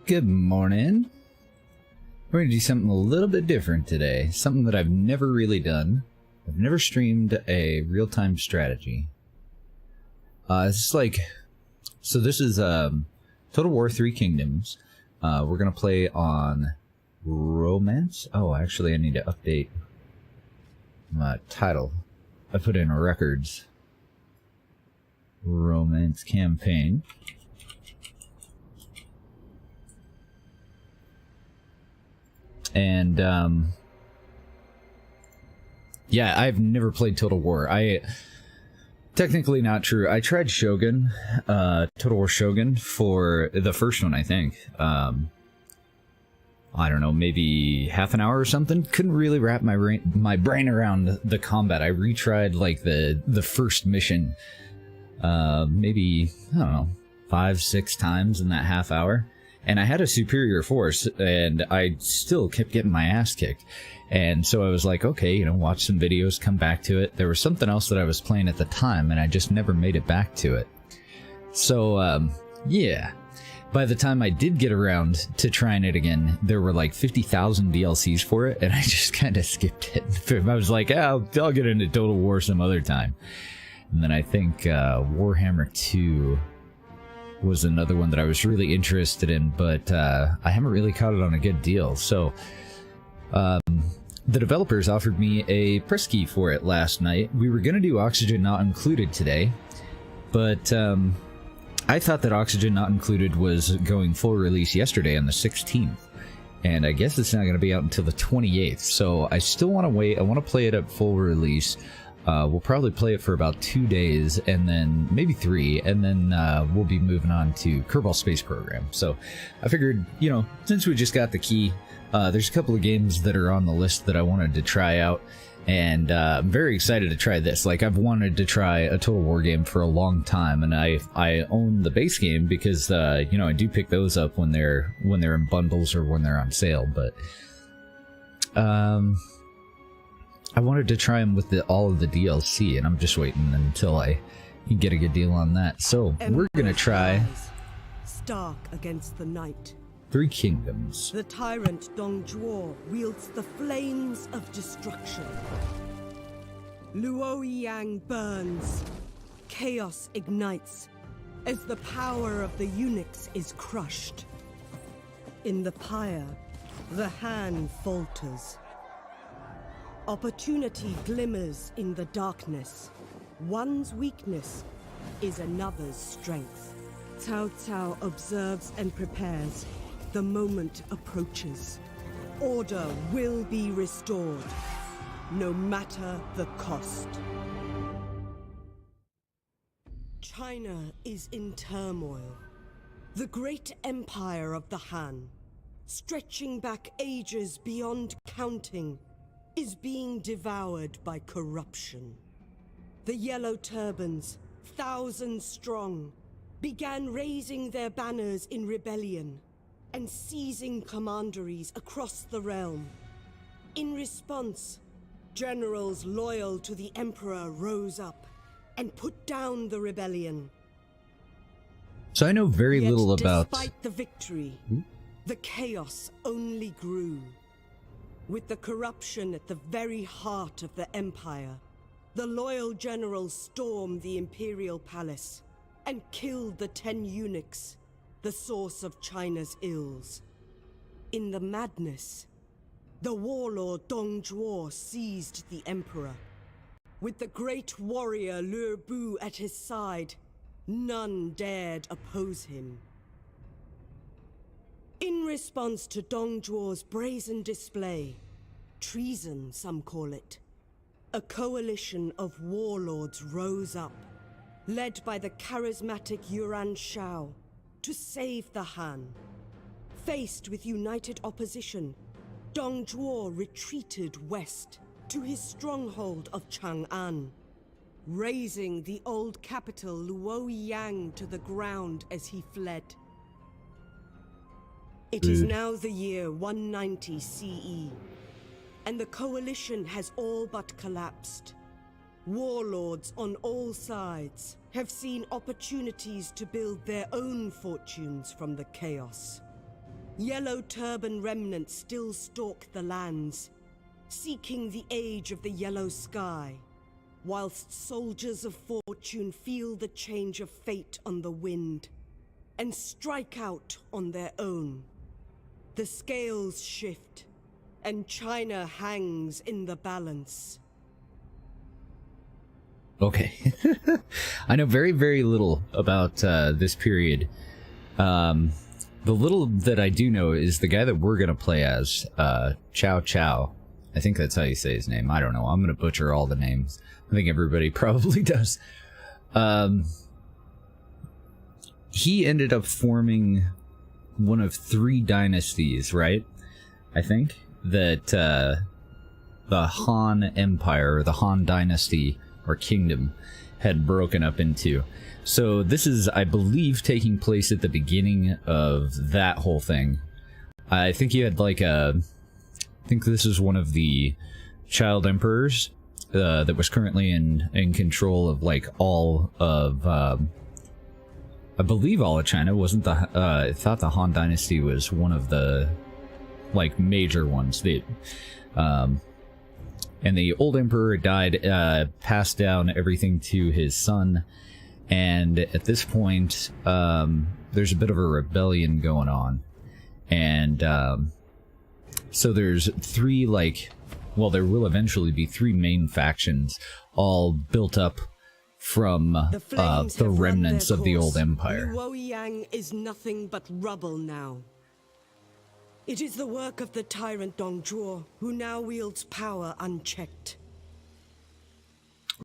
Good morning. We're going to do something a little bit different today. Something that I've never really done. I've never streamed a real-time strategy. This is Total War 3 Kingdoms. We're going to play on Romance. Oh, actually I need to update my title. I put in Records. Romance Campaign. And, yeah, I've never played Total War. Technically not true. I tried Shogun, Total War Shogun for the first one, I think. I don't know, maybe half an hour or something. Couldn't really wrap my brain around the combat. I retried, like, the first mission, maybe, I don't know, 5-6 times in that half hour. And I had a superior force, and I still kept getting my ass kicked. And so I was like, okay, watch some videos, come back to it. There was something else that I was playing at the time, and I just never made it back to it. So, yeah. By the time I did get around to trying it again, there were like 50,000 DLCs for it, and I just kind of skipped it. I was like, I'll get into Total War some other time. And then I think Warhammer 2... was another one that I was really interested in, but I haven't really caught it on a good deal. So the developers offered me a press key for it last night. We were going to do Oxygen Not Included today, but I thought that Oxygen Not Included was going full release yesterday on the 16th, and I guess it's not going to be out until the 28th, so I still want to wait. I want to play it at full release. We'll probably play it for about 2 days, and then maybe 3, and then we'll be moving on to Kerbal Space Program. So I figured, since we just got the key, there's a couple of games that are on the list that I wanted to try out, and I'm very excited to try this. Like, I've wanted to try a Total War game for a long time, and I own the base game because, I do pick those up when they're in bundles or when they're on sale, but... I wanted to try them with all of the DLC, and I'm just waiting until I can get a good deal on that. So, we're gonna try... stark against the night. 3 Kingdoms. The tyrant Dong Zhuo wields the flames of destruction. Luo Yang burns. Chaos ignites as the power of the eunuchs is crushed. In the pyre, the Han falters. Opportunity glimmers in the darkness. One's weakness is another's strength. Cao Cao observes and prepares. The moment approaches. Order will be restored, no matter the cost. China is in turmoil. The great empire of the Han, stretching back ages beyond counting, is being devoured by corruption. The Yellow Turbans, thousands strong, began raising their banners in rebellion and seizing commanderies across the realm. In response, generals loyal to the Emperor rose up and put down the rebellion. So I know very little about... Despite the victory, the chaos only grew. With the corruption at the very heart of the Empire, the loyal generals stormed the Imperial Palace and killed the 10 eunuchs, the source of China's ills. In the madness, the warlord Dong Zhuo seized the Emperor. With the great warrior Lü Bu at his side, none dared oppose him. In response to Dong Zhuo's brazen display, treason some call it, a coalition of warlords rose up, led by the charismatic Yuan Shao, to save the Han. Faced with united opposition, Dong Zhuo retreated west to his stronghold of Chang'an, razing the old capital Luoyang to the ground as he fled. It is now the year 190 CE, and the coalition has all but collapsed. Warlords on all sides have seen opportunities to build their own fortunes from the chaos. Yellow turban remnants still stalk the lands, seeking the age of the yellow sky, whilst soldiers of fortune feel the change of fate on the wind, and strike out on their own. The scales shift, and China hangs in the balance. Okay. I know very, very little about this period. The little that I do know is the guy that we're going to play as, Chow Chow. I think that's how you say his name. I don't know. I'm going to butcher all the names. I think everybody probably does. He ended up forming one of 3 dynasties, right? I think that the Han Empire, or the Han Dynasty, or Kingdom, had broken up into. So this is, I believe, taking place at the beginning of that whole thing. I think you had like I think this is one of the child emperors that was currently in control of like all of, I believe all of China. Wasn't the, I thought the Han Dynasty was one of the like major ones. And the old emperor died, passed down everything to his son. And at this point, there's a bit of a rebellion going on. And so there's 3, like, well, there will eventually be 3 main factions, all built up from the remnants of the old empire. Luoyang is nothing but rubble now. It is the work of the tyrant Dong Zhuo, who now wields power unchecked.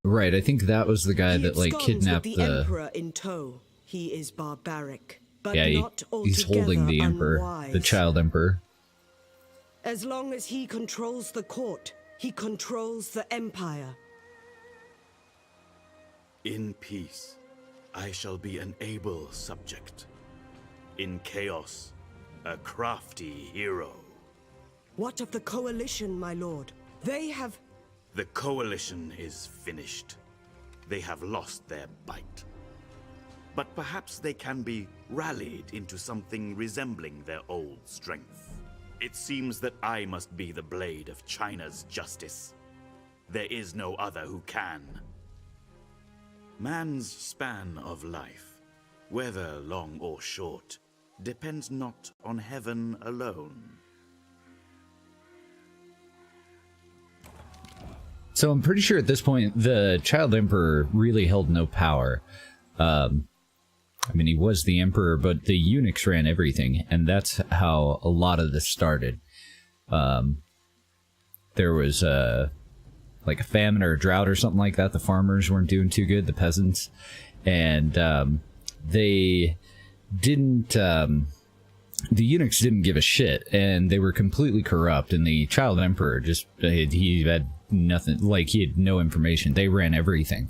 Right, I think that was the guy that like kidnapped the emperor in tow. He is barbaric, but yeah, not he's holding the emperor, unwise. the child emperor. As long as he controls the court, he controls the empire. In peace, I shall be an able subject. In chaos, a crafty hero. What of the coalition, my lord? They have... The coalition is finished. They have lost their bite. But perhaps they can be rallied into something resembling their old strength. It seems that I must be the blade of China's justice. There is no other who can. Man's span of life, whether long or short, depends not on heaven alone. So I'm pretty sure at this point the child emperor really held no power. I mean, he was the emperor, but the eunuchs ran everything, and that's how a lot of this started. There was like a famine or a drought or something like that. The farmers weren't doing too good, the peasants, and they didn't... the eunuchs didn't give a shit, and they were completely corrupt, and the child emperor just... he had nothing, like he had no information. They ran everything.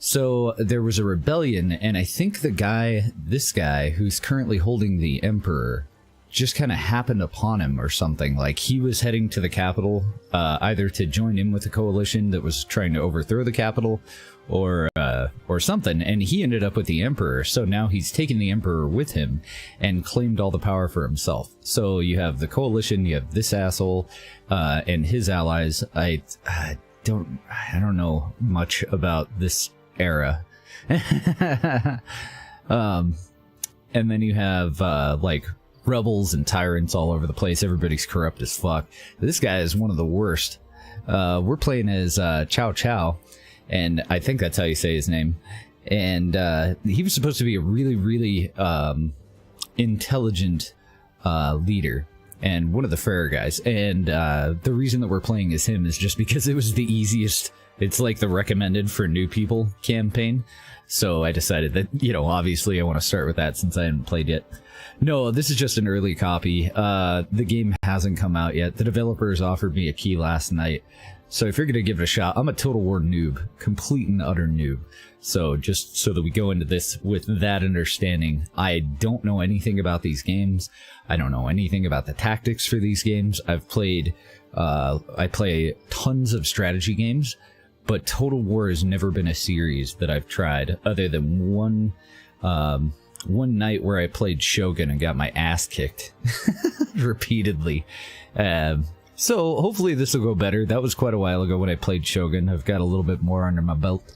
So there was a rebellion, and I think this guy who's currently holding the emperor just kind of happened upon him or something. Like he was heading to the capital, either to join in with the coalition that was trying to overthrow the capital, or something, and he ended up with the emperor. So now he's taken the emperor with him and claimed all the power for himself. So you have the coalition, you have this asshole, and his allies. I don't know much about this era. And then you have like rebels and tyrants all over the place. Everybody's corrupt as fuck. This guy is one of the worst. We're playing as Chow Chow, and I think that's how you say his name. And he was supposed to be a really, really intelligent leader, and one of the fairer guys. And the reason that we're playing as him is just because it was the easiest. It's like the recommended for new people campaign. So I decided that, you know, obviously I want to start with that since I haven't played yet. No, this is just an early copy. The game hasn't come out yet. The developers offered me a key last night. So if you're going to give it a shot, I'm a Total War noob. Complete and utter noob. So just so that we go into this with that understanding, I don't know anything about these games. I don't know anything about the tactics for these games. I play tons of strategy games, but Total War has never been a series that I've tried, other than one one night where I played Shogun and got my ass kicked repeatedly. So hopefully this will go better. That was quite a while ago when I played Shogun. I've got a little bit more under my belt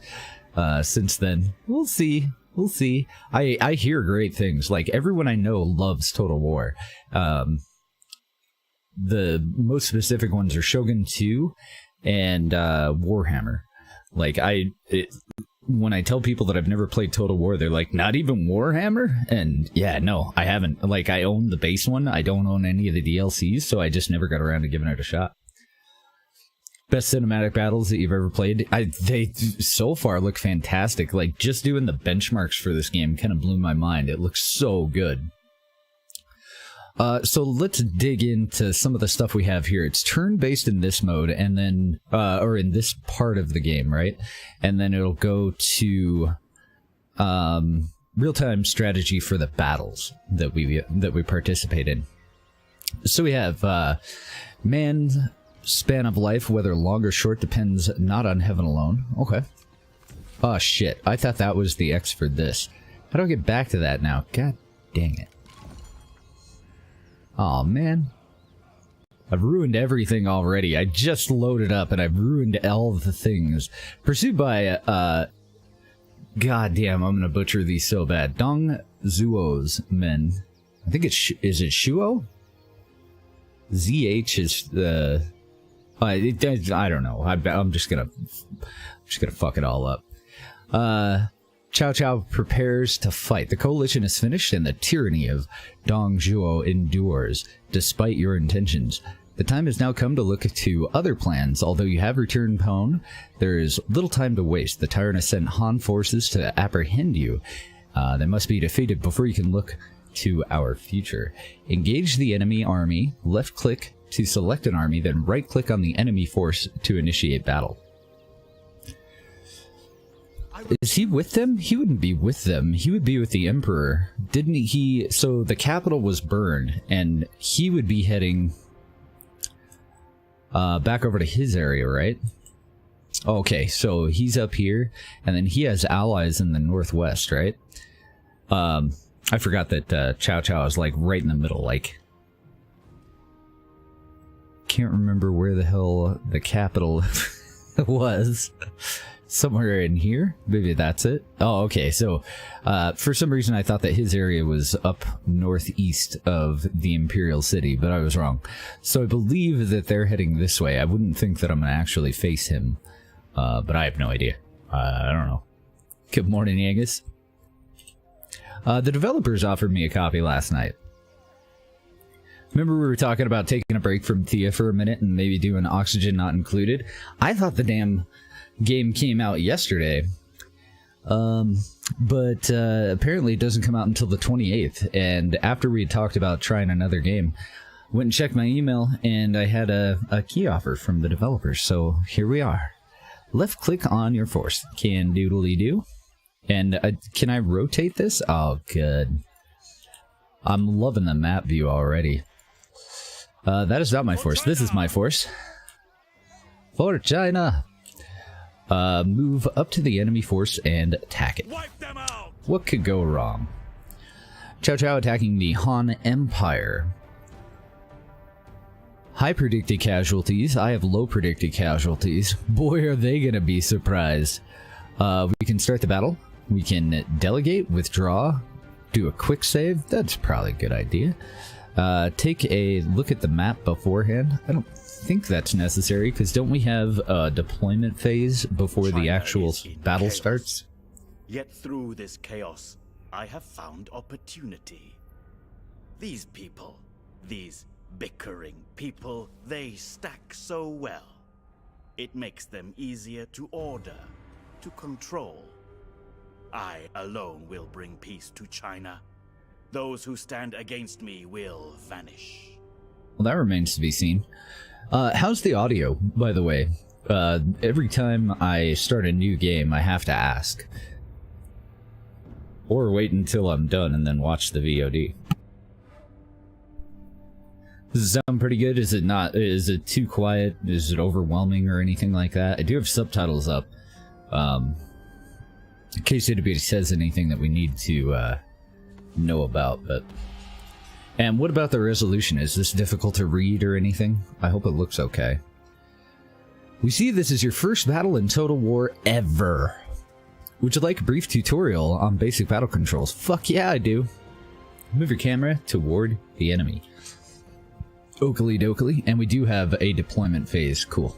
since then. We'll see. We'll see. I hear great things. Like, everyone I know loves Total War. The most specific ones are Shogun 2 and Warhammer. Like, when I tell people that I've never played Total War, they're like, not even Warhammer? And yeah, no, I haven't. Like, I own the base one. I don't own any of the DLCs, so I just never got around to giving it a shot. Best cinematic battles that you've ever played? They so far look fantastic. Like, just doing the benchmarks for this game kind of blew my mind. It looks so good. So let's dig into some of the stuff we have here. It's turn-based in this mode, and then, or in this part of the game, right? And then it'll go to real-time strategy for the battles that we participate in. So we have man's span of life, whether long or short, depends not on heaven alone. Okay. Oh shit! I thought that was the X for this. How do I get back to that now? God dang it. Aw, man. I've ruined everything already. I just loaded up and I've ruined all the things. Pursued by, God damn, I'm gonna butcher these so bad. Dong Zuo's men. I think it's, is it Shuo? ZH is the... I don't know. I'm just gonna fuck it all up. Cao Cao prepares to fight. The coalition is finished and the tyranny of Dong Zhuo endures, despite your intentions. The time has now come to look to other plans. Although you have returned home, there is little time to waste. The tyrant has sent Han forces to apprehend you. They must be defeated before you can look to our future. Engage the enemy army. Left click to select an army, then right click on the enemy force to initiate battle. Is he with them? He wouldn't be with them. He would be with the Emperor. Didn't he? So the capital was burned, and he would be heading back over to his area, right? Okay, so he's up here, and then he has allies in the northwest, right? I forgot that Cao Cao is, like, right in the middle, like... Can't remember where the hell the capital was. Somewhere in here? Maybe that's it. Oh, okay. So, for some reason I thought that his area was up northeast of the Imperial City, but I was wrong. So I believe that they're heading this way. I wouldn't think that I'm going to actually face him, but I have no idea. I don't know. Good morning, Angus. The developers offered me a copy last night. Remember we were talking about taking a break from Thea for a minute and maybe doing Oxygen Not Included? I thought the damn game came out yesterday, but apparently it doesn't come out until the 28th, and after we had talked about trying another game, went and checked my email, and I had a key offer from the developers, so here we are. Left click on your force. Can doodly do. And can I rotate this? Oh, good. I'm loving the map view already. That is not my force. This is my force. For China! Move up to the enemy force and attack it. What could go wrong? Cao Cao attacking the Han Empire. High predicted casualties. I have low predicted casualties. Boy, are they gonna be surprised. We can start the battle. We can delegate, withdraw, do a quick save. That's probably a good idea. Take a look at the map beforehand. I don't think that's necessary, because don't we have a deployment phase before the actual battle starts? Yet through this chaos, I have found opportunity. These people, these bickering people, they stack so well. It makes them easier to order, to control. I alone will bring peace to China. Those who stand against me will vanish. Well, that remains to be seen. How's the audio, by the way? Every time I start a new game, I have to ask. Or wait until I'm done and then watch the VOD. Does it sound pretty good? Is it not? Is it too quiet? Is it overwhelming or anything like that? I do have subtitles up. In case anybody says anything that we need to know about, but... And what about the resolution? Is this difficult to read or anything? I hope it looks okay. We see this is your first battle in Total War ever. Would you like a brief tutorial on basic battle controls? Fuck yeah, I do. Move your camera toward the enemy. Oakley dokley, and we do have a deployment phase. Cool.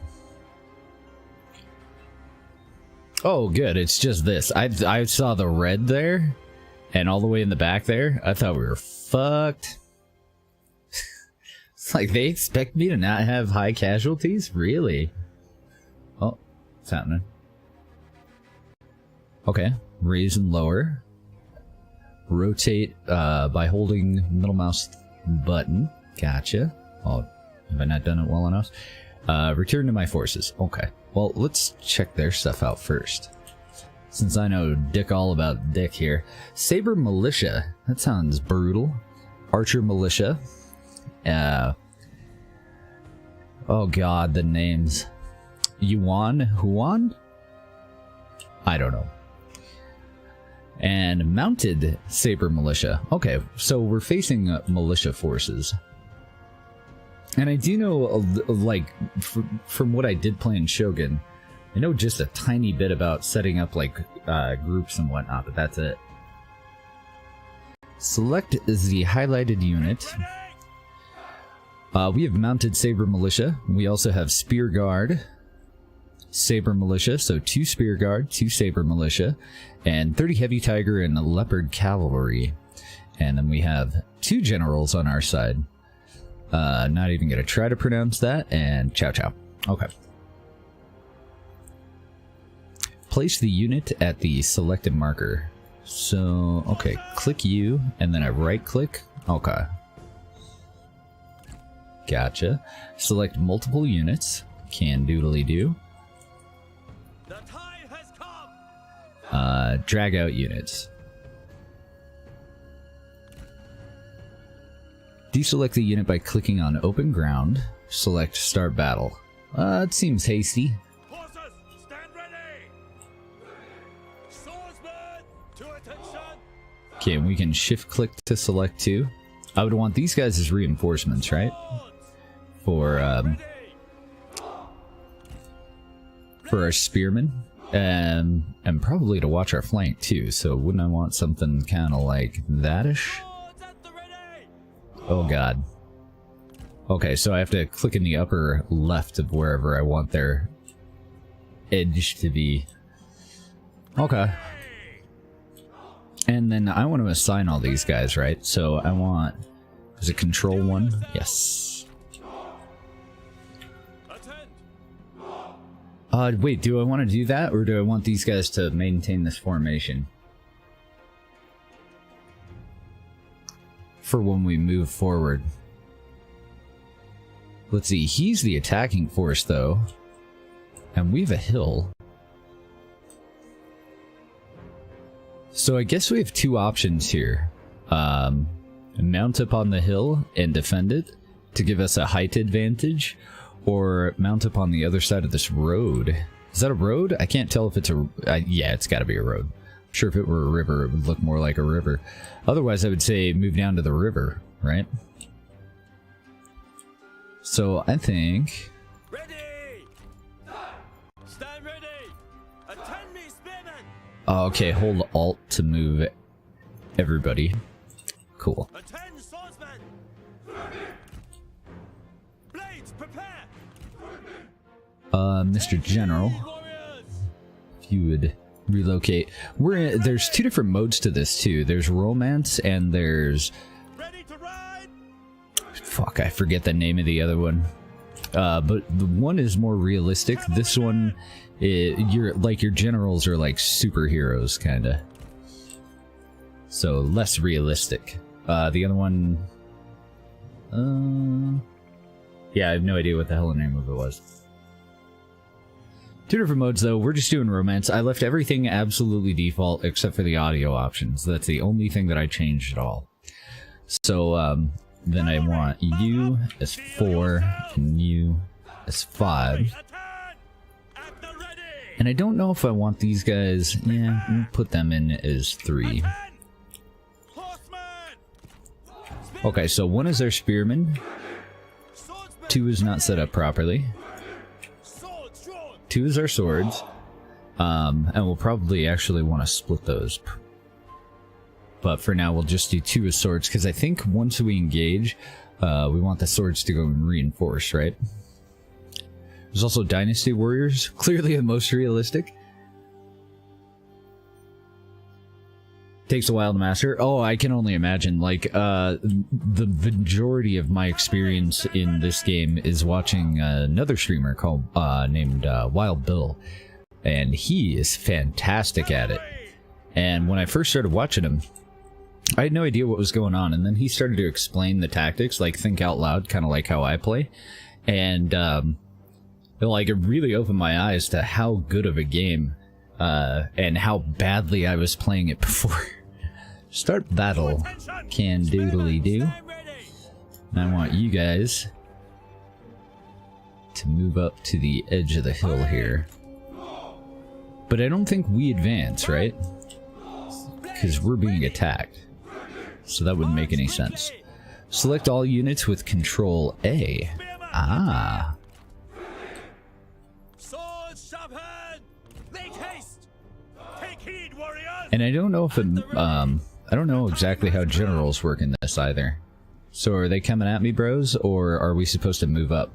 Oh, good. It's just this. I saw the red there, and all the way in the back there. I thought we were fucked. It's like they expect me to not have high casualties? Really? Oh, it's happening. Okay, raise and lower. Rotate by holding middle mouse button. Gotcha. Oh, have I not done it well enough? Return to my forces. Okay. Well, let's check their stuff out first. Since I know dick all about dick here. Saber Militia. That sounds brutal. Archer Militia. Oh god, the names. Yuan? Huan? I don't know. And Mounted Saber Militia. Okay, so we're facing militia forces. And I do know, like, from what I did play in Shogun, I know just a tiny bit about setting up, like, groups and whatnot, but that's it. Select the highlighted unit. We have Mounted Saber Militia. We also have Spear Guard, Saber Militia, so 2 Spear Guard, 2 Saber Militia, and 30 Heavy Tiger and Leopard Cavalry. And then we have 2 generals on our side. Not even gonna try to pronounce that, and chow chow. Okay. Place the unit at the selected marker. So, okay, click U, and then I right click. Okay. Gotcha. Select multiple units. Can doodly do. The time has come. Drag out units. Deselect the unit by clicking on open ground. Select start battle. It seems hasty. Horses, stand ready. Swordsmen, to attention. Okay, and we can shift click to select 2. I would want these guys as reinforcements, right? For our spearmen, and probably to watch our flank too. So wouldn't I want something kind of like that-ish? Oh god. Okay, so I have to click in the upper left of wherever I want their edge to be. Okay. And then I want to assign all these guys, right? So I want... Is it control 1? Yes. Wait, do I want to do that, or do I want these guys to maintain this formation? For when we move forward. Let's see, he's the attacking force, though. And we have a hill. So I guess we have 2 options here. Mount up on the hill and defend it to give us a height advantage, or mount up on the other side of this road. Is that a road? I can't tell if it's a... yeah, it's gotta be a road. I'm sure if it were a river, it would look more like a river. Otherwise, I would say move down to the river, right? So, I think... Ready! Stand ready! Attend me, spearmen! Okay, hold Alt to move everybody. Cool. Attend, swordsmen! Blades, prepare! Mr. General, if you would relocate. There's 2 different modes to this too. There's romance and there's... Ready to ride? Fuck, I forget the name of the other one. But the one is more realistic. This one, your generals are like superheroes, kinda. So less realistic. The other one... yeah, I have no idea what the hell the name of it was. 2 different modes, though. We're just doing romance. I left everything absolutely default except for the audio options. That's the only thing that I changed at all. So, then I want you as 4 and you as 5. And I don't know if I want these guys... Yeah, we'll put them in as 3. Okay, so 1 is our spearman. Swordsman. 2 is not set up properly. Swords drawn. 2 is our swords. And we'll probably actually want to split those. But for now, we'll just do 2 as swords, because I think once we engage, we want the swords to go and reinforce, right? There's also Dynasty Warriors, clearly the most realistic. Takes a while to master. Oh, I can only imagine. Like, the majority of my experience in this game is watching another streamer called named Wild Bill, and he is fantastic at it. And when I first started watching him, I had no idea what was going on, and then he started to explain the tactics, like think out loud, kind of like how I play, and like it really opened my eyes to how good of a game and how badly I was playing it before. Start battle. Can doodly do. And I want you guys to move up to the edge of the hill here. But I don't think we advance, right? Because we're being attacked. So that wouldn't make any sense. Select all units with Control A. Ah. Swords sharpened. Make haste. Take heed, warriors. And I don't know if it, I don't know exactly how generals work in this either. So are they coming at me, bros, or are we supposed to move up?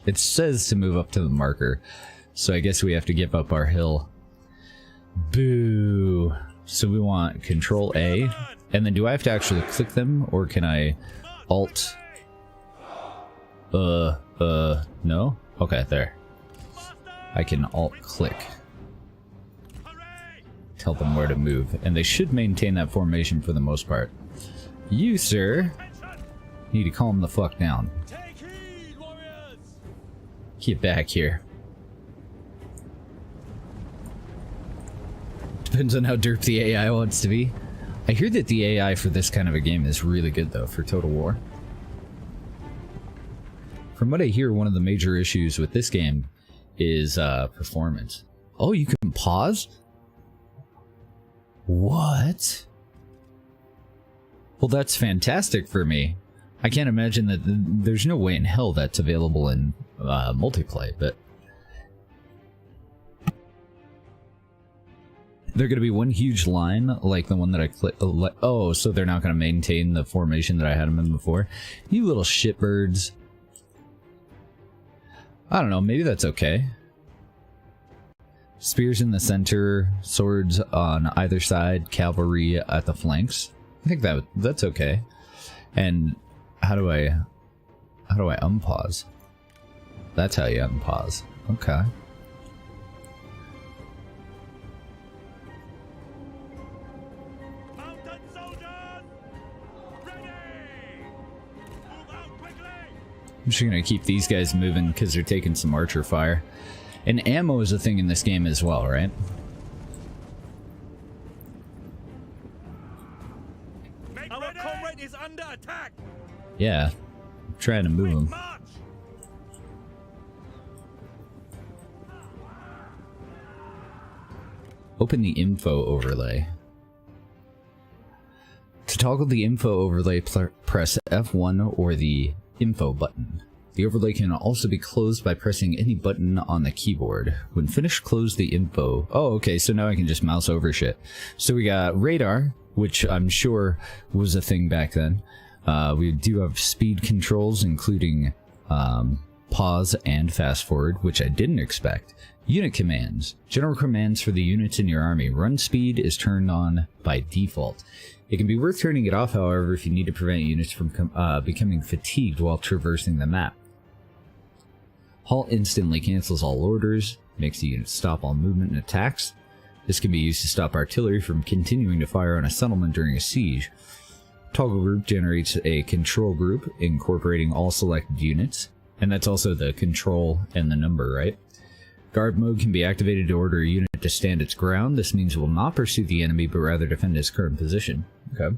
It says to move up to the marker, so I guess we have to give up our hill. Boo. So we want Control A, and then do I have to actually click them, or can I Alt? No? Okay, there. I can Alt click. Tell them where to move, and they should maintain that formation for the most part. You, sir, need to calm the fuck down. Take heed, warriors. Get back here. Depends on how derp the AI wants to be. I hear that the AI for this kind of a game is really good, though, for Total War. From what I hear, one of the major issues with this game is performance. Oh, you can pause? What? Well, that's fantastic for me. I can't imagine that there's no way in hell that's available in multiplayer, but they're going to be one huge line like the one that I clicked. Oh, so they're not going to maintain the formation that I had them in before? You little shitbirds. I don't know, maybe that's okay. Spears in the center, swords on either side, cavalry at the flanks. I think that's okay. And how do I unpause? That's how you unpause. Okay. Mounted soldiers, ready. Move out quickly. I'm just gonna keep these guys moving because they're taking some archer fire. And ammo is a thing in this game as well, right? Our comrade is under attack. Yeah. I'm trying to move him. March. Open the info overlay. To toggle the info overlay, press F1 or the info button. The overlay can also be closed by pressing any button on the keyboard. When finished, close the info. Oh, okay, so now I can just mouse over shit. So we got radar, which I'm sure was a thing back then. We do have speed controls, including pause and fast forward, which I didn't expect. Unit commands. General commands for the units in your army. Run speed is turned on by default. It can be worth turning it off, however, if you need to prevent units from becoming fatigued while traversing the map. Halt instantly cancels all orders, makes the unit stop all movement and attacks. This can be used to stop artillery from continuing to fire on a settlement during a siege. Toggle group generates a control group incorporating all selected units, and that's also the control and the number, right? Guard mode can be activated to order a unit to stand its ground. This means it will not pursue the enemy, but rather defend its current position. Okay.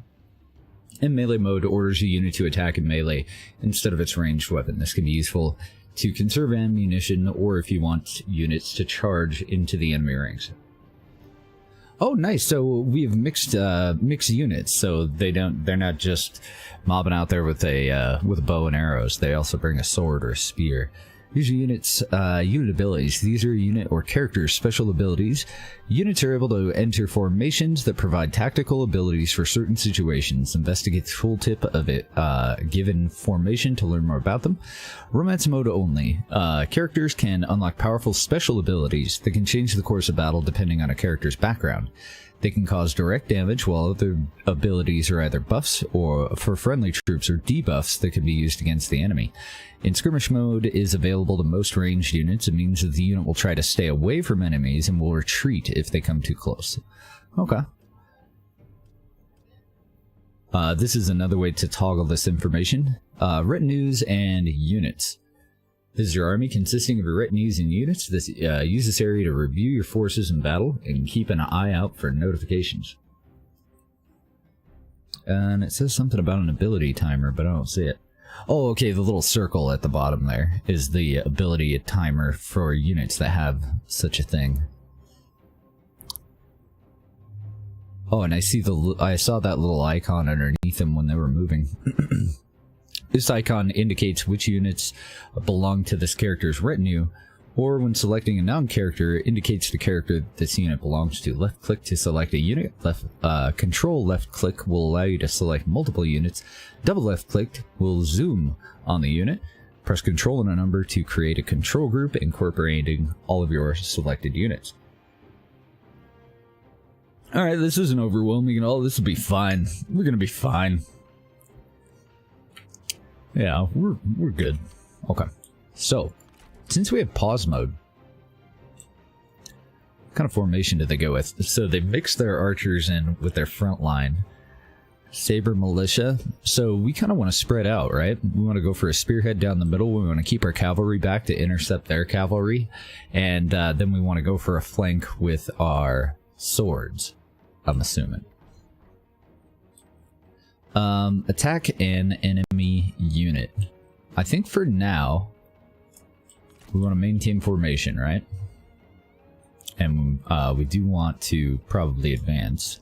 And melee mode orders a unit to attack in melee instead of its ranged weapon. This can be useful to conserve ammunition, or if you want units to charge into the enemy ranks. Oh, nice. So we have mixed units. So they're not just mobbing out there with a bow and arrows. They also bring a sword or a spear. These are units, unit abilities. These are unit or character special abilities. Units are able to enter formations that provide tactical abilities for certain situations. Investigate the tooltip of it given formation to learn more about them. Romance mode only. Characters can unlock powerful special abilities that can change the course of battle depending on a character's background. They can cause direct damage, while other abilities are either buffs or for friendly troops or debuffs that can be used against the enemy. In skirmish mode is available to most ranged units. It means that the unit will try to stay away from enemies and will retreat if they come too close. Okay. This is another way to toggle this information. Retinues and units. This is your army consisting of your retinues and units. Use this area to review your forces in battle and keep an eye out for notifications. And it says something about an ability timer, but I don't see it. Oh, okay, the little circle at the bottom there is the ability timer for units that have such a thing. Oh, and I saw that little icon underneath them when they were moving. This icon indicates which units belong to this character's retinue, or when selecting a non-character, indicates the character this unit belongs to. Left click to select a unit. Control left click will allow you to select multiple units. Double left click will zoom on the unit. Press Control and a number to create a control group incorporating all of your selected units. Alright, this isn't overwhelming at all. This will be fine. We're gonna be fine. Yeah, we're good. Okay. So, since we have pause mode, what kind of formation do they go with? So they mix their archers in with their front line. Saber militia. So we kind of want to spread out, right? We want to go for a spearhead down the middle. We want to keep our cavalry back to intercept their cavalry. And then we want to go for a flank with our swords, I'm assuming. Attack an enemy unit. I think for now, we want to maintain formation, right? And we do want to probably advance.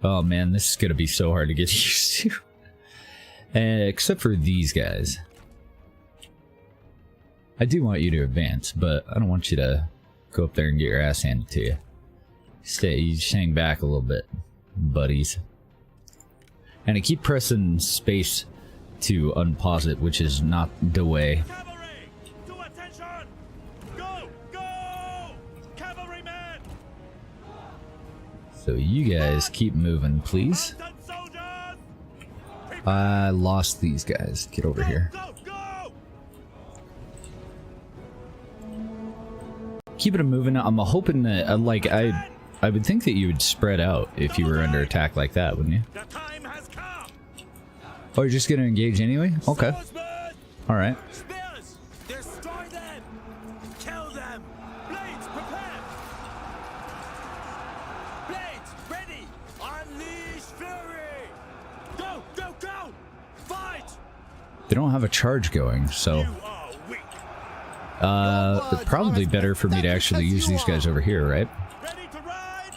Oh man, this is going to be so hard to get used to. Except for these guys. I do want you to advance, but I don't want you to go up there and get your ass handed to you. You just hang back a little bit, buddies. And I keep pressing space to unpause it, which is not the way. Cavalry! To attention! Go! Go! Cavalrymen! So you guys keep moving, please. I lost these guys. Get over here. Go! Go! Keep it moving. I'm hoping that, I would think that you would spread out if you were under attack like that, wouldn't you? The time has come! Oh, you're just gonna engage anyway? Okay. Alright. Spears! Destroy them! Kill them! Blades, prepare! Blades, ready! Unleash fury! Go! Go! Go! Fight! They don't have a charge going, so You are weak! it's probably better for me to actually use these guys over here, right? Ready to ride?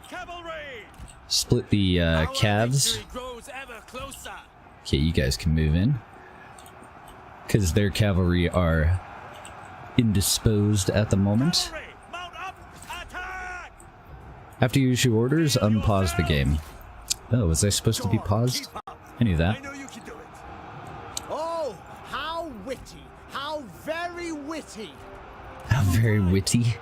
Cavalry! Split the calves. Victory grows ever closer. Okay, you guys can move in. Because their cavalry are indisposed at the moment. Cavalry, mount up! Attack! After you issue orders, unpause the game. Oh, was I supposed to be paused? Any of I that? know you can do it. Oh, how witty! How very witty! How very witty.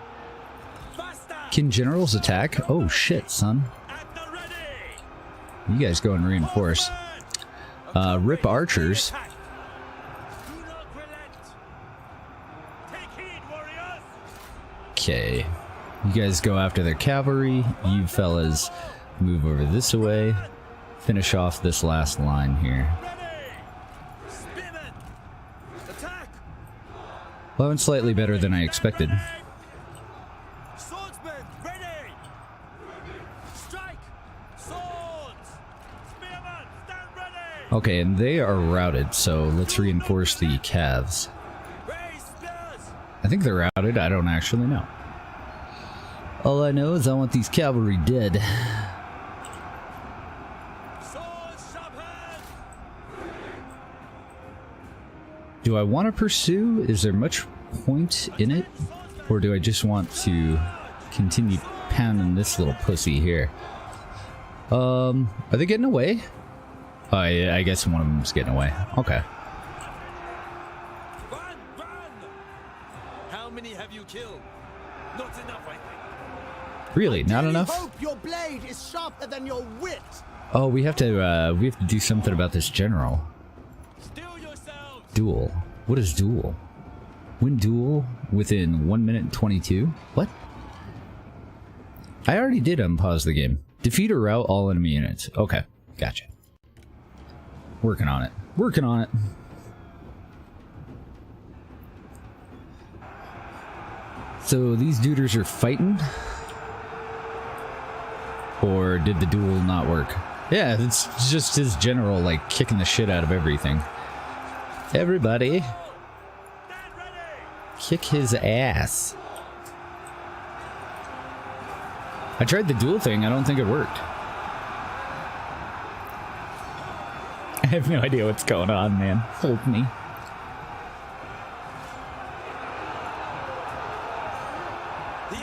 Faster! Can generals attack? Oh shit, son. At the ready! You guys go and reinforce. Rip archers. Attack. Do not relent. Take heed, warriors! Okay. You guys go after their cavalry. You fellas move over this way. Finish off this last line here. Ready! Spearmen! Attack! Well, it's slightly better than I expected. Swordsmen, ready! Strike! Swords! Spearmen, stand ready! Okay, and they are routed, so let's reinforce the calves. Raise spears! I think they're routed, I don't actually know. All I know is I want these cavalry dead. Swords sharpened! Do I want to pursue? Is there much point in it? Or do I just want to continue pounding this little pussy here? Are they getting away? I guess one of them's getting away. Okay. Run! Run! How many have you killed? Not enough, I think. Really? Not I enough? hope your blade is sharper than your wit. Oh, we have to do something about this general. Still yourselves! Duel. What is duel? Win duel within 1 minute and 22? What? I already did unpause the game. Defeat or rout all enemy units. Okay, gotcha. Working on it. Working on it. So these duders are fighting? Or did the duel not work? Yeah, it's just his general, like, kicking the shit out of everything. Everybody, Stand ready! kick his ass. I tried the duel thing, I don't think it worked. I have no idea what's going on, man. Hold me.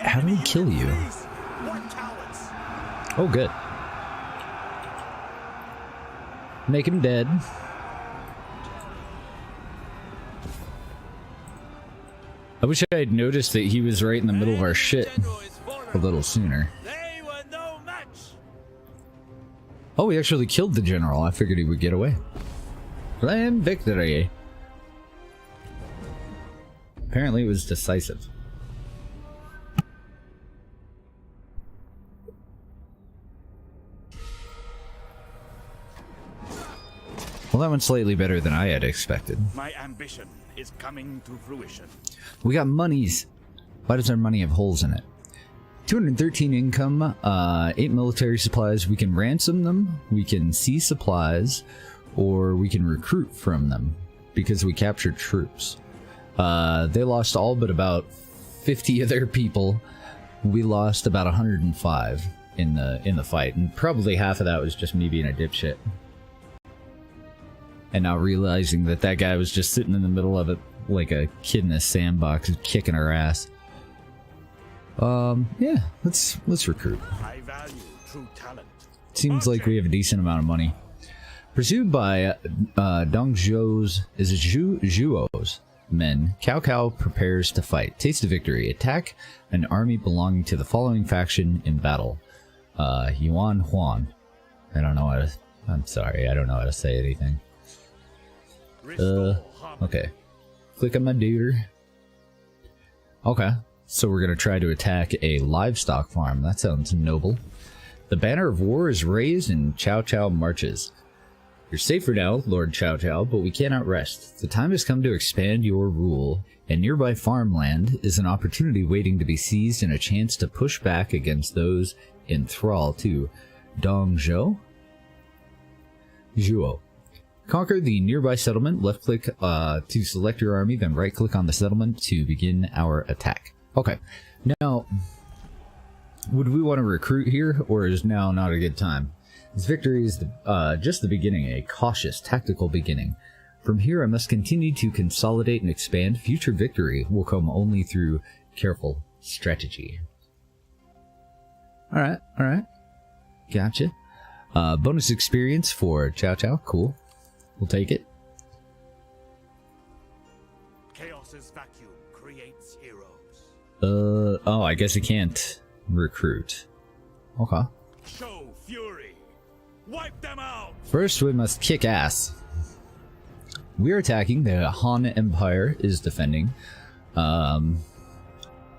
How do we kill you? What cowards! Oh, good. Make him dead. I wish I had noticed that he was right in the middle of our shit General is fallen. a little sooner. They were no match! Oh, we actually killed the general. I figured he would get away. Claim victory. Apparently it was decisive. Well, that went slightly better than I had expected. My ambition is coming to fruition. We got monies. Why does our money have holes in it? 213 income, 8 military supplies. We can ransom them, we can seize supplies, or we can recruit from them because we captured troops. They lost all but about 50 of their people. We lost about 105 in the fight, and probably half of that was just me being a dipshit. And now realizing that that guy was just sitting in the middle of it like a kid in a sandbox kicking our ass. Yeah, let's recruit. I value true talent. Seems like we have a decent amount of money. Pursued by Dongzhou's Zhuo's men, Cao Cao prepares to fight. Taste of victory. Attack an army belonging to the following faction in battle. Yuan Huan. I don't know how to... I'm sorry, I don't know how to say anything. Okay. Click on my duder. Okay. So we're gonna try to attack a livestock farm. That sounds noble. The banner of war is raised and Cao Cao marches. You're safe for now, Lord Cao Cao, but we cannot rest. The time has come to expand your rule, and nearby farmland is an opportunity waiting to be seized and a chance to push back against those in thrall to Dongzhou? Zhuo. Conquer the nearby settlement, left click to select your army, then right click on the settlement to begin our attack. Okay, now, would we want to recruit here, or is now not a good time? This victory is just the beginning, a cautious, tactical beginning. From here I must continue to consolidate and expand. Future victory will come only through careful strategy. Alright, gotcha. Bonus experience for Cao Cao, cool. We'll take it. Chaos's vacuum creates heroes. Oh, I guess he can't recruit. Okay. Show fury. Wipe them out. First, we must kick ass. We're attacking. The Han Empire is defending.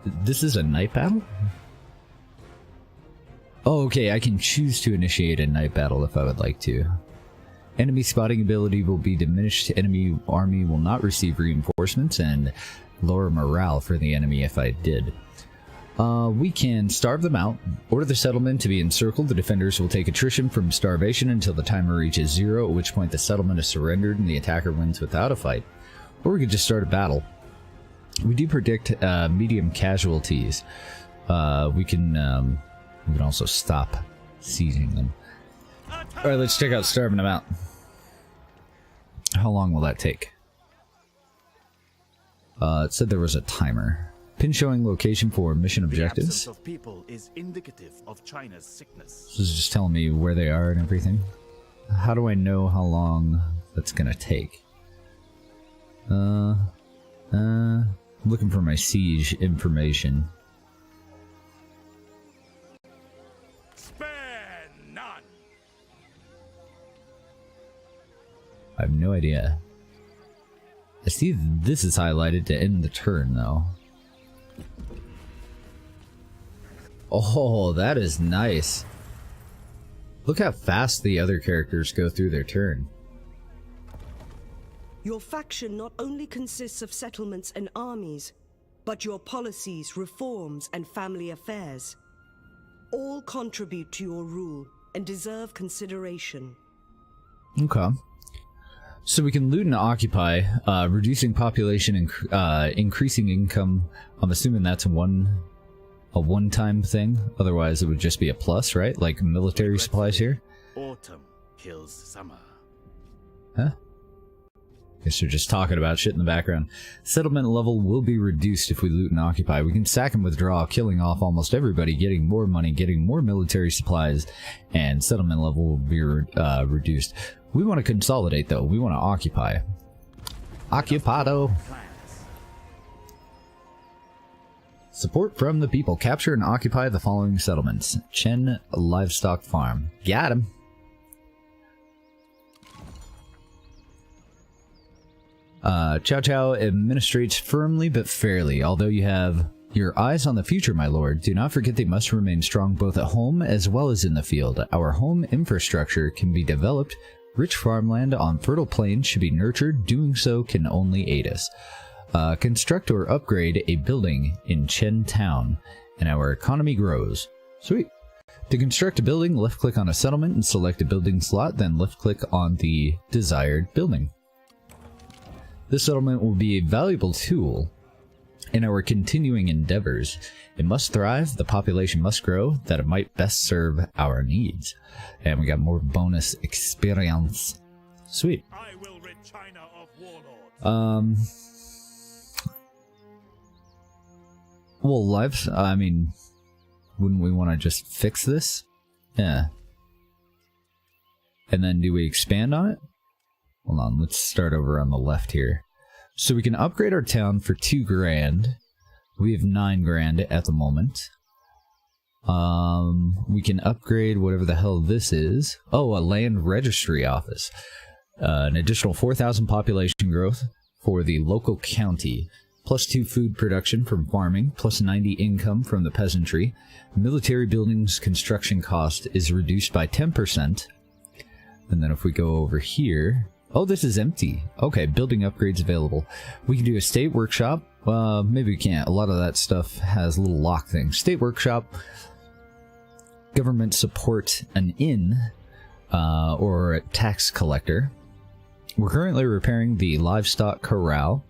This is a night battle? Oh, okay. I can choose to initiate a night battle if I would like to. Enemy spotting ability will be diminished. Enemy army will not receive reinforcements, and lower morale for the enemy if I did. We can starve them out, order the settlement to be encircled. The defenders will take attrition from starvation until the timer reaches 0, at which point the settlement is surrendered and the attacker wins without a fight. Or we could just start a battle. We do predict medium casualties. we can also stop sieging them. Alright, let's check out starving them out. How long will that take? It said there was a timer. Pin showing location for mission objectives. The absence of people is indicative of China's sickness. This is just telling me where they are and everything. How do I know how long that's gonna take? Looking for my siege information. Spare none. I have no idea. I see this is highlighted to end the turn, though. Oh, that is nice. Look how fast the other characters go through their turn. Your faction not only consists of settlements and armies, but your policies, reforms, and family affairs. All contribute to your rule and deserve consideration. Okay. So we can loot and occupy, reducing population and increasing income. I'm assuming that's a one-time thing. Otherwise, it would just be a plus, right? Like military supplies here. Autumn kills summer. Huh? Guess they're just talking about shit in the background. Settlement level will be reduced if we loot and occupy. We can sack and withdraw, killing off almost everybody, getting more money, getting more military supplies, and settlement level will be reduced. We want to consolidate, though. We want to occupy. Occupado. Support from the people. Capture and occupy the following settlements. Chen Livestock Farm. Got him. Chow Chow administrates firmly but fairly. Although you have your eyes on the future, my lord, do not forget they must remain strong both at home as well as in the field. Our home infrastructure can be developed. Rich farmland on fertile plains should be nurtured. Doing so can only aid us. Construct or upgrade a building in Chen Town, and our economy grows. Sweet. To construct a building, left-click on a settlement and select a building slot, then left-click on the desired building. This settlement will be a valuable tool in our continuing endeavors. It must thrive, the population must grow, that it might best serve our needs. And we got more bonus experience. Sweet. I will rid China of warlords. Well, I mean, wouldn't we want to just fix this? Yeah. And then do we expand on it? Hold on, let's start over on the left here. So we can upgrade our town for 2 grand. We have 9 grand at the moment. We can upgrade whatever the hell this is. Oh, a land registry office. An additional 4,000 population growth for the local county. +2 food production from farming. +90 income from the peasantry. Military buildings construction cost is reduced by 10%. And then if we go over here... Oh, this is empty. Okay, building upgrades available. We can do a state workshop. Maybe we can't. A lot of that stuff has little lock things. State workshop. Government support an inn or a tax collector. We're currently repairing the livestock corral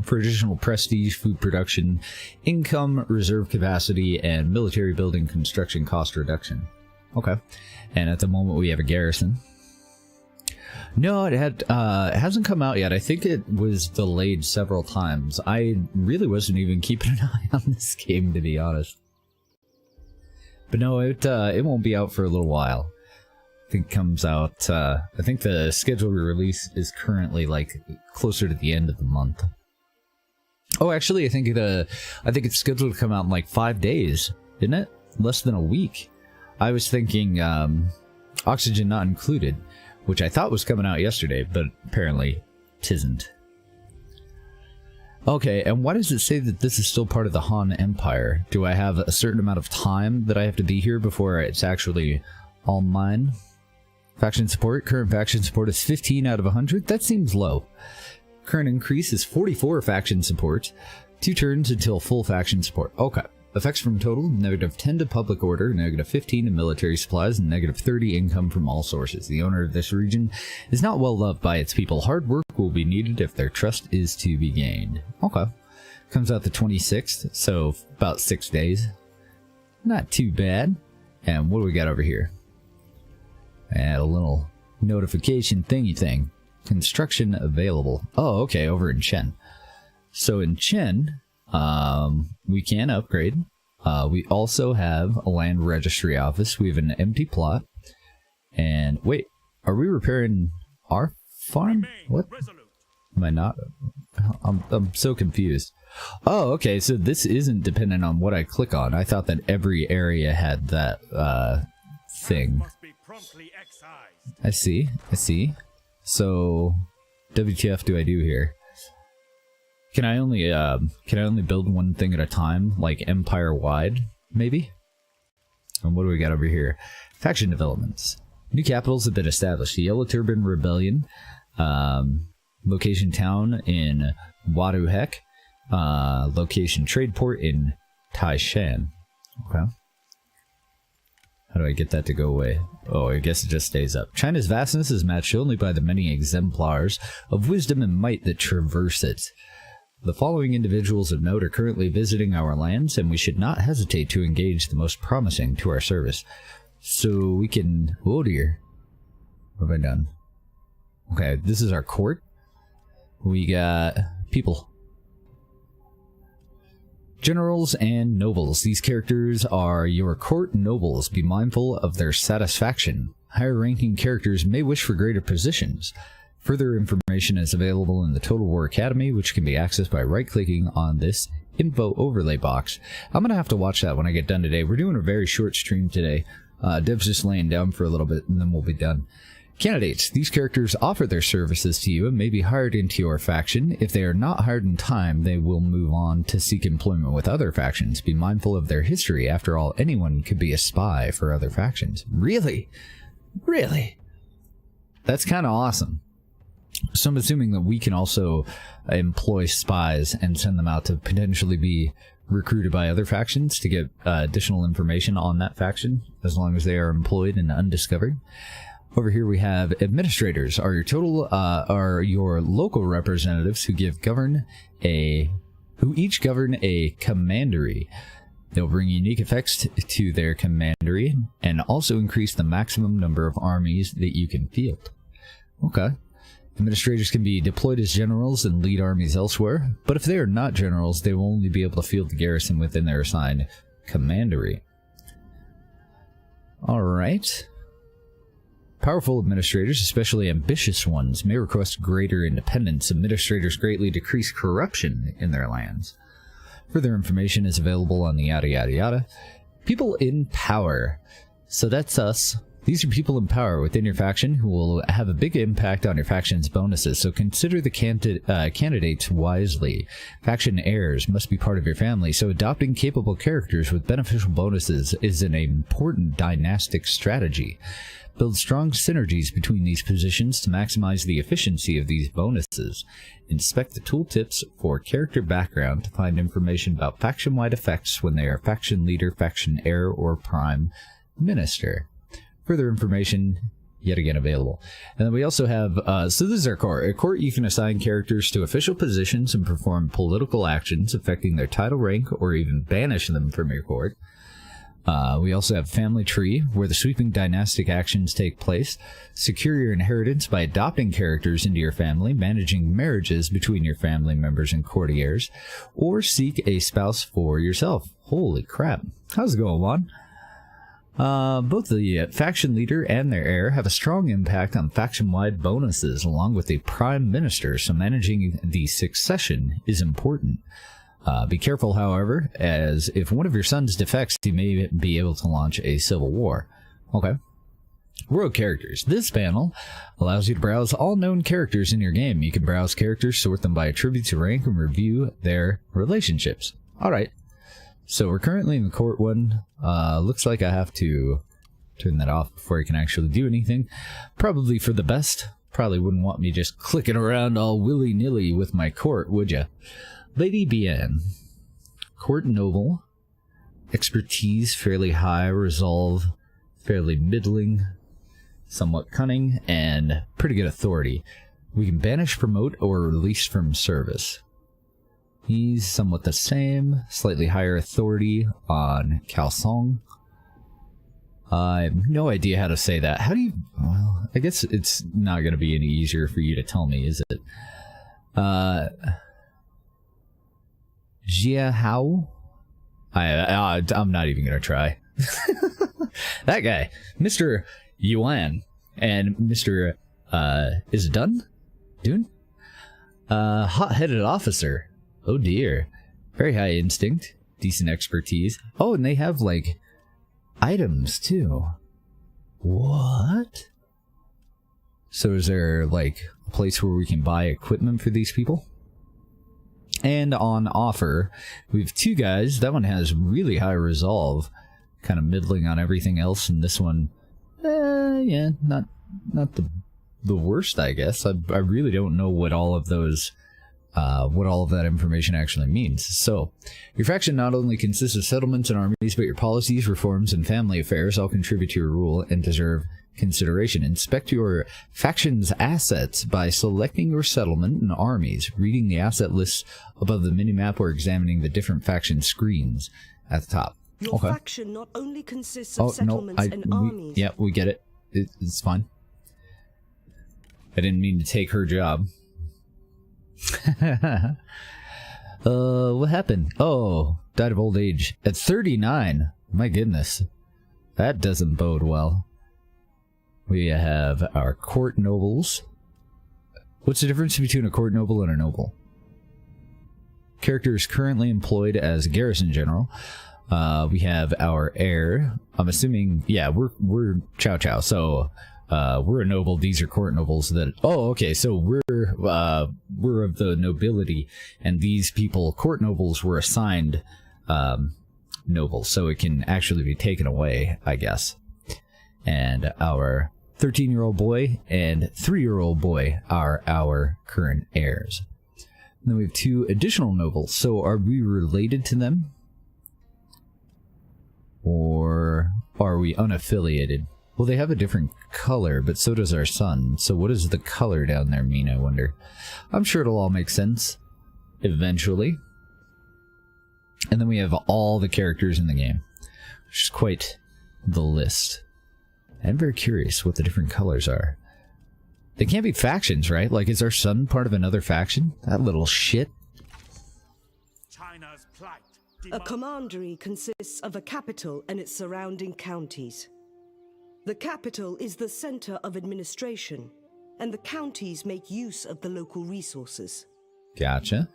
for additional prestige, food production, income, reserve capacity, and military building construction cost reduction. Okay. And at the moment we have a garrison. No, it hasn't come out yet. I think it was delayed several times. I really wasn't even keeping an eye on this game, to be honest. But no, it won't be out for a little while. I think it comes out, I think the scheduled release is currently, like, closer to the end of the month. Oh, actually, I think it's scheduled to come out in, like, 5 days, isn't it? Less than a week. I was thinking, Oxygen Not Included, which I thought was coming out yesterday, but apparently tisn't. Okay, and why does it say that this is still part of the Han Empire? Do I have a certain amount of time that I have to be here before it's actually all mine? Faction support. Current faction support is 15 out of 100. That seems low. Current increase is 44 faction support. 2 turns until full faction support. Okay. Effects from total, -10 to public order, -15 to military supplies, and -30 income from all sources. The owner of this region is not well loved by its people. Hard work will be needed if their trust is to be gained. Okay. Comes out the 26th, so about 6 days. Not too bad. And what do we got over here? And a little notification thingy thing. Construction available. Oh, okay, over in Chen. So in Chen, we can upgrade. We also have a land registry office. We have an empty plot. And wait, are we repairing our farm? What? Am I not? I'm so confused. Oh, okay, so this isn't dependent on what I click on. I thought that every area had that thing. I see. So, WTF do I do here? Can I only build one thing at a time, like empire-wide, maybe? And what do we got over here? Faction developments. New capitals have been established. The Yellow Turban Rebellion, location town in Waduhek, location trade port in Taishan. Okay. How do I get that to go away? Oh, I guess it just stays up. China's vastness is matched only by the many exemplars of wisdom and might that traverse it. The following individuals of note are currently visiting our lands, and we should not hesitate to engage the most promising to our service. So we can... Oh dear. What have I done? Okay, this is our court. We got people. Generals and nobles. These characters are your court nobles. Be mindful of their satisfaction. Higher ranking characters may wish for greater positions. Further information is available in the Total War Academy, which can be accessed by right-clicking on this info overlay box. I'm going to have to watch that when I get done today. We're doing a very short stream today. Dev's just laying down for a little bit, and then we'll be done. Candidates. These characters offer their services to you and may be hired into your faction. If they are not hired in time, they will move on to seek employment with other factions. Be mindful of their history. After all, anyone could be a spy for other factions. Really? Really? That's kind of awesome. So I'm assuming that we can also employ spies and send them out to potentially be recruited by other factions to get additional information on that faction, as long as they are employed and undiscovered. Over here we have administrators, are your local representatives who each govern a commandery. They'll bring unique effects to their commandery and also increase the maximum number of armies that you can field. Okay. Administrators can be deployed as generals and lead armies elsewhere, but if they are not generals, they will only be able to field the garrison within their assigned commandery. Alright. Powerful administrators, especially ambitious ones, may request greater independence. Administrators greatly decrease corruption in their lands. Further information is available on the yada yada yada. People in power. So that's us. These are people in power within your faction who will have a big impact on your faction's bonuses, so consider the candidates wisely. Faction heirs must be part of your family, so adopting capable characters with beneficial bonuses is an important dynastic strategy. Build strong synergies between these positions to maximize the efficiency of these bonuses. Inspect the tooltips for character background to find information about faction-wide effects when they are faction leader, faction heir, or prime minister. Further information, yet again, available. And then we also have, so this is our court. At court, you can assign characters to official positions and perform political actions affecting their title rank or even banish them from your court. We also have family tree, where the sweeping dynastic actions take place. Secure your inheritance by adopting characters into your family, managing marriages between your family members and courtiers, or seek a spouse for yourself. Holy crap. How's it going, Juan? Both the faction leader and their heir have a strong impact on faction-wide bonuses, along with the prime minister, so managing the succession is important. Be careful, however, as if one of your sons defects, he may be able to launch a civil war. Okay. World characters. This panel allows you to browse all known characters in your game. You can browse characters, sort them by attribute to rank, and review their relationships. Alright. So we're currently in the court one. Looks like I have to turn that off before I can actually do anything. Probably for the best. Probably wouldn't want me just clicking around all willy-nilly with my court, would ya? Lady Bien. Court noble. Expertise fairly high. Resolve fairly middling. Somewhat cunning. And pretty good authority. We can banish, promote, or release from service. He's somewhat the same. Slightly higher authority on Kalsong. I have no idea how to say that. How do you... Well, I guess it's not going to be any easier for you to tell me, is it? Jia Hao? I'm not even going to try. That guy. Mr. Yuan. And Mr. Is it done? Dune? Hot-headed officer. Oh dear. Very high instinct. Decent expertise. Oh, and they have, like... items too. What? So is there like a place where we can buy equipment for these people? And on offer, we have two guys. That one has really high resolve, kind of middling on everything else, and this one, yeah, not the worst, I guess. I really don't know what all of those. What all of that information actually means. So, your faction not only consists of settlements and armies, but your policies, reforms, and family affairs all contribute to your rule and deserve consideration. Inspect your faction's assets by selecting your settlement and armies, reading the asset lists above the minimap, or examining the different faction screens at the top. Your faction not only consists of settlements and armies. Yeah, we get it. It's fine. I didn't mean to take her job. What happened? Oh, died of old age at 39. My goodness, that doesn't bode well. We have our court nobles. What's the difference between a court noble and a noble? Character is currently employed as garrison general. We have our heir. I'm assuming, yeah, we're Chow Chow. So. We're a noble. These are court nobles. That okay. So we're of the nobility, and these people, court nobles, were assigned nobles, so it can actually be taken away, I guess. And our 13-year-old boy and 3-year-old boy are our current heirs. And then we have 2 additional nobles. So are we related to them, or are we unaffiliated? Well, they have a different color, but so does our sun. So what does the color down there mean, I wonder? I'm sure it'll all make sense eventually. And then we have all the characters in the game, which is quite the list. I'm very curious what the different colors are. They can't be factions, right? Like, is our sun part of another faction? That little shit. China's plight. A commandery consists of a capital and its surrounding counties. The capital is the center of administration, and the counties make use of the local resources. Gotcha.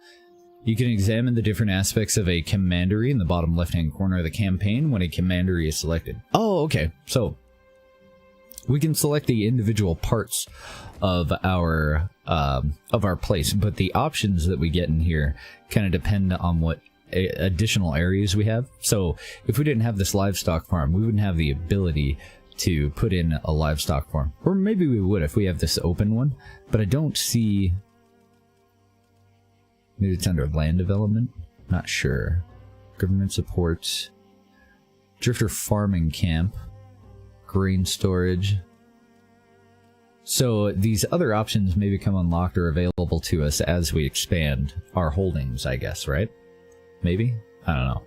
You can examine the different aspects of a commandery in the bottom left-hand corner of the campaign when a commandery is selected. Oh, okay. So, we can select the individual parts of our place, but the options that we get in here kind of depend on what additional areas we have. So, if we didn't have this livestock farm, we wouldn't have the ability to put in a livestock farm. Or maybe we would if we have this open one, but I don't see... Maybe it's under land development? Not sure. Government supports. Drifter farming camp. Grain storage. So these other options may become unlocked or available to us as we expand our holdings, I guess, right? Maybe? I don't know.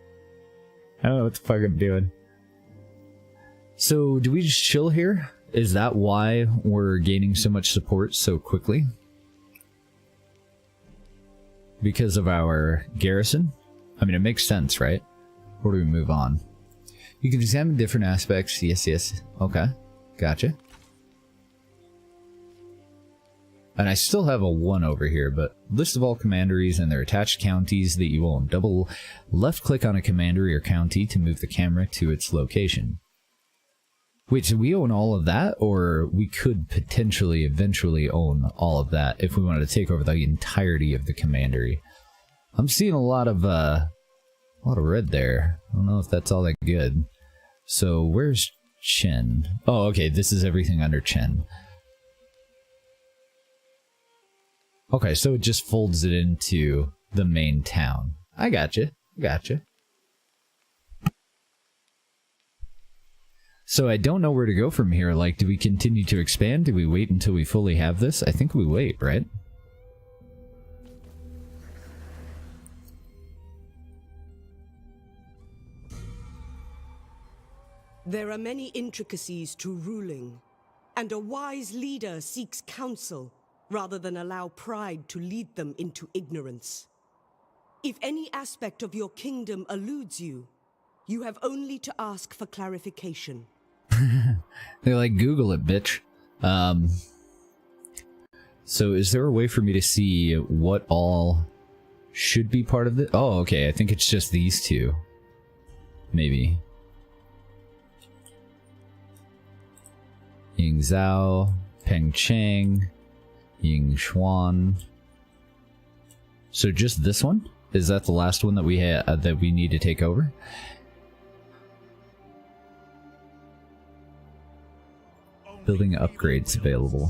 I don't know what the fuck I'm doing. So, do we just chill here? Is that why we're gaining so much support so quickly? Because of our garrison? I mean, it makes sense, right? Or do we move on? You can examine different aspects. Yes, yes. Okay. Gotcha. And I still have a 1 over here, but list of all commanderies and their attached counties that you own. Double left-click on a commandery or county to move the camera to its location. Wait, so we own all of that, or we could potentially eventually own all of that if we wanted to take over the entirety of the commandery? I'm seeing a lot of red there. I don't know if that's all that good. So where's Chen? Oh, okay, this is everything under Chen. Okay, so it just folds it into the main town. I gotcha. Gotcha. So I don't know where to go from here. Like, do we continue to expand? Do we wait until we fully have this? I think we wait, right? There are many intricacies to ruling, and a wise leader seeks counsel rather than allow pride to lead them into ignorance. If any aspect of your kingdom eludes you, you have only to ask for clarification. They're like, Google it, bitch. So is there a way for me to see what all should be part of it? Oh, okay, I think it's just these two. Maybe. Ying Zhao, Peng Cheng, Ying Xuan. So just this one? Is that the last one that we that we need to take over? Building upgrades available.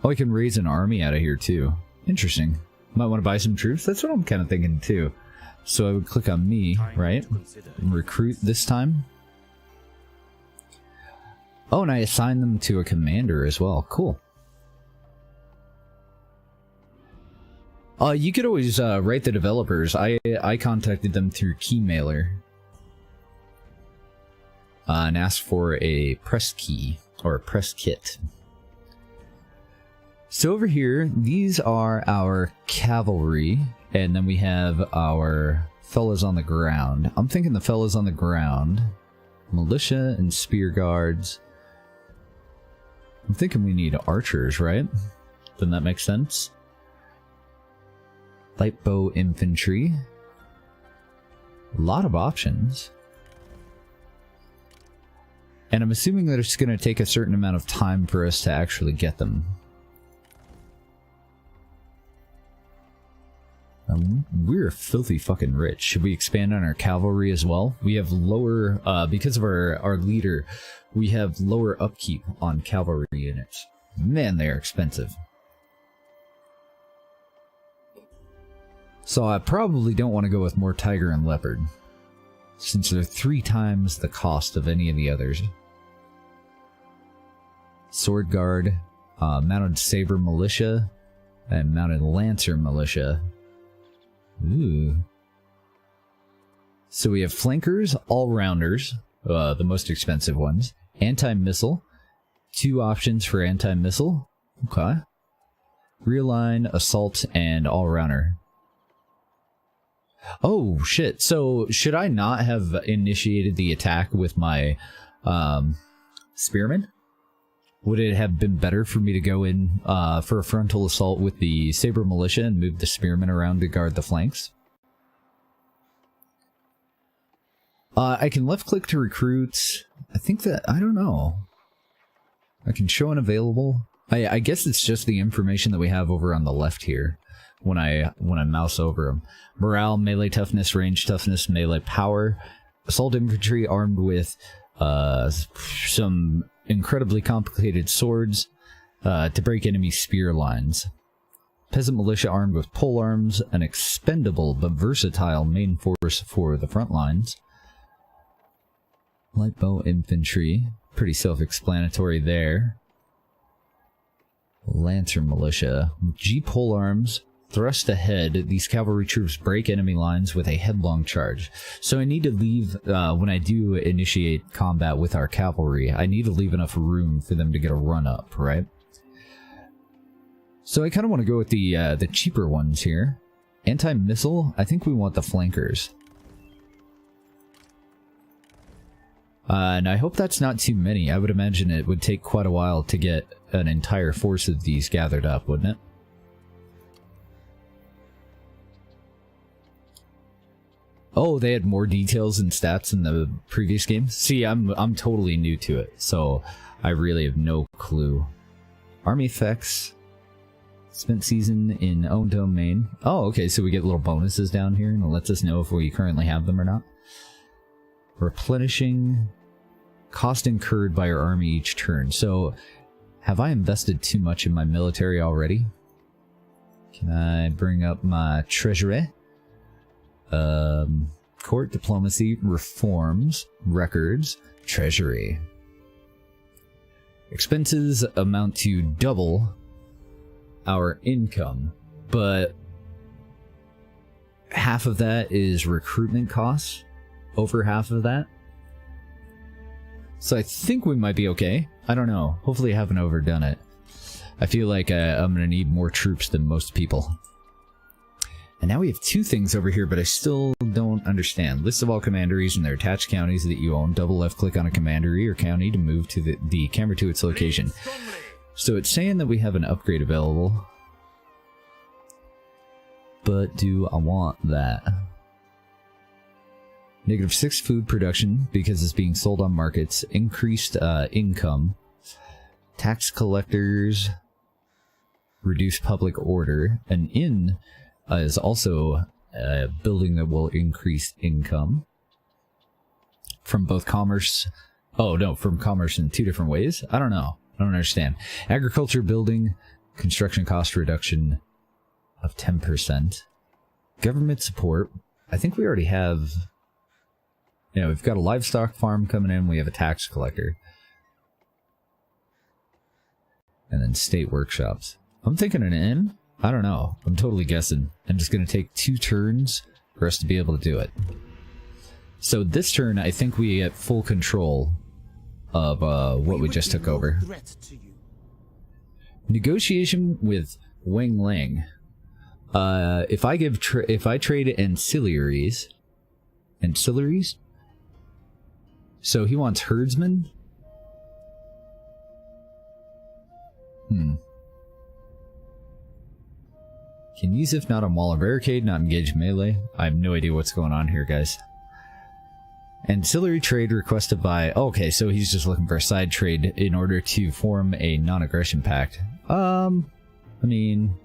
Oh, I can raise an army out of here too. Interesting. Might want to buy some troops. That's what I'm kind of thinking too. So I would click on me, right? And recruit this time. Oh, and I assign them to a commander as well. Cool. You could always write the developers. I contacted them through Keymailer. And asked for a press key, or a press kit. So over here, these are our cavalry, and then we have our fellas on the ground. I'm thinking the fellas on the ground, militia and spear guards. I'm thinking we need archers, right? Doesn't that make sense? Light bow infantry. A lot of options. And I'm assuming that it's going to take a certain amount of time for us to actually get them. We're filthy fucking rich. Should we expand on our cavalry as well? We have lower, because of our leader, we have lower upkeep on cavalry units. Man, they are expensive. So I probably don't want to go with more tiger and leopard, since they're 3 times the cost of any of the others. Sword guard, mounted saber militia, and mounted lancer militia. Ooh. So we have flankers, all-rounders, the most expensive ones. Anti-missile. 2 options for anti-missile. Okay. Rear line, assault, and all-rounder. Oh, shit. So, should I not have initiated the attack with my spearmen? Would it have been better for me to go in for a frontal assault with the saber militia and move the spearmen around to guard the flanks? I can left click to recruit. I think that, I don't know. I can show unavailable. I guess it's just the information that we have over on the left here when I mouse over them. Morale, melee toughness, range toughness, melee power. Assault infantry armed with some incredibly complicated swords to break enemy spear lines. Peasant militia armed with polearms, an expendable but versatile main force for the front lines. Light bow infantry, pretty self-explanatory there. Lancer militia, G polearms, thrust ahead. These cavalry troops break enemy lines with a headlong charge. So I need to leave, when I do initiate combat with our cavalry, I need to leave enough room for them to get a run up, right? So I kind of want to go with the cheaper ones here. Anti-missile, I think we want the flankers. And I hope that's not too many. I would imagine it would take quite a while to get an entire force of these gathered up, wouldn't it? Oh, they had more details and stats in the previous game? See, I'm totally new to it, so I really have no clue. Army effects. Spent season in own domain. Oh, okay, so we get little bonuses down here, and it lets us know if we currently have them or not. Replenishing. Cost incurred by our army each turn. So, have I invested too much in my military already? Can I bring up my treasury? Court, diplomacy, reforms, records, treasury. Expenses amount to double our income, but half of that is recruitment costs. over half of that. So I think we might be okay. I don't know. Hopefully I haven't overdone it. I feel like I'm going to need more troops than most people. And now we have two things over here, but I still don't understand. List of all commanderies and their attached counties that you own. Double left click on a commandery or county to move to the camera to its location. So it's saying that we have an upgrade available. But do I want that? -6 food production because it's being sold on markets. Increased income. Tax collectors. Reduce public order. An inn is also a building that will increase income. From both commerce. Oh no, from commerce in two different ways? I don't know. I don't understand. Agriculture building. Construction cost reduction of 10%. Government support. I think we already have... Yeah, we've got a livestock farm coming in. We have a tax collector. And then state workshops. I'm thinking an inn? I don't know. I'm totally guessing. I'm just going to take 2 turns for us to be able to do it. So this turn, I think we get full control of what we just took over. Negotiation with Wang Lang. If I trade ancillaries... Ancillaries? So he wants herdsmen? Can use if not on wall or barricade, not engage melee. I have no idea what's going on here, guys. Ancillary trade requested by... Okay, so he's just looking for a side trade in order to form a non-aggression pact. I mean...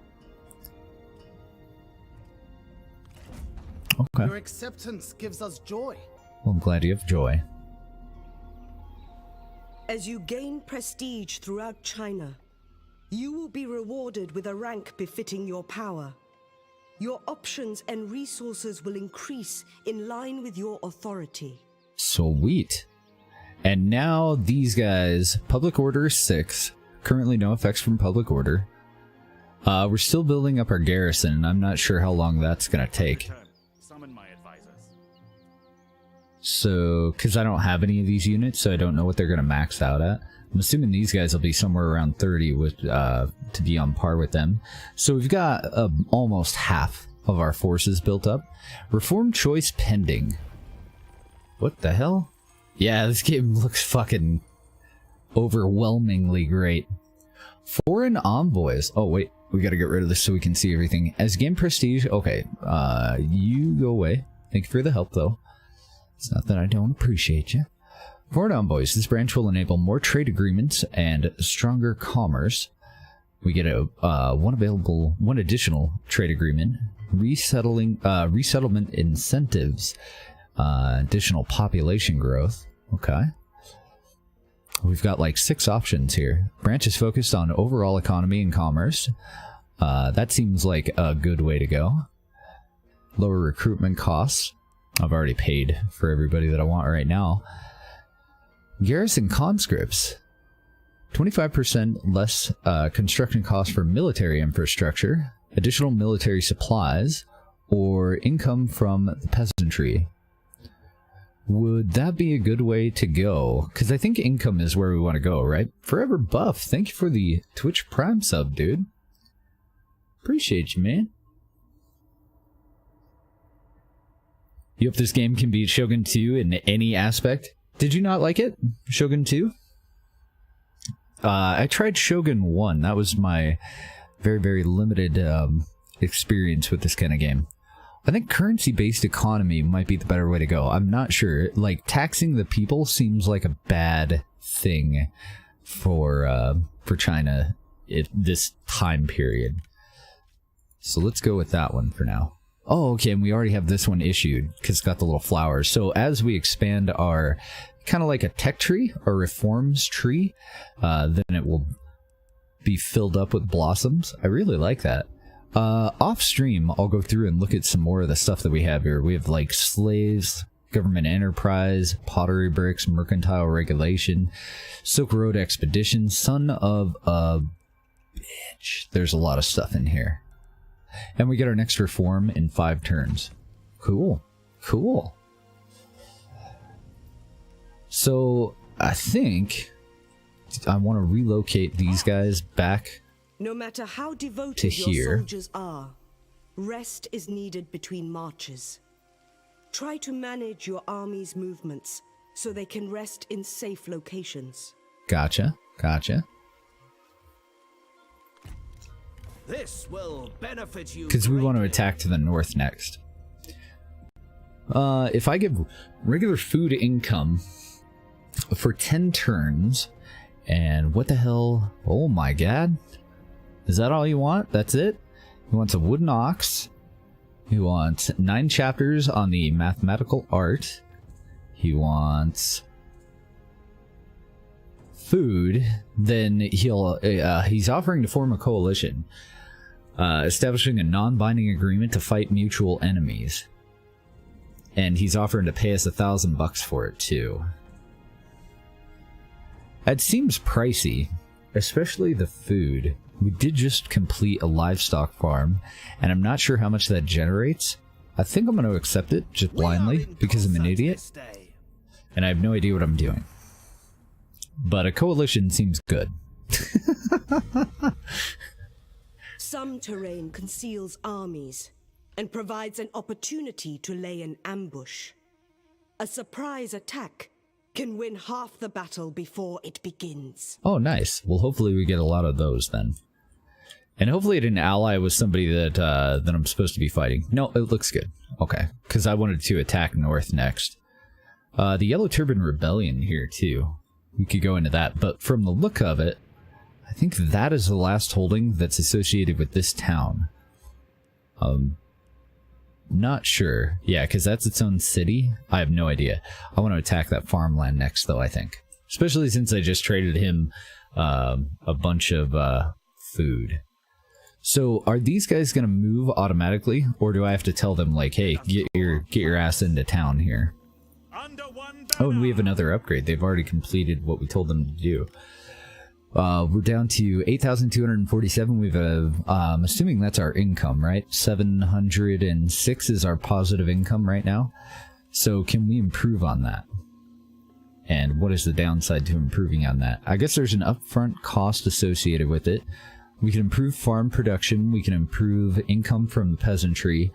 Okay. Your acceptance gives us joy. Well, I'm glad you have joy. As you gain prestige throughout China, you will be rewarded with a rank befitting your power. Your options and resources will increase in line with your authority. Sweet. And now these guys, Public Order 6, currently no effects from Public Order. We're still building up our garrison, and I'm not sure how long that's going to take. Summon my advisors. So, because I don't have any of these units, so I don't know what they're going to max out at. I'm assuming these guys will be somewhere around 30 with to be on par with them. So we've got almost half of our forces built up. Reform choice pending. What the hell? Yeah, this game looks fucking overwhelmingly great. Foreign envoys. Oh wait, we gotta get rid of this so we can see everything. As game prestige, okay, you go away. Thank you for the help though. It's not that I don't appreciate you. Foreign envoys. This branch will enable more trade agreements and stronger commerce. We get a one additional trade agreement. Resettlement incentives. Additional population growth. Okay. We've got like 6 options here. Branch is focused on overall economy and commerce. That seems like a good way to go. Lower recruitment costs. I've already paid for everybody that I want right now. Garrison conscripts. 25% less construction costs for military infrastructure. Additional military supplies. Or income from the peasantry. Would that be a good way to go? Because I think income is where we want to go, right? Forever Buff, thank you for the Twitch Prime sub, dude. Appreciate you, man. You hope this game can beat Shogun 2 in any aspect? Did you not like it? Shogun 2? I tried Shogun 1. That was my very, very limited experience with this kind of game. I think currency-based economy might be the better way to go. I'm not sure. Like, taxing the people seems like a bad thing for China at this time period. So let's go with that one for now. Oh, okay, and we already have this one issued because it's got the little flowers. So as we expand our, kind of like a tech tree or reforms tree, then it will be filled up with blossoms. I really like that. Off stream, I'll go through and look at some more of the stuff that we have here. We have like slaves, government enterprise, pottery bricks, mercantile regulation, Silk Road expedition, son of a bitch. There's a lot of stuff in here. And we get our next reform in 5 turns. Cool. Cool. So I think I want to relocate these guys back No matter how devoted to your here. soldiers are, rest is needed between marches. Try to manage your army's movements so they can rest in safe locations. Gotcha. This will benefit you. Because we want to attack to the north next. If I give regular food income for 10 turns, and what the hell? Oh my god. Is that all you want? That's it? He wants a wooden ox. He wants 9 chapters on the mathematical art. He wants food. Then he's offering to form a coalition, establishing a non-binding agreement to fight mutual enemies. And he's offering to pay us $1,000 for it too. That seems pricey, especially the food. We did just complete a livestock farm, and I'm not sure how much that generates. I think I'm going to accept it just blindly because I'm an idiot, and I have no idea what I'm doing. But a coalition seems good. Some terrain conceals armies and provides an opportunity to lay an ambush. A surprise attack can win half the battle before it begins. Oh, nice. Well, hopefully we get a lot of those then. And hopefully it didn't ally with somebody that I'm supposed to be fighting. No, it looks good. Okay, because I wanted to attack north next. The Yellow Turban Rebellion here too. We could go into that, but from the look of it, I think that is the last holding that's associated with this town. Not sure. Yeah, because that's its own city. I have no idea. I want to attack that farmland next, though, I think. Especially since I just traded him a bunch of food. So, are these guys going to move automatically? Or do I have to tell them, like, hey, get your ass into town here? Oh, and we have another upgrade. They've already completed what we told them to do. We're down to 8,247. We've I'm assuming that's our income, right? 706 is our positive income right now. So can we improve on that? And what is the downside to improving on that? I guess there's an upfront cost associated with it. We can improve farm production. We can improve income from peasantry.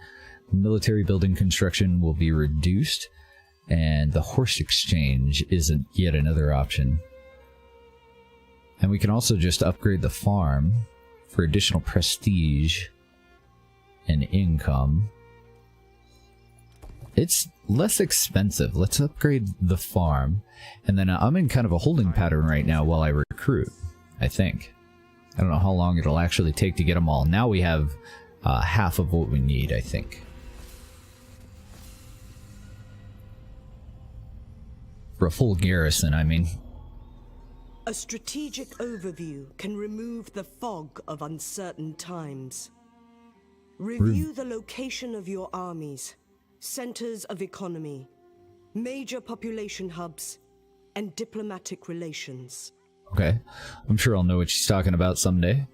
Military building construction will be reduced. And the horse exchange isn't yet another option. And we can also just upgrade the farm for additional prestige and income. It's less expensive. Let's upgrade the farm. And then I'm in kind of a holding pattern right now while I recruit, I think. I don't know how long it'll actually take to get them all. Now we have half of what we need, I think. For a full garrison, I mean. A strategic overview can remove the fog of uncertain times. Review the location of your armies, centers of economy, major population hubs, and diplomatic relations. Okay, I'm sure I'll know what she's talking about someday.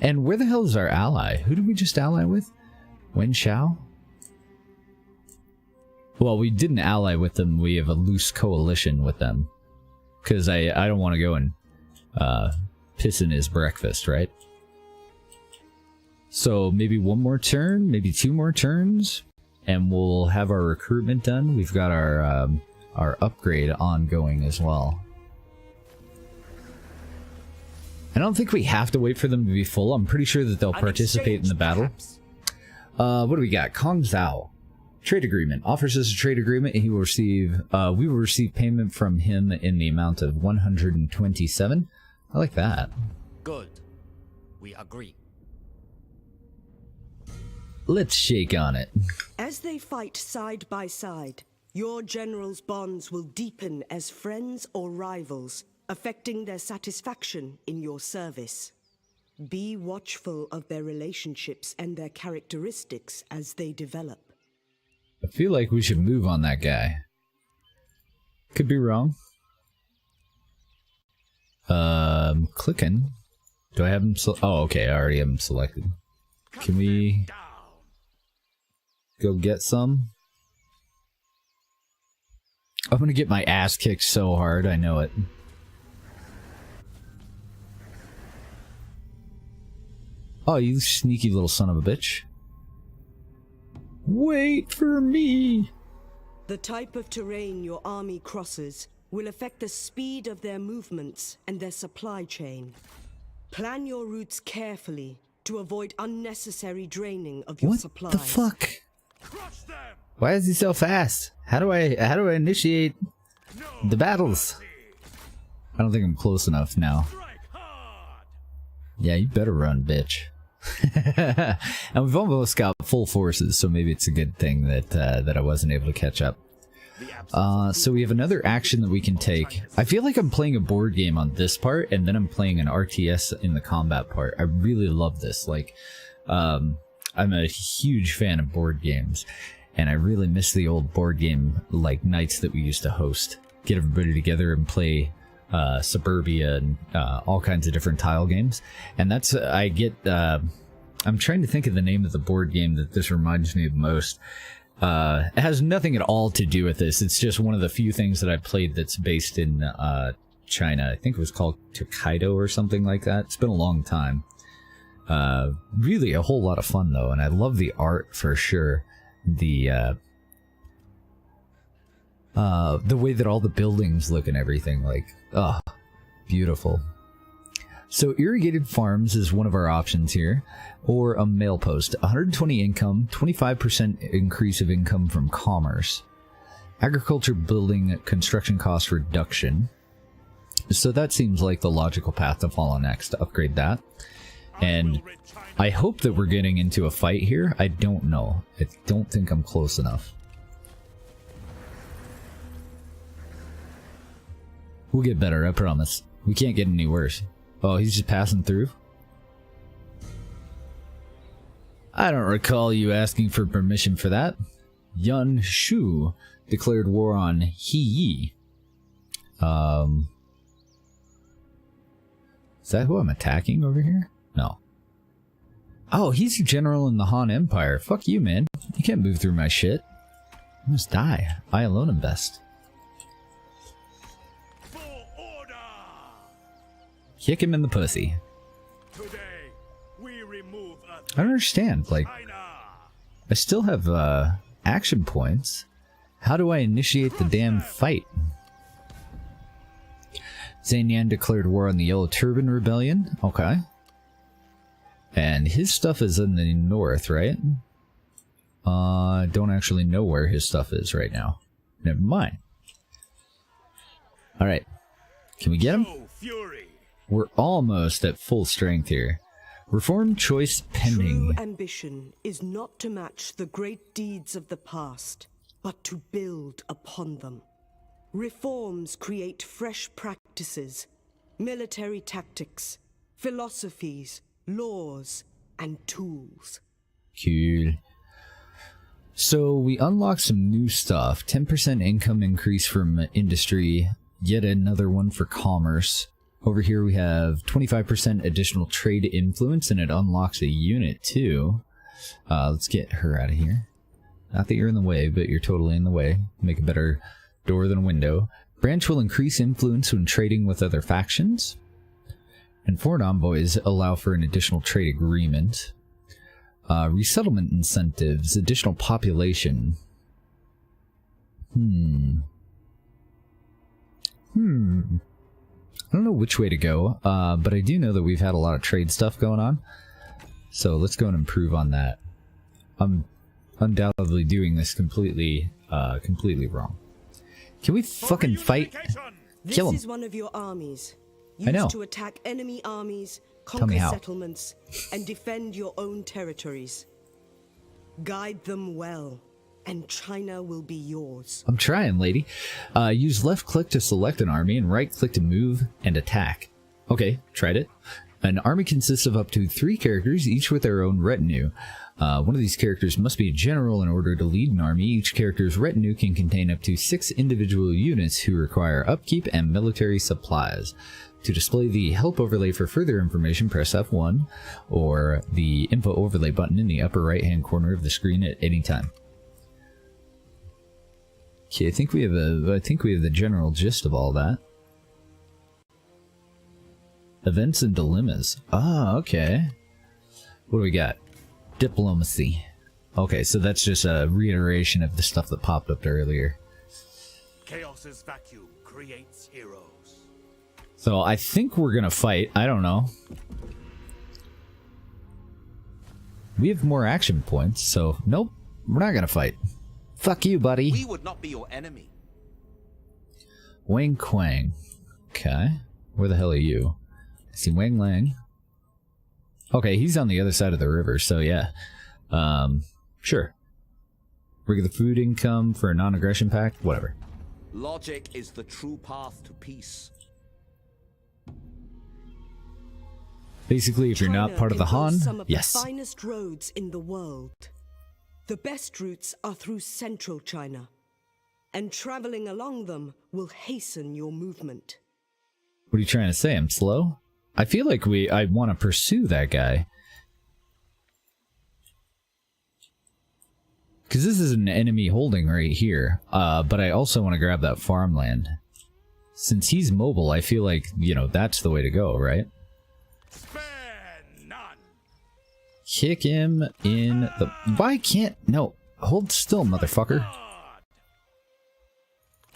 And where the hell is our ally? Who did we just ally with? Wen Xiao? Well, we didn't ally with them. We have a loose coalition with them. Because I don't want to go and piss in his breakfast, right? So maybe one more turn, maybe 2 more turns, and we'll have our recruitment done. We've got our upgrade ongoing as well. I don't think we have to wait for them to be full. I'm pretty sure that they'll participate in the battle. What do we got? Kong Zhao. Trade agreement. Offers us a trade agreement, and he will receive, we will receive payment from him in the amount of 127. I like that. Good. We agree. Let's shake on it. As they fight side by side, your generals' bonds will deepen as friends or rivals, affecting their satisfaction in your service. Be watchful of their relationships and their characteristics as they develop. I feel like we should move on that guy. Could be wrong. Clicking. Do I have him oh, okay, I already have him selected. Can we go get some? I'm gonna get my ass kicked so hard, I know it. Oh, you sneaky little son of a bitch. Wait for me! The type of terrain your army crosses will affect the speed of their movements and their supply chain. Plan your routes carefully to avoid unnecessary draining of your supplies. What the fuck? Why is he so fast? How do I initiate the battles? I don't think I'm close enough now. Yeah, you better run, bitch. And we've almost got full forces, so maybe it's a good thing that that I wasn't able to catch up. So we have another action that we can take. I feel like I'm playing a board game on this part, and then I'm playing an RTS in the combat part. I really love this. Like, I'm a huge fan of board games, and I really miss the old board game like nights that we used to host. Get everybody together and play Suburbia and all kinds of different tile games. And that's I'm trying to think of the name of the board game that this reminds me of most. It has nothing at all to do with this. It's just one of the few things that I played that's based in China. I think it was called Tokaido or something like that. It's been a long time. Really a whole lot of fun though, and I love the art for sure. The way that all the buildings look and everything, like, oh, beautiful. So irrigated farms is one of our options here, or a mail post. 120 income, 25% increase of income from commerce. Agriculture building construction cost reduction. So that seems like the logical path to follow next, to upgrade that. And I hope that we're getting into a fight here. I don't know. I don't think I'm close enough. We'll get better, I promise. We can't get any worse. Oh, he's just passing through? I don't recall you asking for permission for that. Yun Shu declared war on He Yi. Is that who I'm attacking over here? No. Oh, he's a general in the Han Empire. Fuck you, man. You can't move through my shit. I must die. I alone am best. Kick him in the pussy. Today, we remove I don't understand. Like, I still have action points. How do I initiate the damn fight? Zhang Yan declared war on the Yellow Turban Rebellion. Okay. And his stuff is in the north, right? Don't actually know where his stuff is right now. Never mind. Alright. Can we get him? We're almost at full strength here. Reform choice pending. True ambition is not to match the great deeds of the past, but to build upon them. Reforms create fresh practices, military tactics, philosophies, laws, and tools. Cool. So we unlock some new stuff. 10% income increase from industry. Yet another one for commerce. Over here we have 25% additional trade influence, and it unlocks a unit too. Let's get her out of here. Not that you're in the way, but you're totally in the way. Make a better door than a window. Branch will increase influence when trading with other factions. And foreign envoys allow for an additional trade agreement. Resettlement incentives, additional population. I don't know which way to go, but I do know that we've had a lot of trade stuff going on. So let's go and improve on that. I'm undoubtedly doing this completely wrong. Can we fucking fight? Kill him. This is one of your armies. I know. Used to attack enemy armies, conquer settlements, and defend your own territories. Guide them well, and China will be yours. I'm trying, lady. Use left click to select an army and right click to move and attack. Okay, tried it. An army consists of up to 3 characters, each with their own retinue. One of these characters must be a general in order to lead an army. Each character's retinue can contain up to 6 individual units who require upkeep and military supplies. To display the help overlay for further information, press F1 or the info overlay button in the upper right hand corner of the screen at any time. Okay, I think we have the general gist of all that. Events and dilemmas. Ah, okay. What do we got? Diplomacy. Okay, so that's just a reiteration of the stuff that popped up earlier. Chaos's vacuum creates heroes. So I think we're gonna fight. I don't know. We have more action points, so nope, we're not gonna fight. Fuck you, buddy. We would not be your enemy. Wang Quang. Okay. Where the hell are you? I see Wang Lang. Okay, he's on the other side of the river, so yeah. Sure. Regular food income for a non-aggression pact? Whatever. Logic is the true path to peace. Basically, if you're not part of the Han, some of yes. the finest roads in the world. The best routes are through central China, and traveling along them will hasten your movement. What are you trying to say? I'm slow? I feel like I want to pursue that guy. Because this is an enemy holding right here. But I also want to grab that farmland. Since he's mobile, I feel like, you know, that's the way to go, right? Spare none. Kick him in the... Why can't... No. Hold still, motherfucker.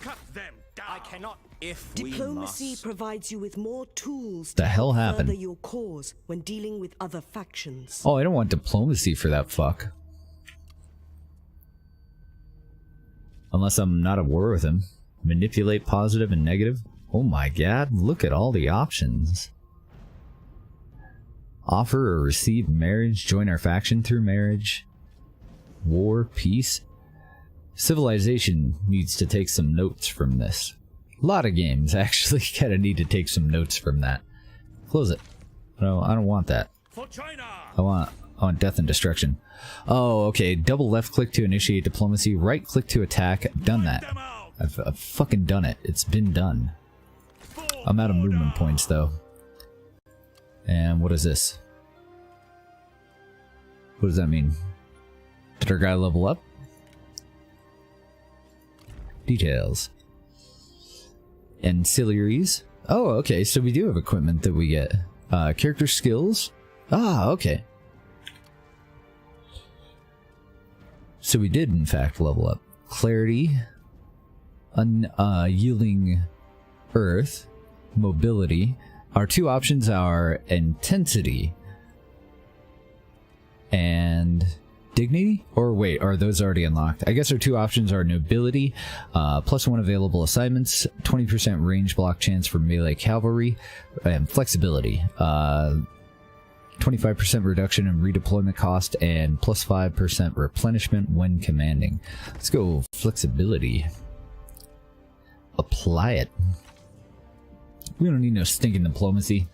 Cut them down. I cannot if Diplomacy we must. provides you with more tools The to hell help happened? further your cause when dealing with other factions. Oh, I don't want diplomacy for that fuck. Unless I'm not at war with him. Manipulate positive and negative. Oh my god, look at all the options. Offer or receive marriage, join our faction through marriage. War, peace. Civilization needs to take some notes from this. A lot of games actually kind of need to take some notes from that. Close it. No, I don't want that. For China. I want death and destruction. Oh, okay. Double left click to initiate diplomacy. Right click to attack. I've done that. I've fucking done it. It's been done. I'm out of movement points though. And what is this? What does that mean? Did our guy level up? Details. Ancillaries. Oh, okay. So we do have equipment that we get. Character skills. Ah, okay. So we did, in fact, level up. Clarity, unyielding earth, mobility. Our two options are intensity and dignity? Or wait, are those already unlocked? I guess our two options are nobility, +1 available assignments, 20% range block chance for melee cavalry, and flexibility. 25% reduction in redeployment cost and +5% replenishment when commanding. Let's go flexibility. Apply it. We don't need no stinking diplomacy.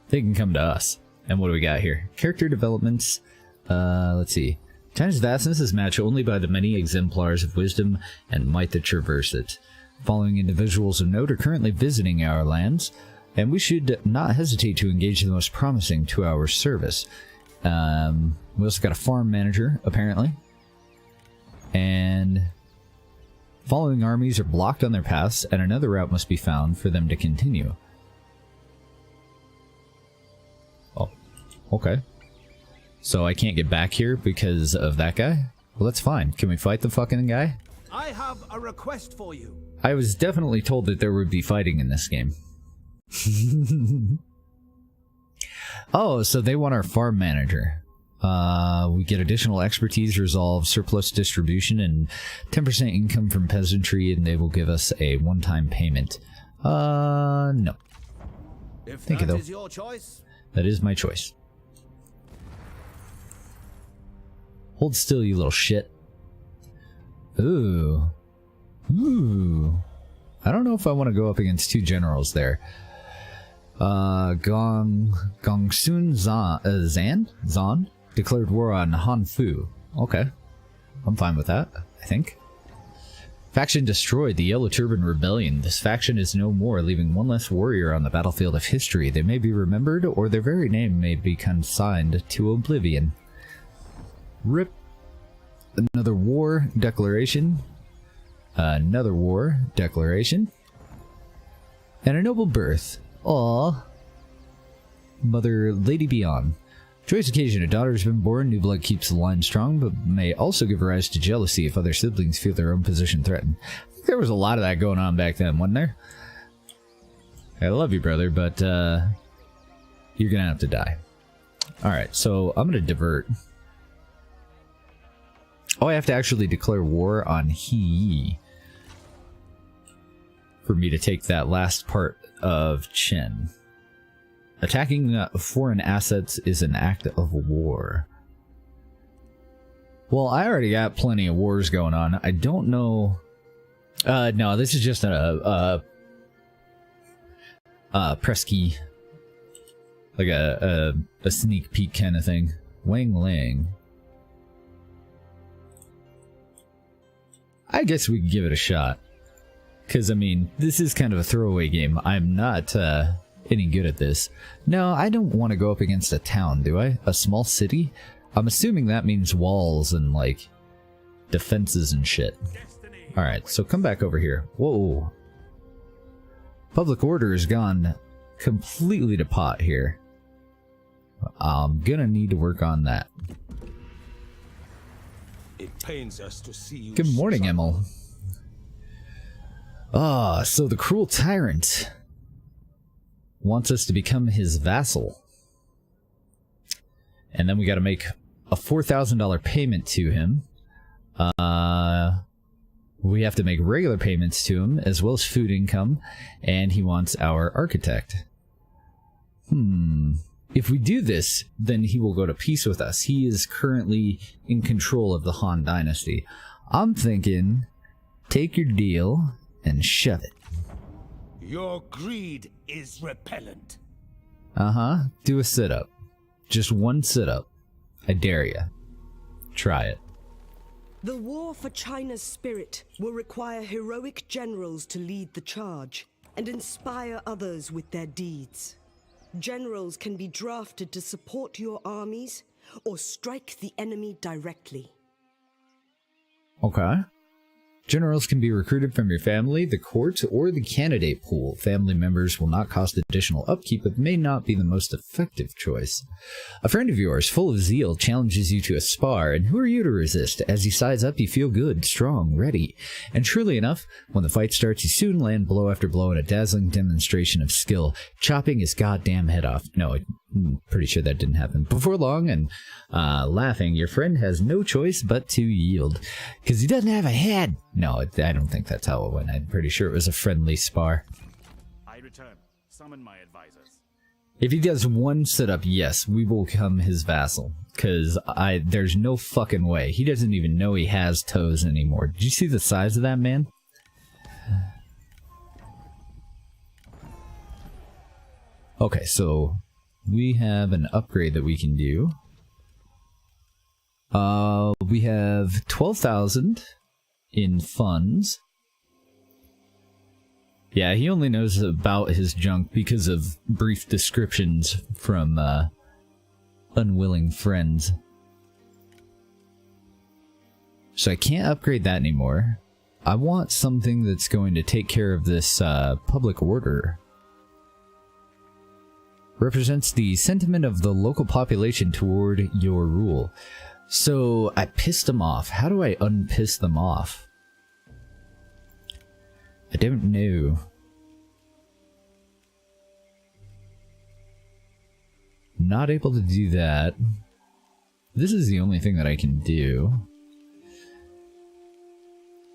They can come to us. And what do we got here? Character developments. Let's see. China's vastness is matched only by the many exemplars of wisdom and might that traverse it. Following individuals of note are currently visiting our lands, and we should not hesitate to engage the most promising to our service. We also got a farm manager, apparently. And following armies are blocked on their paths, and another route must be found for them to continue. Oh, okay. So I can't get back here because of that guy? Well, that's fine. Can we fight the fucking guy? I have a request for you. I was definitely told that there would be fighting in this game. Oh, so they want our farm manager. We get additional expertise, resolve surplus distribution, and 10% income from peasantry, and they will give us a one-time payment. No. If Thank you, though. that is your choice. That is my choice. Hold still, you little shit. Ooh. Ooh. I don't know if I want to go up against two generals there. Gongsun Zan declared war on Han Fu. Okay. I'm fine with that, I think. Faction destroyed, the Yellow Turban Rebellion. This faction is no more, leaving one less warrior on the battlefield of history. They may be remembered, or their very name may be consigned to oblivion. RIP. Another war declaration. Another war declaration. And a noble birth. Aww. Mother Lady Beyond. Joyous occasion, a daughter has been born. New blood keeps the line strong, but may also give rise to jealousy if other siblings feel their own position threatened. I think there was a lot of that going on back then, wasn't there? I love you, brother, but you're gonna have to die. Alright, so I'm gonna divert. Oh, I have to actually declare war on He for me to take that last part of Chen. Attacking foreign assets is an act of war. Well, I already got plenty of wars going on. I don't know... no, this is just a press key. Like a sneak peek kind of thing. Wang Ling. I guess we can give it a shot. Because, I mean, this is kind of a throwaway game. I'm not any good at this. No, I don't want to go up against a town, do I? A small city? I'm assuming that means walls and, like, defenses and shit. Alright, so come back over here. Whoa. Public order has gone completely to pot here. I'm gonna need to work on that. It pains us to see you. Good morning, Emil. Ah, so the cruel tyrant wants us to become his vassal. And then we gotta make a $4,000 payment to him. We have to make regular payments to him, as well as food income, and he wants our architect. If we do this, then he will go to peace with us. He is currently in control of the Han Dynasty. I'm thinking, take your deal and shove it. Your greed is repellent. Do a sit-up. Just one sit-up. I dare ya. Try it. The war for China's spirit will require heroic generals to lead the charge and inspire others with their deeds. Generals can be drafted to support your armies or strike the enemy directly. Okay. Generals can be recruited from your family, the court, or the candidate pool. Family members will not cost additional upkeep, but may not be the most effective choice. A friend of yours, full of zeal, challenges you to a spar, and who are you to resist? As you size up, you feel good, strong, ready. And truly enough, when the fight starts, you soon land blow after blow in a dazzling demonstration of skill, chopping his goddamn head off. No, I'm pretty sure that didn't happen. Before long, and laughing, your friend has no choice but to yield. Because he doesn't have a head! No, I don't think that's how it went. I'm pretty sure it was a friendly spar. I return. Summon my advisors. If he does one sit-up, yes, we will become his vassal. Because there's no fucking way. He doesn't even know he has toes anymore. Did you see the size of that man? Okay, so we have an upgrade that we can do. We have 12,000 in funds. Yeah, he only knows about his junk because of brief descriptions from unwilling friends. So I can't upgrade that anymore. I want something that's going to take care of this public order. Represents the sentiment of the local population toward your rule. So I pissed them off. How do I unpiss them off? I don't know. Not able to do that. This is the only thing that I can do.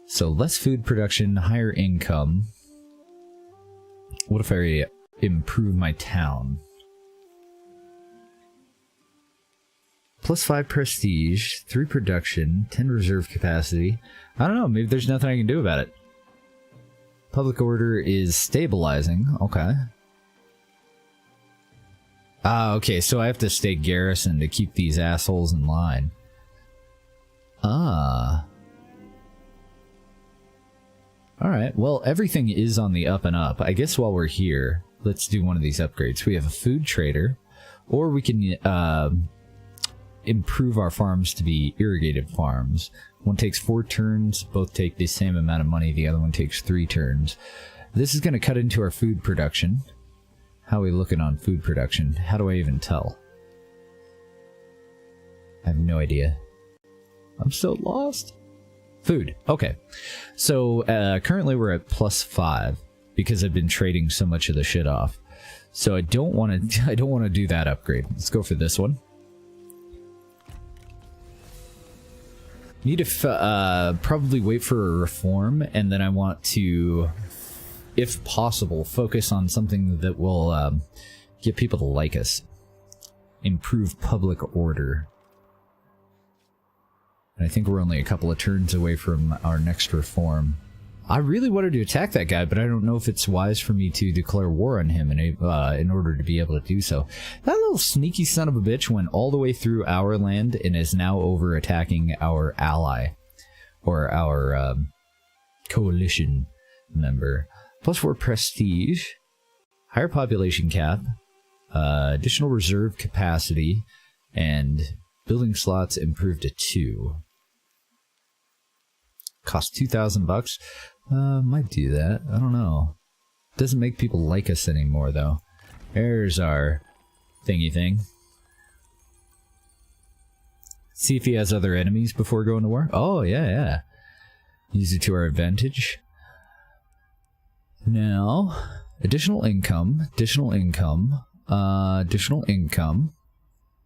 So less food production, higher income. What if I improve my town? Plus 5 prestige, 3 production, 10 reserve capacity. I don't know, maybe there's nothing I can do about it. Public order is stabilizing. Okay. Ah, okay, so I have to stay garrison to keep these assholes in line. Ah. Alright, well, everything is on the up and up. I guess while we're here, let's do one of these upgrades. We have a food trader, or we can improve our farms to be irrigated farms. One takes 4 turns, both take the same amount of money, the other one takes 3 turns. This is going to cut into our food production. How are we looking on food production? How do I even tell? I have no idea. I'm so lost. Food. Okay. So currently we're at +5 because I've been trading so much of the shit off. So I don't want to do that upgrade. Let's go for this one. Need to probably wait for a reform, and then I want to, if possible, focus on something that will get people to like us. Improve public order. And I think we're only a couple of turns away from our next reform. I really wanted to attack that guy, but I don't know if it's wise for me to declare war on him in order to be able to do so. That little sneaky son of a bitch went all the way through our land and is now over attacking our ally, or our coalition member. +4 prestige, higher population cap, additional reserve capacity, and building slots improved to 2. Cost $2,000. Might do that. I don't know. Doesn't make people like us anymore, though. There's our thingy thing. See if he has other enemies before going to war. Oh, yeah. Use it to our advantage. Now, additional income,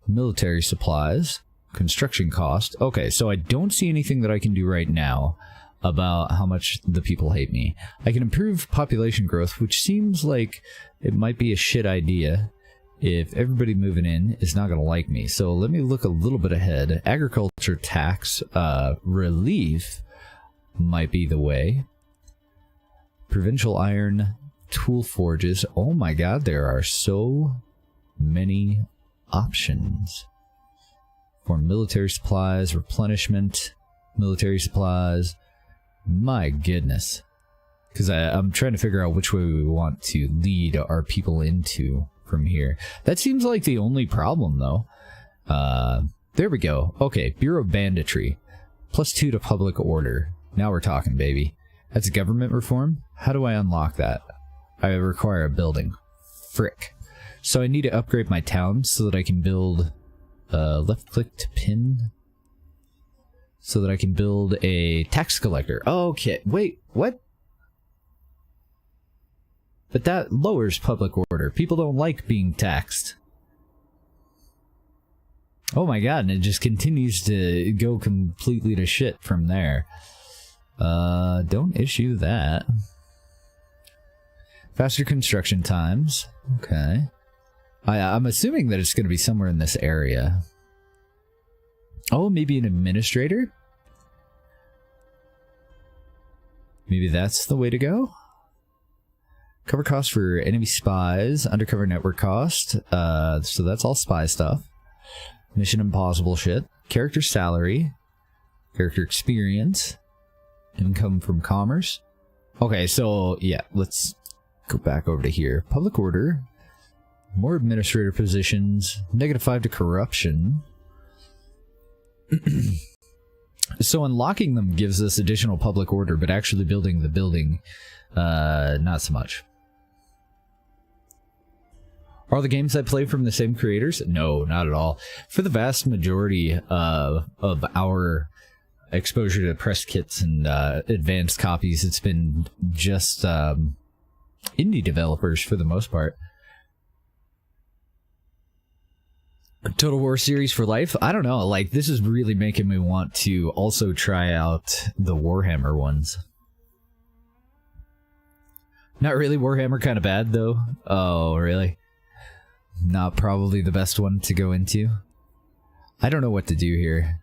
military supplies, construction cost. Okay, so I don't see anything that I can do right now about how much the people hate me. I can improve population growth, which seems like it might be a shit idea if everybody moving in is not going to like me. So let me look a little bit ahead. Agriculture tax relief might be the way. Provincial iron tool forges. Oh my god, there are so many options. For military supplies, replenishment, military supplies. My goodness. Because I'm trying to figure out which way we want to lead our people into from here. That seems like the only problem, though. There we go. Okay, Bureau Banditry. +2 to public order. Now we're talking, baby. That's government reform? How do I unlock that? I require a building. Frick. So I need to upgrade my town so that I can build... left click to pin... so that I can build a tax collector. Okay, wait, what? But that lowers public order. People don't like being taxed. Oh my god, and it just continues to go completely to shit from there. Don't issue that. Faster construction times. Okay. I'm assuming that it's going to be somewhere in this area. Oh, maybe an administrator? Maybe that's the way to go? Cover cost for enemy spies, undercover network cost. So that's all spy stuff. Mission Impossible shit. Character salary. Character experience. Income from commerce. Okay, so yeah, let's go back over to here. Public order. More administrator positions. -5 to corruption. So unlocking them gives us additional public order, but actually building the building, not so much. Are the games I play from the same creators? No, not at all. For the vast majority of our exposure to press kits and advanced copies, it's been just indie developers for the most part. Total War series for life? I don't know, like, this is really making me want to also try out the Warhammer ones. Not really Warhammer kind of bad, though? Oh, really? Not probably the best one to go into? I don't know what to do here.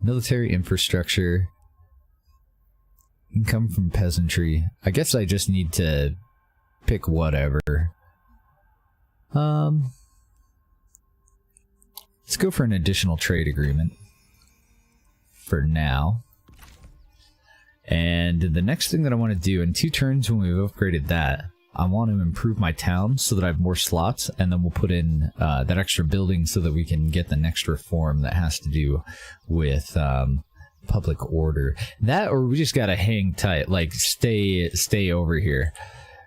Military infrastructure. Income from peasantry. I guess I just need to pick whatever. Let's go for an additional trade agreement for now. And the next thing that I want to do in 2 turns when we've upgraded that, I want to improve my town so that I have more slots, and then we'll put in that extra building so that we can get the next reform that has to do with public order. That, or we just gotta hang tight, like stay over here.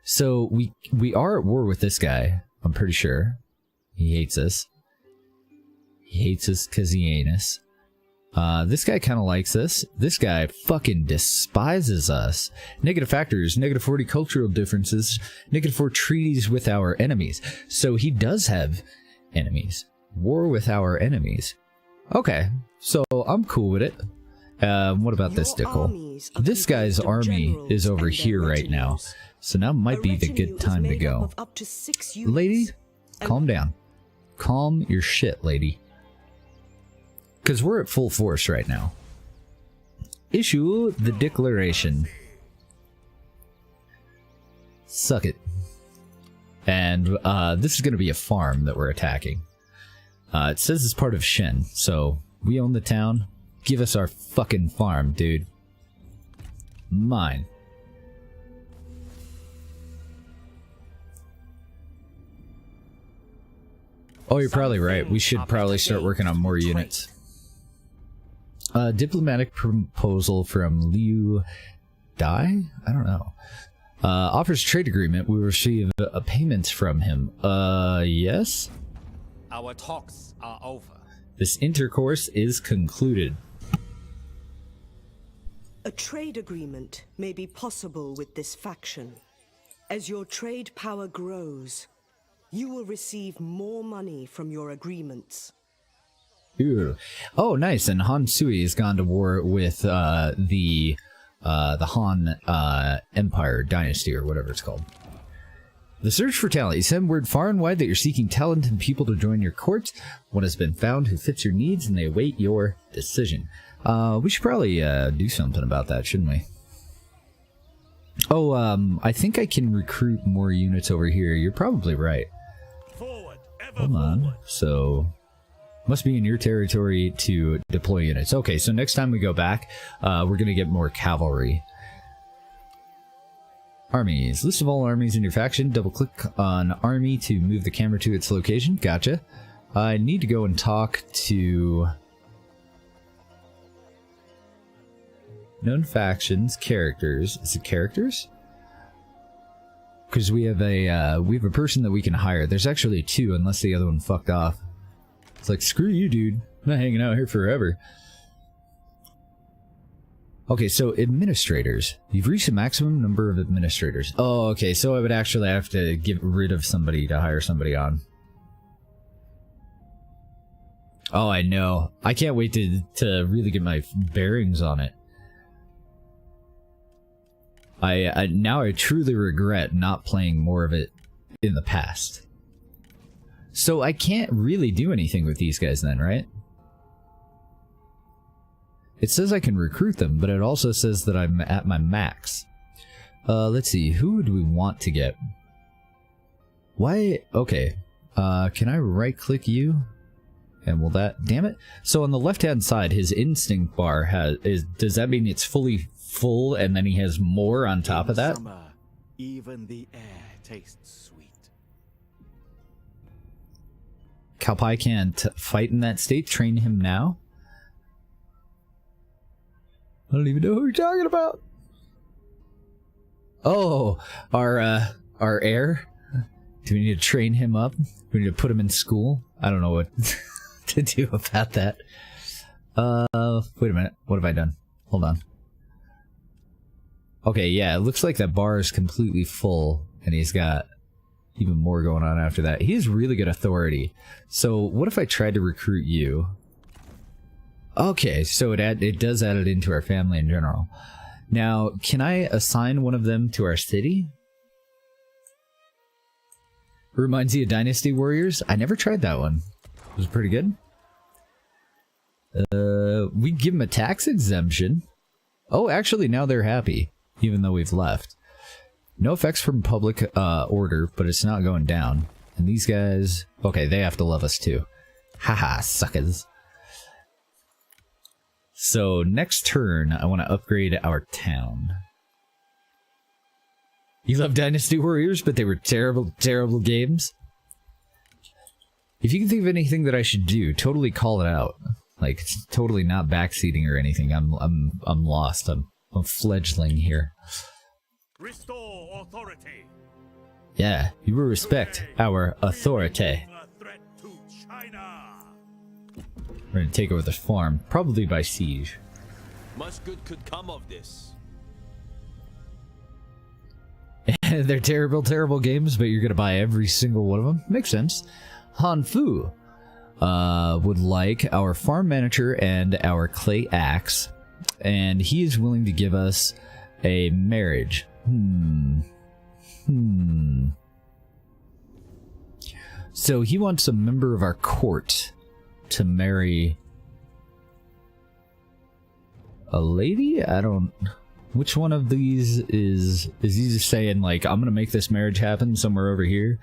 So we are at war with this guy, I'm pretty sure. He hates us. He hates us because he ain't us. This guy kind of likes us. This guy fucking despises us. Negative factors, -40 cultural differences, -4 treaties with our enemies. So he does have enemies. War with our enemies. Okay, so I'm cool with it. What about this, Dickel? This guy's army is over here right now. So now might be the good time to go. Lady, calm down. Calm your shit, lady. Because we're at full force right now. Issue the declaration. Suck it. And this is going to be a farm that we're attacking. It says it's part of Shen, so we own the town. Give us our fucking farm, dude. Mine. Oh, you're probably right. We should probably start working on more units. Diplomatic proposal from Liu Dai? I don't know. Offers trade agreement. We receive a payment from him. Yes? Our talks are over. This intercourse is concluded. A trade agreement may be possible with this faction. As your trade power grows, you will receive more money from your agreements. Ooh. Oh, nice. And Han Sui has gone to war with the Han Empire Dynasty, or whatever it's called. The search for talent. You send word far and wide that you're seeking talent and people to join your court. One has been found who fits your needs, and they await your decision. We should probably do something about that, shouldn't we? Oh, I think I can recruit more units over here. You're probably right. Forward, ever Hold on. forward. So, must be in your territory to deploy units. Okay, so next time we go back, we're going to get more cavalry. Armies. List of all armies in your faction. Double click on army to move the camera to its location. Gotcha. I need to go and talk to known factions, characters. Is it characters? Because we have a person that we can hire. There's actually two, unless the other one fucked off. It's like, screw you, dude. I'm not hanging out here forever. Okay, so administrators. You've reached a maximum number of administrators. Oh, okay, so I would actually have to get rid of somebody to hire somebody on. Oh, I know. I can't wait to really get my bearings on it. Now I truly regret not playing more of it in the past. So I can't really do anything with these guys then, right? It says I can recruit them, but it also says that I'm at my max. Let's see, who would we want to get? Why? Okay. Can I right-click you? And will that... Damn it. So on the left-hand side, his instinct bar does that mean it's fully full and then he has more on top of that? Summer, even the air tastes sweet. Kalpai can't fight in that state. Train him now. I don't even know who you're talking about. Oh, our heir. Do we need to train him up? Do we need to put him in school? I don't know what to do about that. Wait a minute. What have I done? Hold on. Okay, yeah, it looks like that bar is completely full, and he's got even more going on after that. He has really good authority. So what if I tried to recruit you? Okay, so it does add it into our family in general. Now, can I assign one of them to our city? Reminds you of Dynasty Warriors? I never tried that one. It was pretty good. We give them a tax exemption. Oh, actually, now they're happy, even though we've left. No effects from public order, but it's not going down. And these guys... Okay, they have to love us too. Haha, suckers. So, next turn, I want to upgrade our town. You love Dynasty Warriors, but they were terrible, terrible games. If you can think of anything that I should do, totally call it out. Like, it's totally not backseating or anything. I'm lost. I'm a fledgling here. Restore authority. Yeah, you will respect our authority. A threat to China. We're gonna take over the farm, probably by siege. Much good could come of this. They're terrible, terrible games, but you're gonna buy every single one of them. Makes sense. Han Fu would like our farm manager and our clay axe, and he is willing to give us a marriage. So he wants a member of our court to marry a lady? I don't... Which one of these is he just saying, like, I'm gonna make this marriage happen somewhere over here?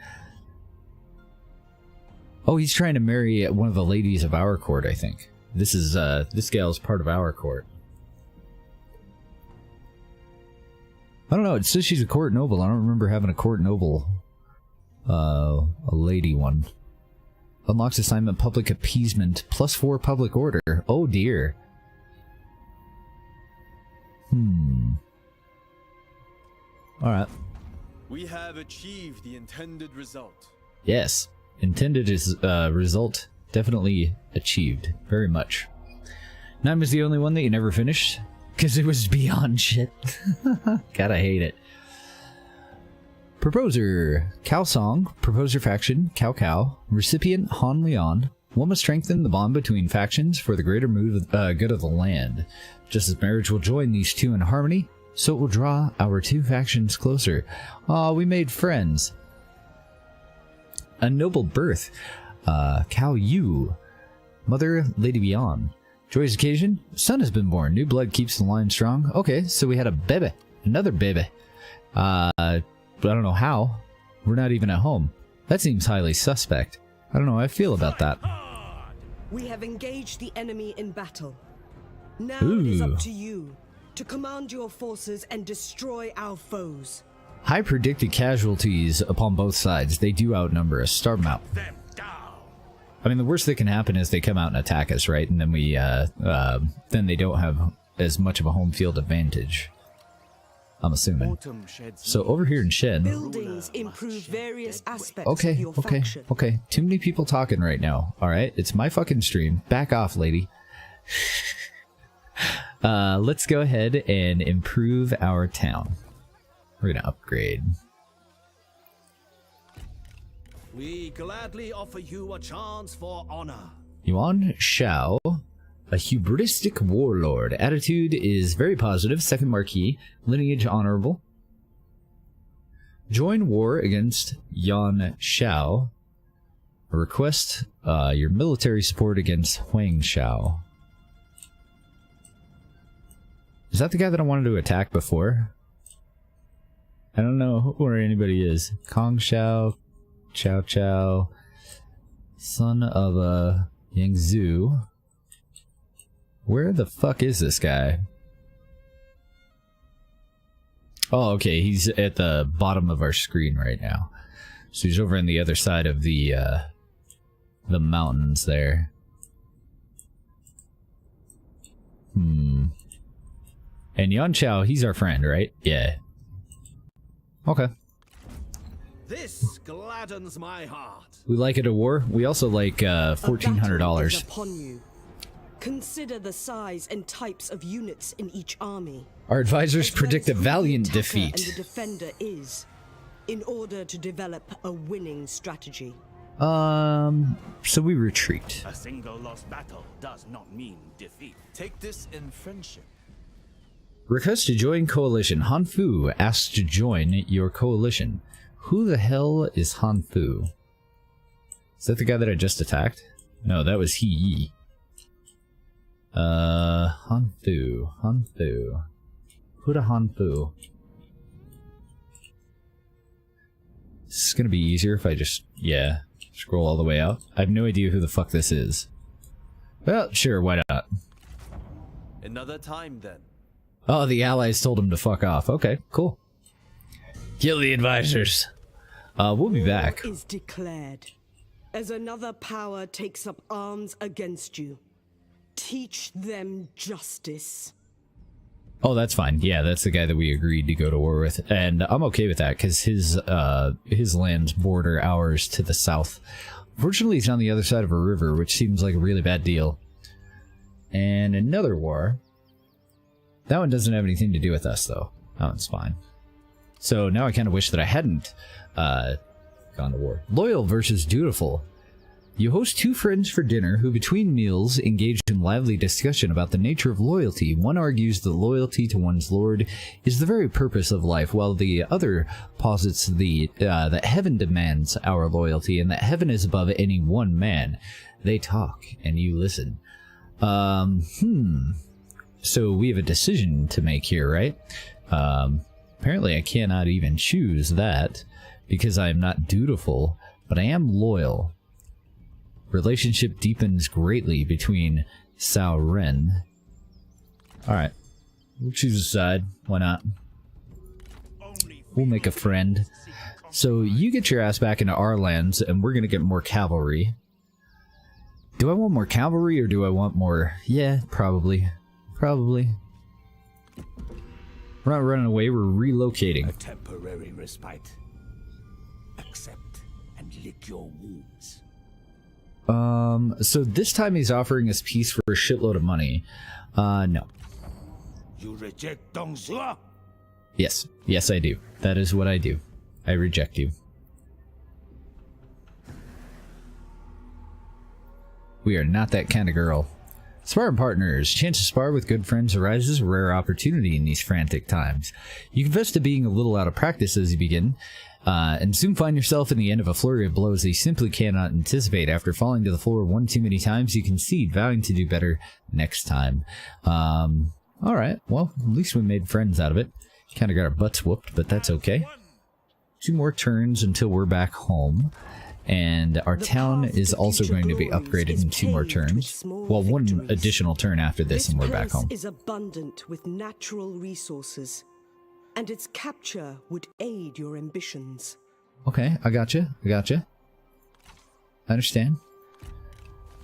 Oh, he's trying to marry one of the ladies of our court, I think. This is, this gal is part of our court. I don't know, it says she's a court noble. I don't remember having a court noble, a lady one. Unlocks assignment public appeasement, +4 public order. Oh dear. Alright. We have achieved the intended result. Yes. Intended is, result definitely achieved. Very much. Nine was the only one that you never finished, because it was beyond shit. God, I hate it. Proposer. Cao Song. Proposer faction. Cao Cao. Recipient Han Leon. One must strengthen the bond between factions for the greater good of the land. Just as marriage will join these two in harmony, so it will draw our two factions closer. Aw, we made friends. A noble birth. Cao Yu. Mother, Lady Beyond. Joyous occasion. Son has been born. New blood keeps the line strong. Okay, so we had a baby. Another baby. But I don't know how. We're not even at home. That seems highly suspect. I don't know how I feel about that. We have engaged the enemy in battle. Now it is up to you to command your forces and destroy our foes. High predicted casualties upon both sides. They do outnumber us. Starve them out. I mean, the worst that can happen is they come out and attack us, right? And then we, then they don't have as much of a home field advantage. I'm assuming. So over here in Shen... Buildings improve various aspects of your okay. Too many people talking right now. Alright, it's my fucking stream. Back off, lady. Let's go ahead and improve our town. We're gonna upgrade. We gladly offer you a chance for honor. Yuan Shao, a hubristic warlord. Attitude is very positive. Second marquee. Lineage honorable. Join war against Yuan Shao. Request your military support against Huang Shao. Is that the guy that I wanted to attack before? I don't know where anybody is. Kong Shao, Chow Chow, son of a Yangzhou. Where the fuck is this guy? Oh, okay, he's at the bottom of our screen right now. So he's over on the other side of the mountains there. And Yan Chao, he's our friend, right? Yeah. Okay. This gladdens my heart. We like it at war. We also like $1,400. Upon you. Consider the size and types of units in each army. Our advisors predict a valiant defeat. And the defender is, in order to develop a winning strategy. So we retreat. A single lost battle does not mean defeat. Take this in friendship. Request to join coalition. Han Fu asks to join your coalition. Who the hell is Han Fu? Is that the guy that I just attacked? No, that was He Yi. Han Fu. Who the Han Fu? This is gonna be easier if I just, scroll all the way out. I have no idea who the fuck this is. Well, sure, why not? Another time then. Oh, the allies told him to fuck off. Okay, cool. Kill the advisors. We'll be back. War is declared as another power takes up arms against you. Teach them justice. Oh, that's fine. Yeah, that's the guy that we agreed to go to war with, and I'm okay with that because his lands border ours to the south. Fortunately, he's on the other side of a river, which seems like a really bad deal. And another war. That one doesn't have anything to do with us, though. That one's fine. So now I kind of wish that I hadn't gone to war. Loyal versus dutiful. You host two friends for dinner who between meals engage in lively discussion about the nature of loyalty. One argues that loyalty to one's lord is the very purpose of life, while the other posits that heaven demands our loyalty and that heaven is above any one man. They talk and you listen. So we have a decision to make here, right? Apparently I cannot even choose that because I am not dutiful, but I am loyal. Relationship deepens greatly between Sao Ren. Alright. We'll choose a side. Why not? We'll make a friend. So you get your ass back into our lands and we're gonna get more cavalry. Do I want more cavalry or do I want more... Yeah, probably. Probably. We're not running away, we're relocating. A temporary respite. Accept and lick your wounds. So this time he's offering us peace for a shitload of money. No. You reject Dong Zhuo? Yes. Yes, I do. That is what I do. I reject you. We are not that kind of girl. Sparring partners. Chance to spar with good friends arises a rare opportunity in these frantic times. You confess to being a little out of practice as you begin, and soon find yourself in the end of a flurry of blows that you simply cannot anticipate. After falling to the floor one too many times, you concede, vowing to do better next time. Alright, well, at least we made friends out of it. Kind of got our butts whooped, but that's okay. 2 more turns until we're back home. And our town is also going to be upgraded in 2 more turns. Well, 1 additional turn after this and we're back home. This place is abundant with natural resources, and its capture would aid your ambitions. Okay, I gotcha. I gotcha. I understand.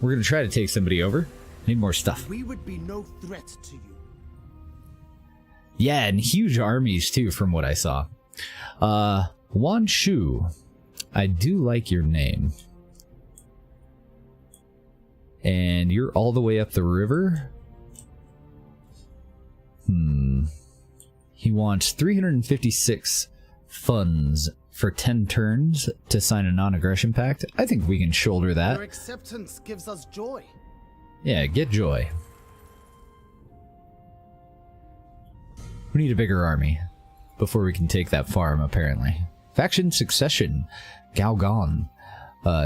We're gonna try to take somebody over. Need more stuff. We would be no threat to you. Yeah, and huge armies too, from what I saw. Wan Shu. I do like your name. And you're all the way up the river? He wants 356 funds for 10 turns to sign a non-aggression pact. I think we can shoulder that. Your acceptance gives us joy. Yeah, get joy. We need a bigger army before we can take that farm, apparently. Faction succession. Galgon.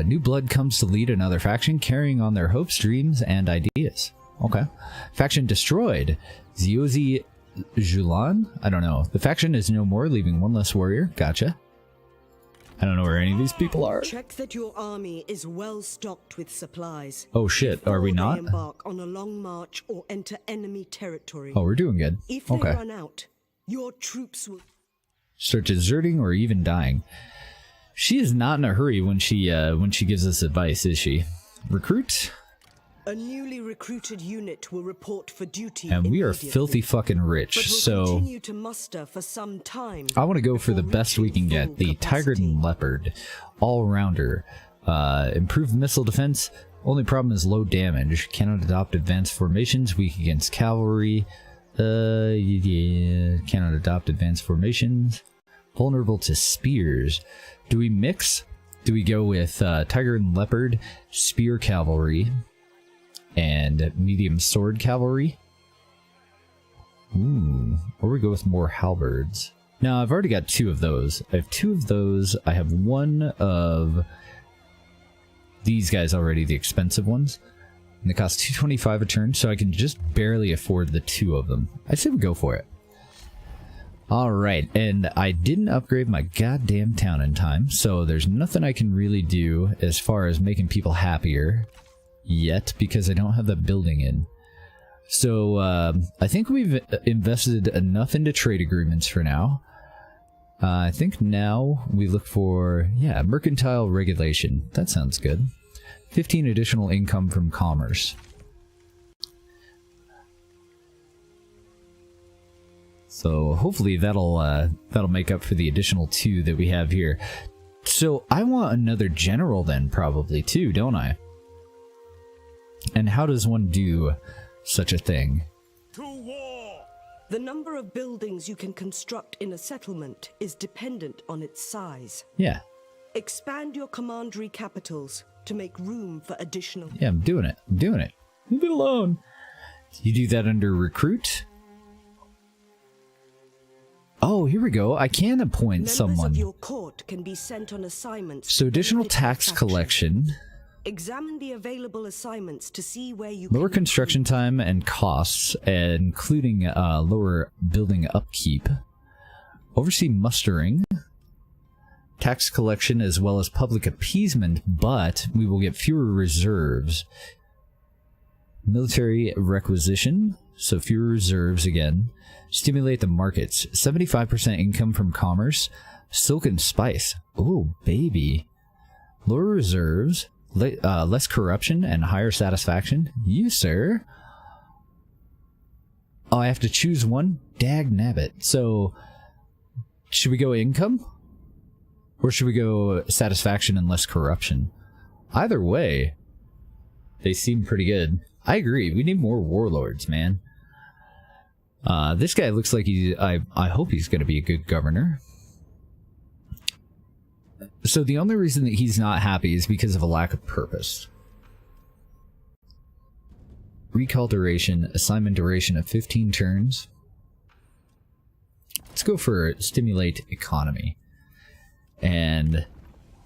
New blood comes to lead another faction, carrying on their hopes, dreams, and ideas. Okay. Faction destroyed. Ziozi Julan? I don't know. The faction is no more, leaving 1 less warrior. Gotcha. I don't know where any of these people are. Check that your army is well stocked with supplies. Oh shit, are we before not? they embark on a long march or enter enemy territory. Oh, we're doing good. If they Okay. run out, your troops will Start deserting or even dying. She is not in a hurry when she gives us advice, is she? Recruit? A newly recruited unit will report for duty. And we are immediately, filthy fucking but rich, will so continue to muster for some time. I want to go for the before best we can reaching get. full The Tiger capacity. and Leopard. All-rounder. Improved missile defense. Only problem is low damage. Cannot adopt advanced formations. Weak against cavalry. Yeah. Cannot adopt advanced formations. Vulnerable to spears. Do we mix? Do we go with Tiger and Leopard, Spear Cavalry, and Medium Sword Cavalry? Ooh. Or we go with more halberds. Now, I've already got 2 of those. I have 2 of those. I have 1 of these guys already, the expensive ones. And they cost 225 a turn, so I can just barely afford the 2 of them. I say we go for it. Alright, and I didn't upgrade my goddamn town in time, so there's nothing I can really do as far as making people happier yet, because I don't have that building in. So, I think we've invested enough into trade agreements for now. I think now we look for, yeah, mercantile regulation. That sounds good. 15 additional income from commerce. So hopefully that'll make up for the additional 2 that we have here. So I want another general then, probably too, don't I? And how does one do such a thing? To war! The number of buildings you can construct in a settlement is dependent on its size. Yeah. Expand your commandery capitals to make room for additional... Yeah, I'm doing it. I'm doing it. Leave it alone. You do that under recruit. Oh, here we go. I can appoint someone. Members of your court can be sent on assignments. So additional tax collection. Examine the available assignments to see where you Lower can construction time and costs, including lower building upkeep. Oversee mustering. Tax collection as well as public appeasement, but we will get fewer reserves. Military requisition, so fewer reserves again. Stimulate the markets. 75% income from commerce. Silk and spice. Oh, baby. Lower reserves. Less corruption and higher satisfaction. You, sir. Oh, I have to choose one? Dag nabbit. So, should we go income? Or should we go satisfaction and less corruption? Either way, they seem pretty good. I agree. We need more warlords, man. This guy looks like I hope he's going to be a good governor. So the only reason that he's not happy is because of a lack of purpose. Recall duration, assignment duration of 15 turns. Let's go for stimulate economy. And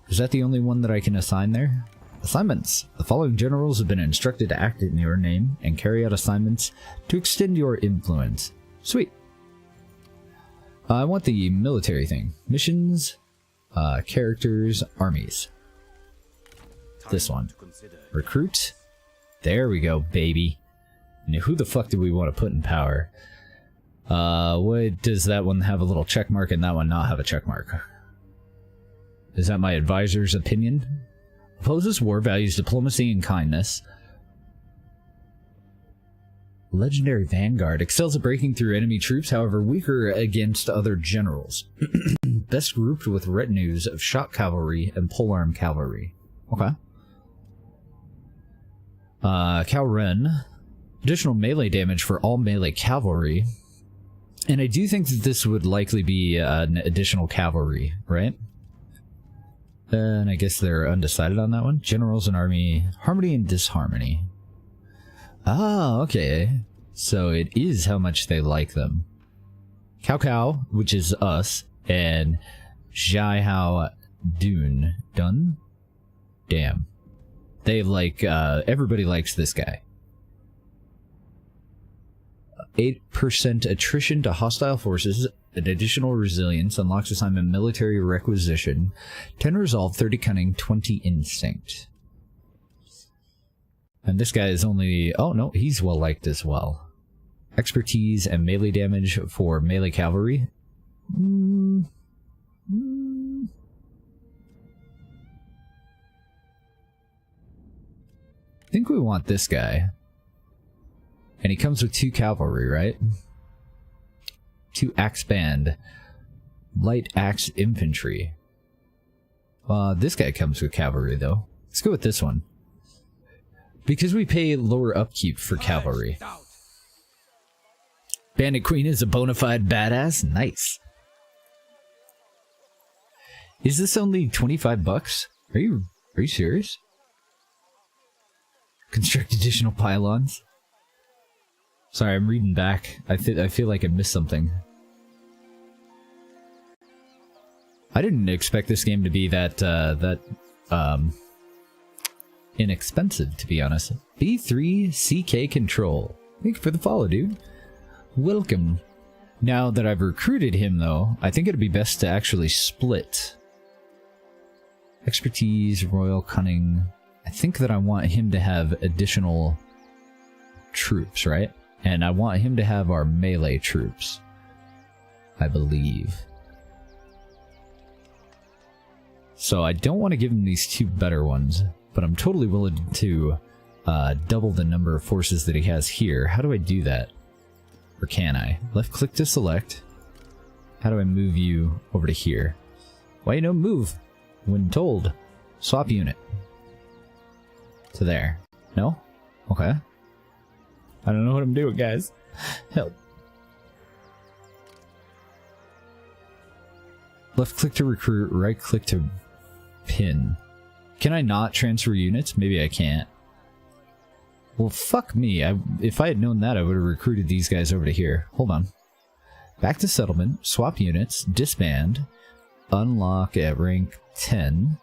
is that the only one that I can assign there? Assignments. The following generals have been instructed to act in your name and carry out assignments to extend your influence. Sweet. I want the military thing. Missions, characters, armies. This one. Recruit. There we go, baby. Now, who the fuck do we want to put in power? What does that one have a little check mark and that one not have a check mark? Is that my advisor's opinion? Opposes war, values diplomacy and kindness. Legendary Vanguard. Excels at breaking through enemy troops, however weaker against other generals. Best grouped with retinues of shock cavalry and polearm cavalry. Okay. Calren. Additional melee damage for all melee cavalry. And I do think that this would likely be an additional cavalry, right? And I guess they're undecided on that one. Generals and army. Harmony and disharmony. Ah, okay. So it is how much they like them. Cao Cao, which is us, and Zhai Hao Dun. Dun? Damn. They like, everybody likes this guy. 8% attrition to hostile forces. An additional resilience unlocks assignment military requisition. 10 resolve, 30 cunning, 20 instinct. And this guy is only... oh no, he's well liked as well. Expertise and melee damage for melee cavalry. I think we want this guy. And he comes with 2 cavalry, right? 2 axe band. Light axe infantry. This guy comes with cavalry, though. Let's go with this one. Because we pay lower upkeep for cavalry. Bandit Queen is a bona fide badass? Nice. Is this only 25 bucks? Are you serious? Construct additional pylons? Sorry, I'm reading back. I feel like I missed something. I didn't expect this game to be that inexpensive, to be honest. B3 CK Control. Thank you for the follow, dude. Welcome. Now that I've recruited him, though, I think it'd be best to actually split. Expertise, Royal Cunning. I think that I want him to have additional troops, right? And I want him to have our melee troops. I believe. So I don't want to give him these 2 better ones, but I'm totally willing to double the number of forces that he has here. How do I do that? Or can I? Left click to select. How do I move you over to here? Why you don't move when told? Swap unit. To there. No? Okay. I don't know what I'm doing, guys. Help. Left click to recruit, right click to pin. Can I not transfer units? Maybe I can't. Well, fuck me. If I had known that, I would have recruited these guys over to here. Hold on. Back to settlement, swap units, disband, unlock at rank 10.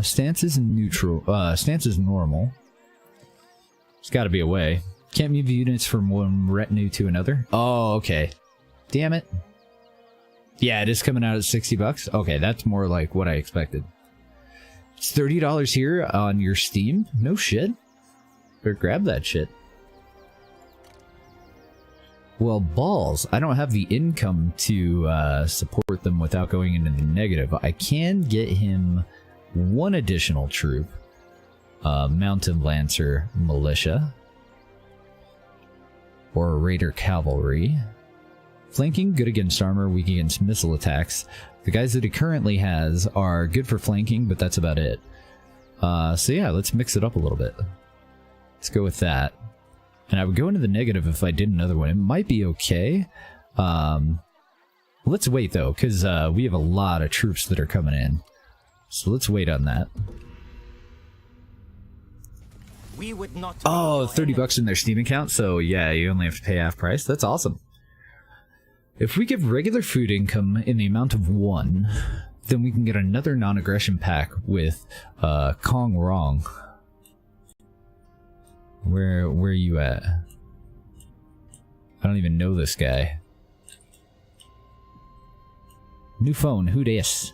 Stance is neutral. Stance is normal. There's got to be a way. Can't move units from one retinue to another. Oh, okay. Damn it. Yeah, it is coming out at 60 bucks. Okay, that's more like what I expected. It's $30 here on your Steam. No shit. Better grab that shit. Well, balls. I don't have the income to support them without going into the negative. I can get him 1 additional troop. Mountain Lancer Militia. Or Raider Cavalry. Flanking, good against armor, weak against missile attacks. The guys that he currently has are good for flanking, but that's about it. So yeah, let's mix it up a little bit. Let's go with that. And I would go into the negative if I did another one. It might be okay. Let's wait though, because we have a lot of troops that are coming in. So let's wait on that. We would not. Oh, 30 bucks in their Steam account, so yeah, you only have to pay half price. That's awesome. If we give regular food income in the amount of 1, then we can get another non-aggression pack with Kong Rong. Where are you at? I don't even know this guy. New phone, who dis?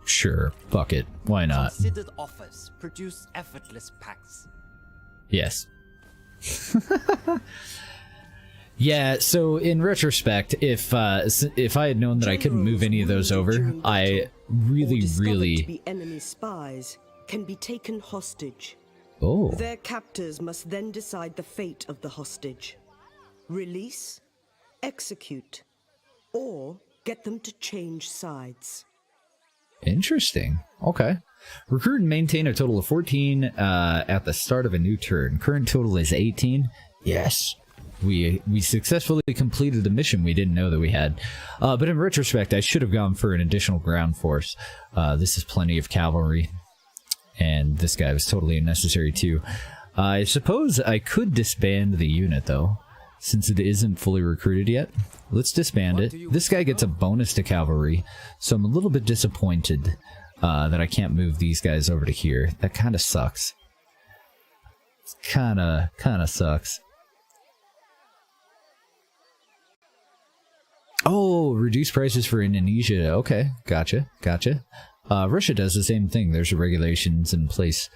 Sure, fuck it. Why not? Considered offers produce effortless packs. Yes. Yeah, so in retrospect, if I had known that I couldn't move any of those over, I really to be enemy spies can be taken hostage. Oh. Their captors must then decide the fate of the hostage. Release, execute, or get them to change sides. Interesting. Okay. Recruit and maintain a total of 14 at the start of a new turn. Current total is 18. Yes. We successfully completed the mission we didn't know that we had. But in retrospect, I should have gone for an additional ground force. This is plenty of cavalry. And this guy was totally unnecessary too. I suppose I could disband the unit though, since it isn't fully recruited yet. Let's disband it. This guy gets a bonus to cavalry, so I'm a little bit disappointed that I can't move these guys over to here. That kind of sucks. Kind of sucks. Oh, reduce prices for Indonesia. Okay, gotcha. Russia does the same thing. There's regulations in place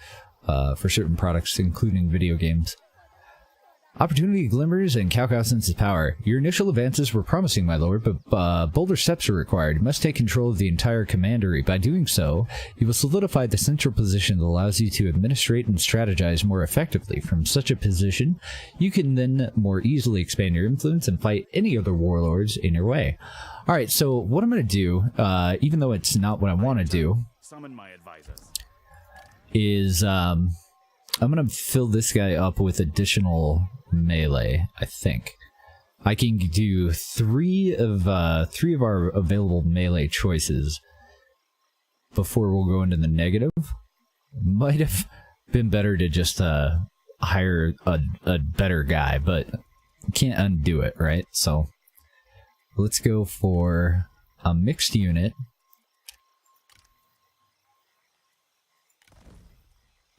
for certain products, including video games. Opportunity glimmers and Cao Cao senses power. Your initial advances were promising, my lord, but bolder steps are required. You must take control of the entire commandery. By doing so, you will solidify the central position that allows you to administrate and strategize more effectively. From such a position, you can then more easily expand your influence and fight any other warlords in your way. Alright, so what I'm going to do, even though it's not what I want to do, Summon my advisors. is I'm going to fill this guy up with additional melee, I think. I can do three of our available melee choices before we'll go into the negative. Might have been better to just hire a better guy, but can't undo it, right? So let's go for a mixed unit.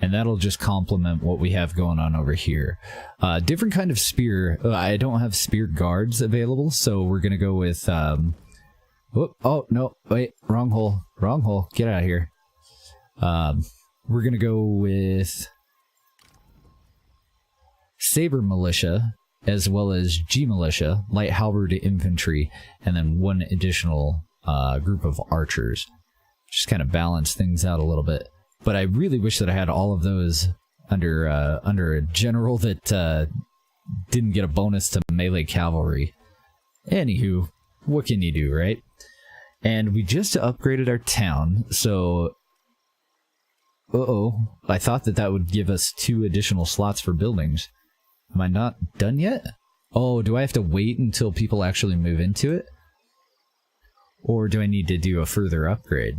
And that'll just complement what we have going on over here. Different kind of spear. I don't have spear guards available, so we're going to go with... oh, no, wait, wrong hole. Get out of here. We're going to go with Saber Militia, as well as G Militia, Light Halberd Infantry, and then one additional group of archers. Just kind of balance things out a little bit. But I really wish that I had all of those under a general that didn't get a bonus to melee cavalry. Anywho, what can you do, right? And we just upgraded our town, so... Uh-oh. I thought that would give us 2 additional slots for buildings. Am I not done yet? Oh, do I have to wait until people actually move into it? Or do I need to do a further upgrade?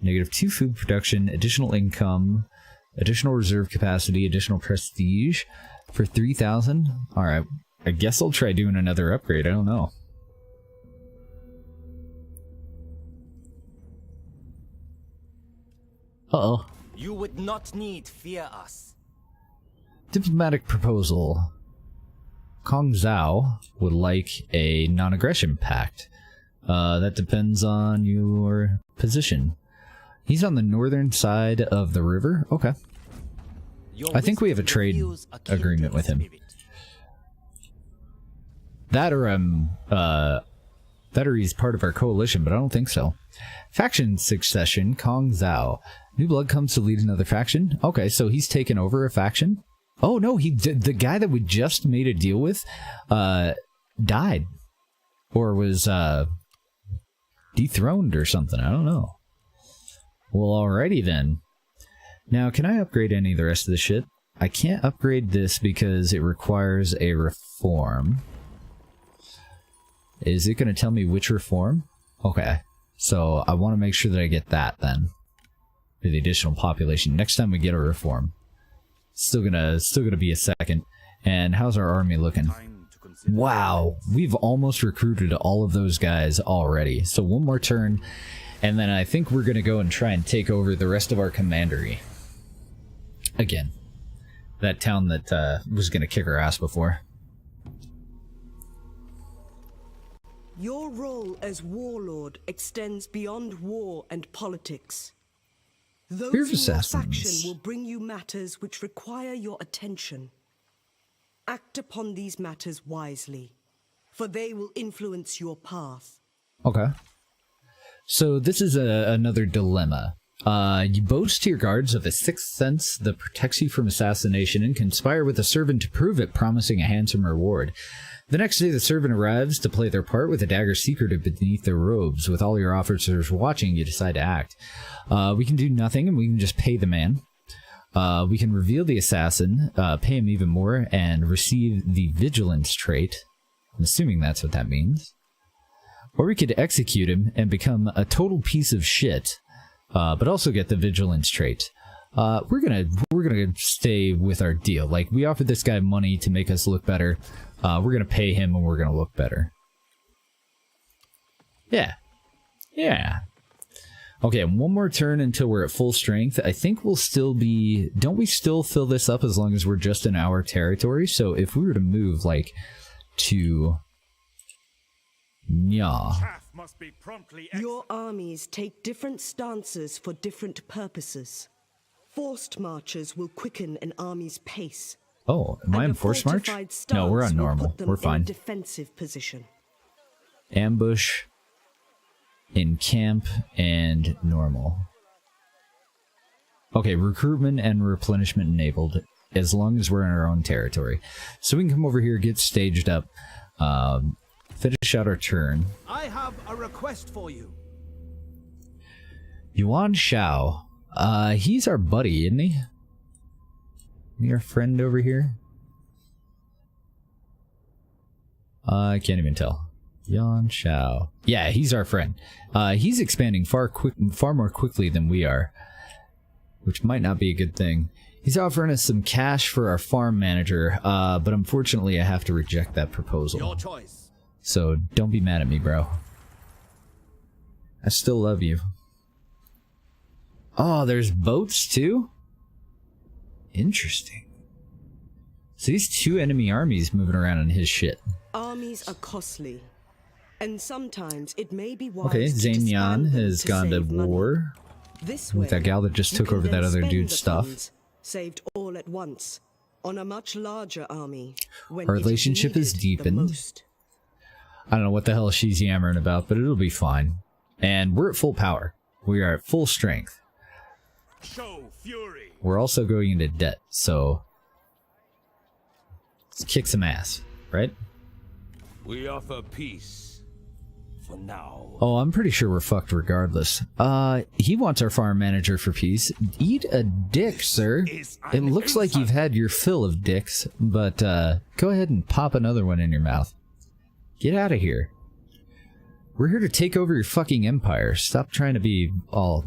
-2 food production, additional income, additional reserve capacity, additional prestige for 3,000. Alright, I guess I'll try doing another upgrade, I don't know. Uh-oh. You would not need fear us. Diplomatic proposal. Kong Zhao would like a non-aggression pact. That depends on your position. He's on the northern side of the river? Okay. I think we have a trade agreement with him. That or he's part of our coalition, but I don't think so. Faction succession, Kong Zhao. New blood comes to lead another faction? Okay, so he's taken over a faction? Oh no, the guy that we just made a deal with, died. Or was, dethroned or something, I don't know. Well, alrighty then. Now, can I upgrade any of the rest of the shit? I can't upgrade this because it requires a reform. Is it going to tell me which reform? Okay, so I want to make sure that I get that then. For the additional population. Next time we get a reform. Still gonna be a second. And how's our army looking? Wow, we've almost recruited all of those guys already. So one more turn, and then I think we're gonna go and try and take over the rest of our commandery. Again. That town that was gonna kick our ass before. Your role as warlord extends beyond war and politics. Those in your faction will bring you matters which require your attention. Act upon these matters wisely, for they will influence your path. Okay. So this is another dilemma. You boast to your guards of a sixth sense that protects you from assassination and conspire with a servant to prove it, promising a handsome reward. The next day the servant arrives to play their part with a dagger secreted beneath their robes. With all your officers watching, you decide to act. We can do nothing and we can just pay the man. We can reveal the assassin, pay him even more, and receive the vigilance trait. I'm assuming that's what that means. Or we could execute him and become a total piece of shit, but also get the vigilance trait. We're gonna stay with our deal. Like, we offered this guy money to make us look better. We're gonna pay him and we're gonna look better. Yeah. Yeah. Okay, one more turn until we're at full strength. I think we'll still be... Don't we still fill this up as long as we're just in our territory? So if we were to move, like, to... Nya. Your armies take different stances for different purposes. Forced marches will quicken an army's pace. Oh, am I in forced march? No, we're on normal. We're fine. Defensive position. Ambush, in camp, and normal. Okay, recruitment and replenishment enabled, as long as we're in our own territory. So we can come over here, get staged up, finish out our turn. I have a request for you. Yuan Shao. He's our buddy, isn't he? Your friend over here? I can't even tell. Yuan Shao. Yeah, he's our friend. He's expanding far more quickly than we are, which might not be a good thing. He's offering us some cash for our farm manager, but unfortunately I have to reject that proposal. Your choice. So don't be mad at me, bro. I still love you. Oh, there's boats too? Interesting. So these 2 enemy armies moving around in his shit. Armies are costly, and sometimes it may be wise. Okay, Zhang Yan has gone to war with that gal that just took over that other dude's stuff. Saved all at once on a much larger army. Our relationship is deepened. I don't know what the hell she's yammering about, but it'll be fine. And we're at full power. We are at full strength. Show fury. We're also going into debt, so let's kick some ass, right? We offer peace for now. Oh, I'm pretty sure we're fucked regardless. He wants our farm manager for peace. Eat a dick, sir. It looks like you've had your fill of dicks, but go ahead and pop another one in your mouth. Get out of here. We're here to take over your fucking empire. Stop trying to be all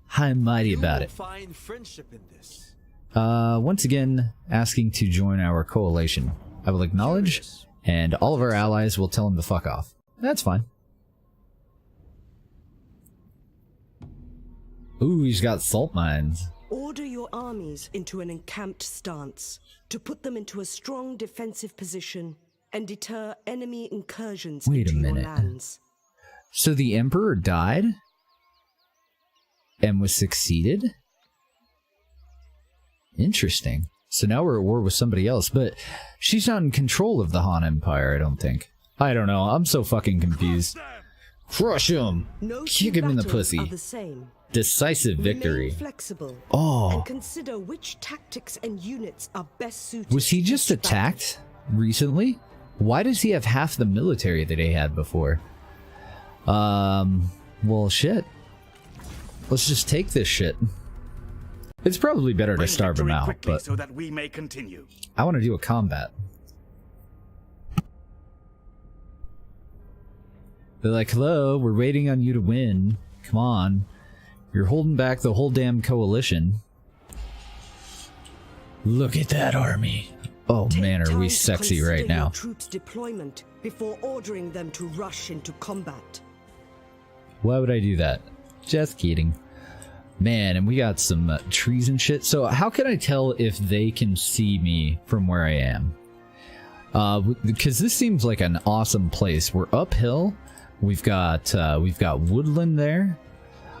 high and mighty about it. Find friendship in this. Once again, asking to join our coalition. I will acknowledge, and all of our allies will tell him to fuck off. That's fine. Ooh, he's got salt mines. Order your armies into an encamped stance to put them into a strong defensive position and deter enemy incursions into your lands. So the Emperor died? And was succeeded? Interesting. So now we're at war with somebody else, but she's not in control of the Han Empire, I don't think. I don't know, I'm so fucking confused. Crush him! No Kick him in the battles pussy. are the same. Decisive victory. Remain flexible Oh. and consider which tactics and units are best suited. Was he to just each battle. attacked recently? Why does he have half the military that he had before? Well, shit. Let's just take this shit. It's probably better to starve him out, but so that we may continue. I want to do a combat. They're like, hello, we're waiting on you to win. Come on. You're holding back the whole damn coalition. Look at that army. Oh man, are we sexy right now. Your troops' deployment before ordering them to rush into combat. Why would I do that? Just kidding. Man, and we got some trees and shit. So how can I tell if they can see me from where I am? Because this seems like an awesome place. We're uphill. We've got woodland there.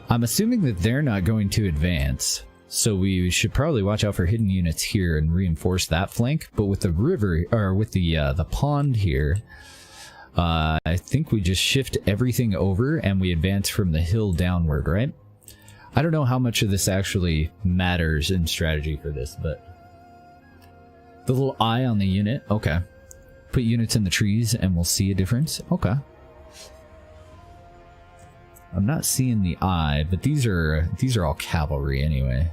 I'm assuming that they're not going to advance. So we should probably watch out for hidden units here and reinforce that flank. But with the river, or with the pond here, I think we just shift everything over and we advance from the hill downward, right? I don't know how much of this actually matters in strategy for this, but the little eye on the unit, okay. Put units in the trees and we'll see a difference. Okay. I'm not seeing the eye, but these are all cavalry anyway.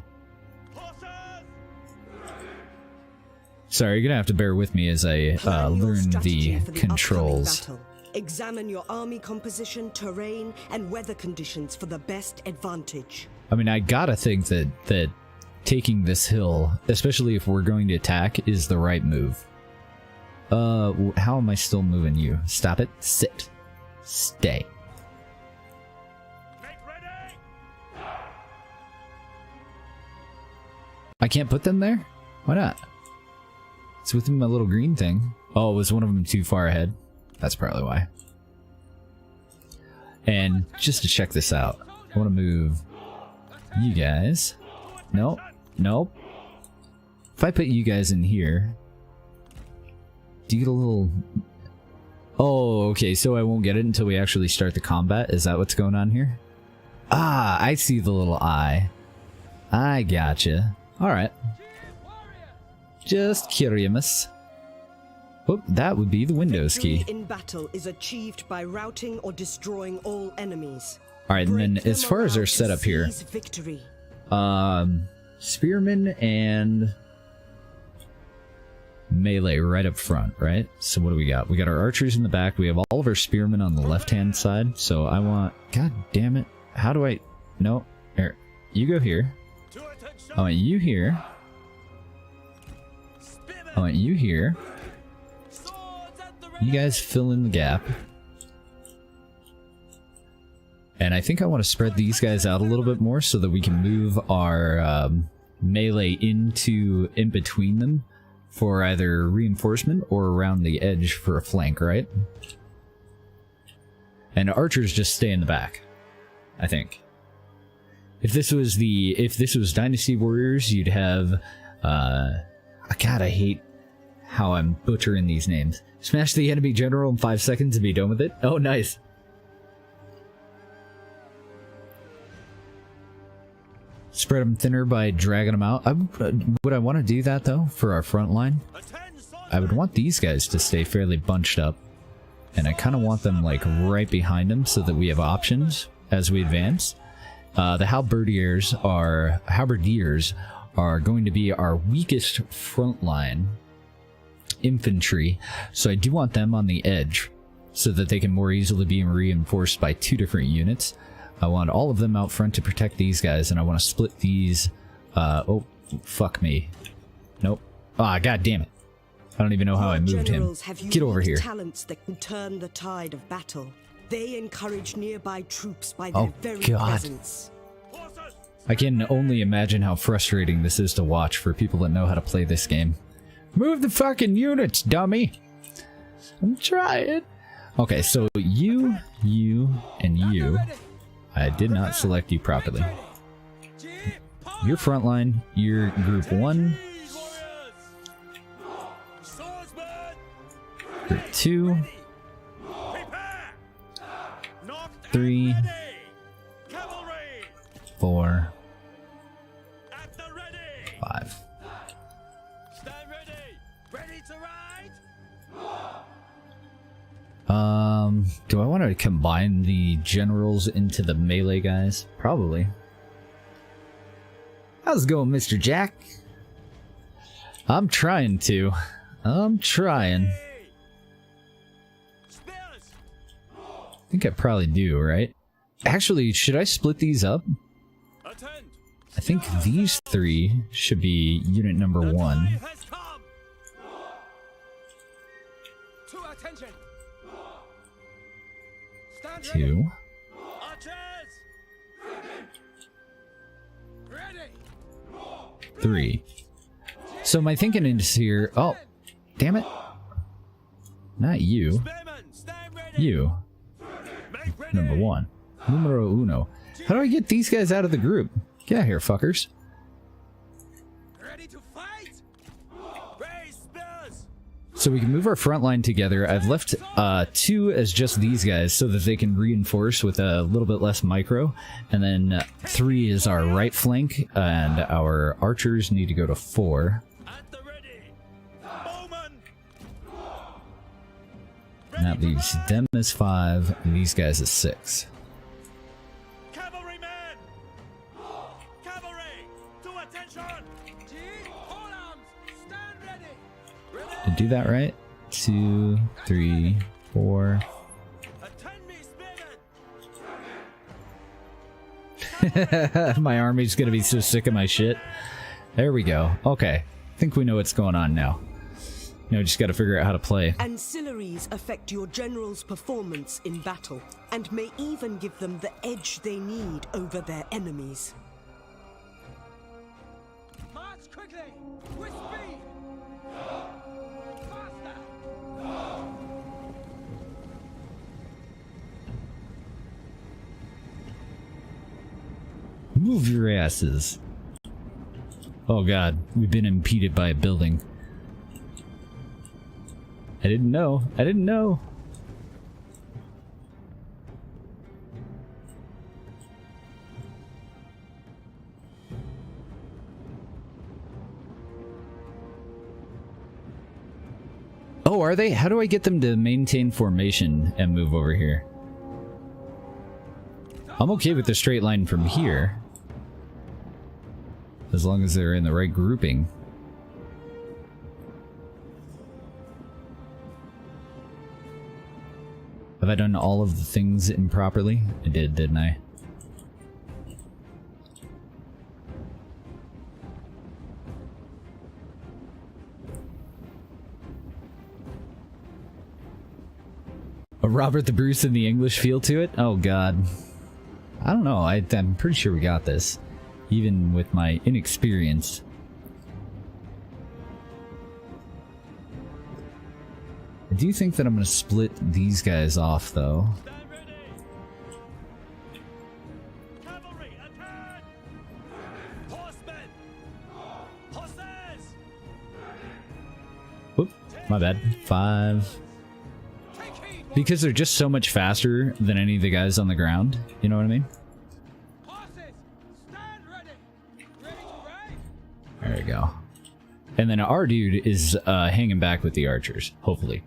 Sorry, you're gonna have to bear with me as I learn the controls. Examine your army composition, terrain, and weather conditions for the best advantage. I mean, I gotta think that taking this hill, especially if we're going to attack, is the right move. How am I still moving you? Stop it. Sit. Stay. I can't put them there? Why not? It's within my little green thing. Oh, was one of them too far ahead? That's probably why. And just to check this out, I want to move you guys. Nope. Nope. If I put you guys in here, do you get a little... Oh, okay, so I won't get it until we actually start the combat? Is that what's going on here? Ah, I see the little eye. I gotcha. Alright. Just curious. Oh, that would be the Windows key. Victory in battle is achieved by routing or destroying all enemies. Alright, and then as far as our setup here, victory. spearmen and melee right up front, right? So what do we got? We got our archers in the back. We have all of our spearmen on the left-hand side. So I want... God damn it. How do I... No. Here. You go here. I want you here. I want you here. You guys fill in the gap. And I think I want to spread these guys out a little bit more so that we can move our melee in between them for either reinforcement or around the edge for a flank, right? And archers just stay in the back, I think. If this was Dynasty Warriors, you'd have God, I hate how I'm butchering these names. Smash the enemy general in 5 seconds and be done with it. Oh, nice. Spread them thinner by dragging them out. Would I want to do that, though, for our front line? I would want these guys to stay fairly bunched up. And I kind of want them, like, right behind them so that we have options as we advance. The halberdiers are going to be our weakest front line infantry. So I do want them on the edge so that they can more easily be reinforced by 2 different units. I want all of them out front to protect these guys, and I want to split these. Oh, fuck me. Nope. Ah, god damn it. I don't even know how I moved him. Get over here. Talents that can turn the tide of battle. They encourage nearby troops by their very presence. I can only imagine how frustrating this is to watch for people that know how to play this game. Move the fucking units, dummy! I'm trying. Okay, so you, and you. I did not select you properly. Your front line, your group 1. Group 2. 3. 4. 5. Do I want to combine the generals into the melee guys? Probably. How's it going, Mr. Jack? I'm trying to. I'm trying. I think I probably do, right? Actually, should I split these up? I think these 3 should be unit number 1. Two. 3. So my thinking is here. Oh, damn it! Not you. You. Number 1. Numero uno. How do I get these guys out of the group? Get out here, fuckers. So we can move our front line together. I've left 2 as just these guys so that they can reinforce with a little bit less micro. And then 3 is our right flank, and our archers need to go to 4. And that leaves them as 5, and these guys as 6. To do that right? 2, 3, 4. My army's gonna be so sick of my shit. There we go. Okay. I think we know what's going on now. You know, just gotta figure out how to play. Ancillaries affect your general's performance in battle, and may even give them the edge they need over their enemies. March quickly! With speed! Faster! Move your asses. Oh god, we've been impeded by a building. I didn't know. I didn't know. Oh, are they? How do I get them to maintain formation and move over here? I'm okay with the straight line from here, as long as they're in the right grouping. Have I done all of the things improperly? I did, didn't I? A Robert the Bruce and the English feel to it? Oh god. I don't know, I'm pretty sure we got this. Even with my inexperience. I do think that I'm going to split these guys off, though. Whoop. My bad. 5. Because they're just so much faster than any of the guys on the ground. You know what I mean? There we go. And then our dude is hanging back with the archers, hopefully.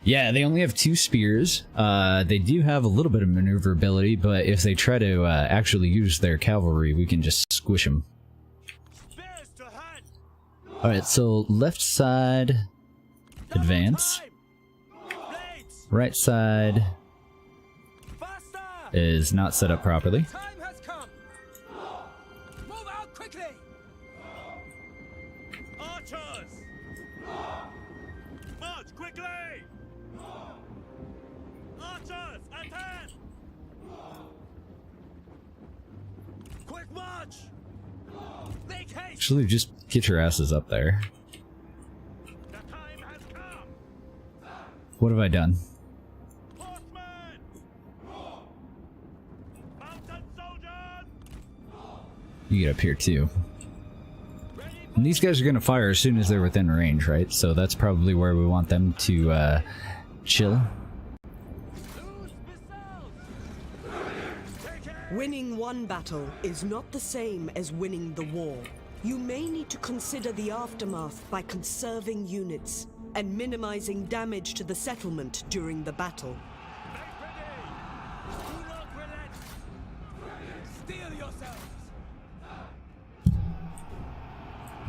Yeah, they only have 2 spears. They do have a little bit of maneuverability, but if they try to actually use their cavalry, we can just squish them. Alright, so left side, advance. Right side is not set up properly. Actually, just get your asses up there. What have I done? You get up here too. And these guys are going to fire as soon as they're within range, right? So that's probably where we want them to chill. Winning one battle is not the same as winning the war. You may need to consider the aftermath by conserving units and minimizing damage to the settlement during the battle.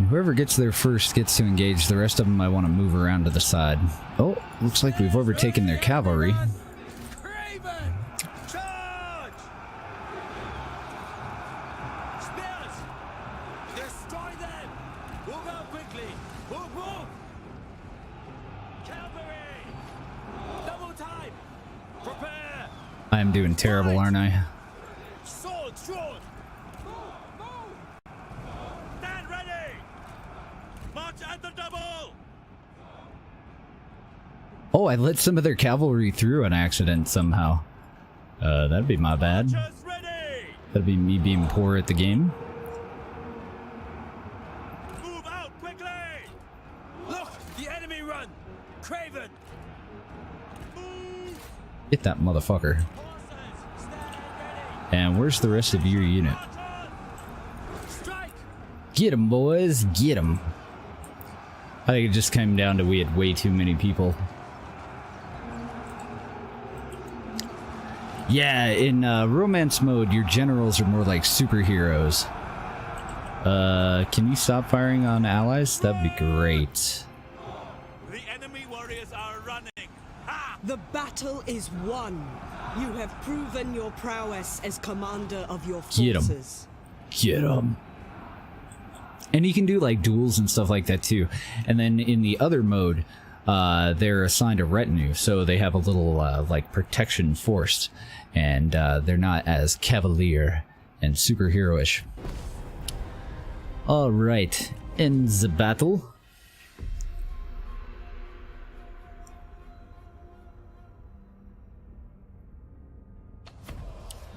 Whoever gets there first gets to engage. The rest of them I want to move around to the side. Oh, looks like we've overtaken their cavalry. I am doing terrible, aren't I? Stand ready! March at the double! Oh, I let some of their cavalry through on accident somehow. That'd be my bad. That'd be me being poor at the game. Move out quickly! Look, the enemy run! Craven! Move! Get that motherfucker. And where's the rest of your unit? Get him, boys, get him. I think it just came down to we had way too many people. Yeah, in romance mode, your generals are more like superheroes. Can you stop firing on allies? That'd be great. The enemy warriors are running. Ha! The battle is won. You have proven your prowess as commander of your forces. Get him. And you can do like duels and stuff like that too. And then in the other mode, they're assigned a retinue, so they have a little like protection force, and they're not as cavalier and superheroish. All right, in the battle.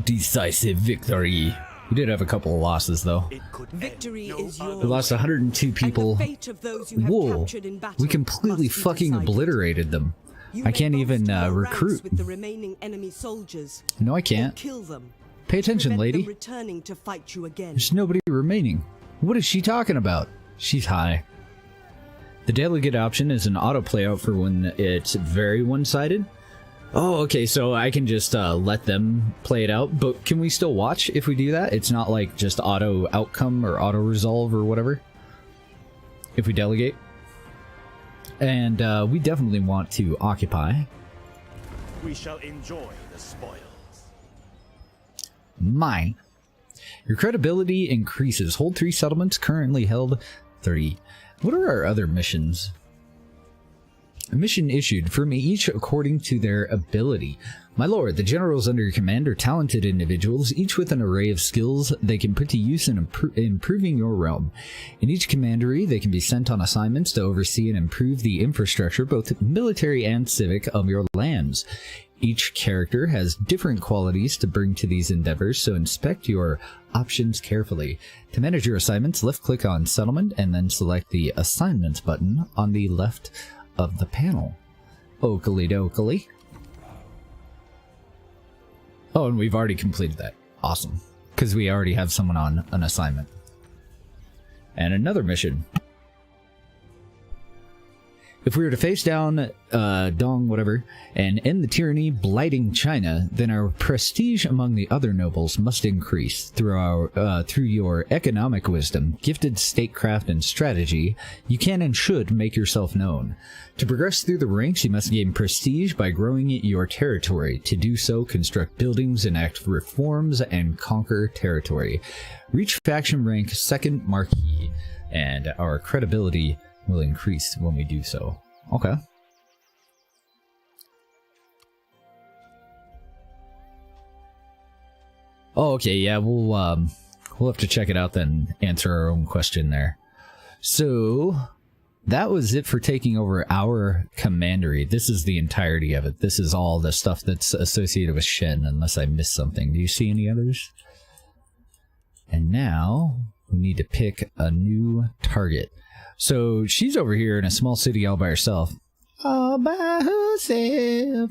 Decisive victory. We did have a couple of losses though. Victory is yours. We lost 102 people. And the fate of those you have Whoa, captured in battle we completely must be fucking decided. obliterated them. You I may can't even bolster your ranks recruit. with the remaining enemy soldiers. No, I Or can't. kill them. Pay attention, Prevent lady. them returning to fight you again. There's nobody remaining. What is she talking about? She's high. The delegate option is an autoplay out for when it's very one-sided. Oh, okay, so I can just let them play it out, but can we still watch if we do that? It's not like just auto outcome or auto resolve or whatever if we delegate. And we definitely want to occupy. We shall enjoy the spoils. Mine. Your credibility increases. Hold 3 settlements, currently held 30. What are our other missions? A mission issued from each according to their ability. My lord, the generals under your command are talented individuals, each with an array of skills they can put to use in improving your realm. In each commandery, they can be sent on assignments to oversee and improve the infrastructure, both military and civic, of your lands. Each character has different qualities to bring to these endeavors, so inspect your options carefully. To manage your assignments, left-click on Settlement and then select the Assignments button on the left of the panel. Oakley dokley. Oh, and we've already completed that. Awesome. Because we already have someone on an assignment. And another mission. If we were to face down Dong whatever and end the tyranny blighting China, then our prestige among the other nobles must increase. Through your economic wisdom, gifted statecraft, and strategy, you can and should make yourself known. To progress through the ranks, you must gain prestige by growing your territory. To do so, construct buildings, enact reforms, and conquer territory. Reach faction rank 2nd Marquis, and our credibility will increase when we do so. Okay. Oh, okay, yeah, we'll have to check it out then, answer our own question there. So, that was it for taking over our commandery. This is the entirety of it. This is all the stuff that's associated with Shen, unless I missed something. Do you see any others? And now, we need to pick a new target. So she's over here in a small city all by herself. All by herself.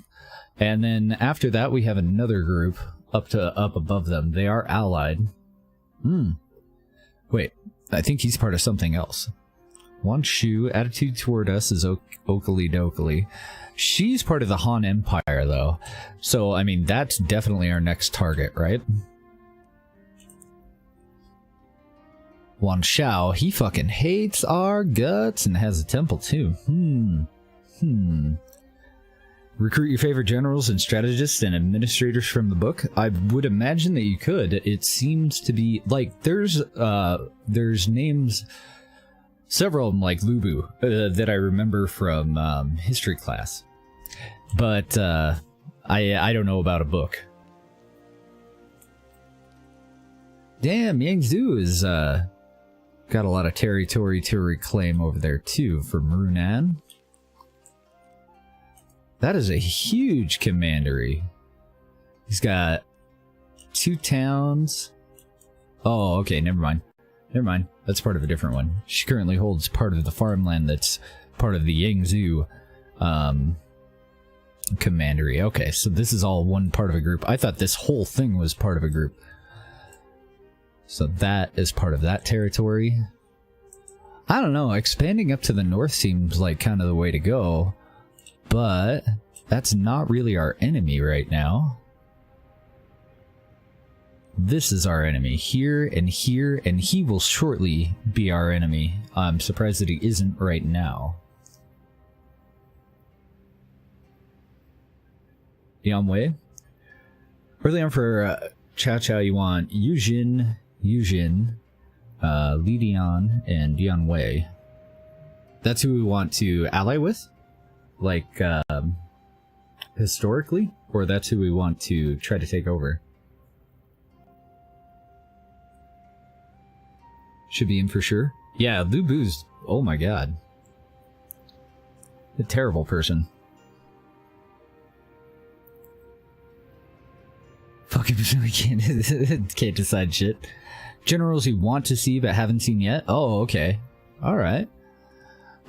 And then after that, we have another group up above them. They are allied. Wait, I think he's part of something else. Wan Shu, attitude toward us is Oakley dokley. She's part of the Han Empire, though. So, I mean, that's definitely our next target, right? Wan Shao, he fucking hates our guts and has a temple too. Recruit your favorite generals and strategists and administrators from the book. I would imagine that you could. It seems to be like there's names, several of them like Lubu that I remember from history class, but I don't know about a book. Damn, Yangzhou is got a lot of territory to reclaim over there, too, from Runan. That is a huge commandery. He's got 2 towns. Oh, okay, never mind. Never mind. That's part of a different one. She currently holds part of the farmland that's part of the Yangzhou commandery. Okay, so this is all one part of a group. I thought this whole thing was part of a group. So that is part of that territory. I don't know, expanding up to the north seems like kind of the way to go, but that's not really our enemy right now. This is our enemy, here, and he will shortly be our enemy. I'm surprised that he isn't right now. Yanwei? Early on for Cao Cao, you want Yujin, Li Dian, and Dian Wei. That's who we want to ally with? Like, historically? Or that's who we want to try to take over? Should be in for sure. Yeah, Lu Bu's, oh my god. A terrible person. Fucking we can't decide shit. Generals you want to see but haven't seen yet? Oh, okay. Alright.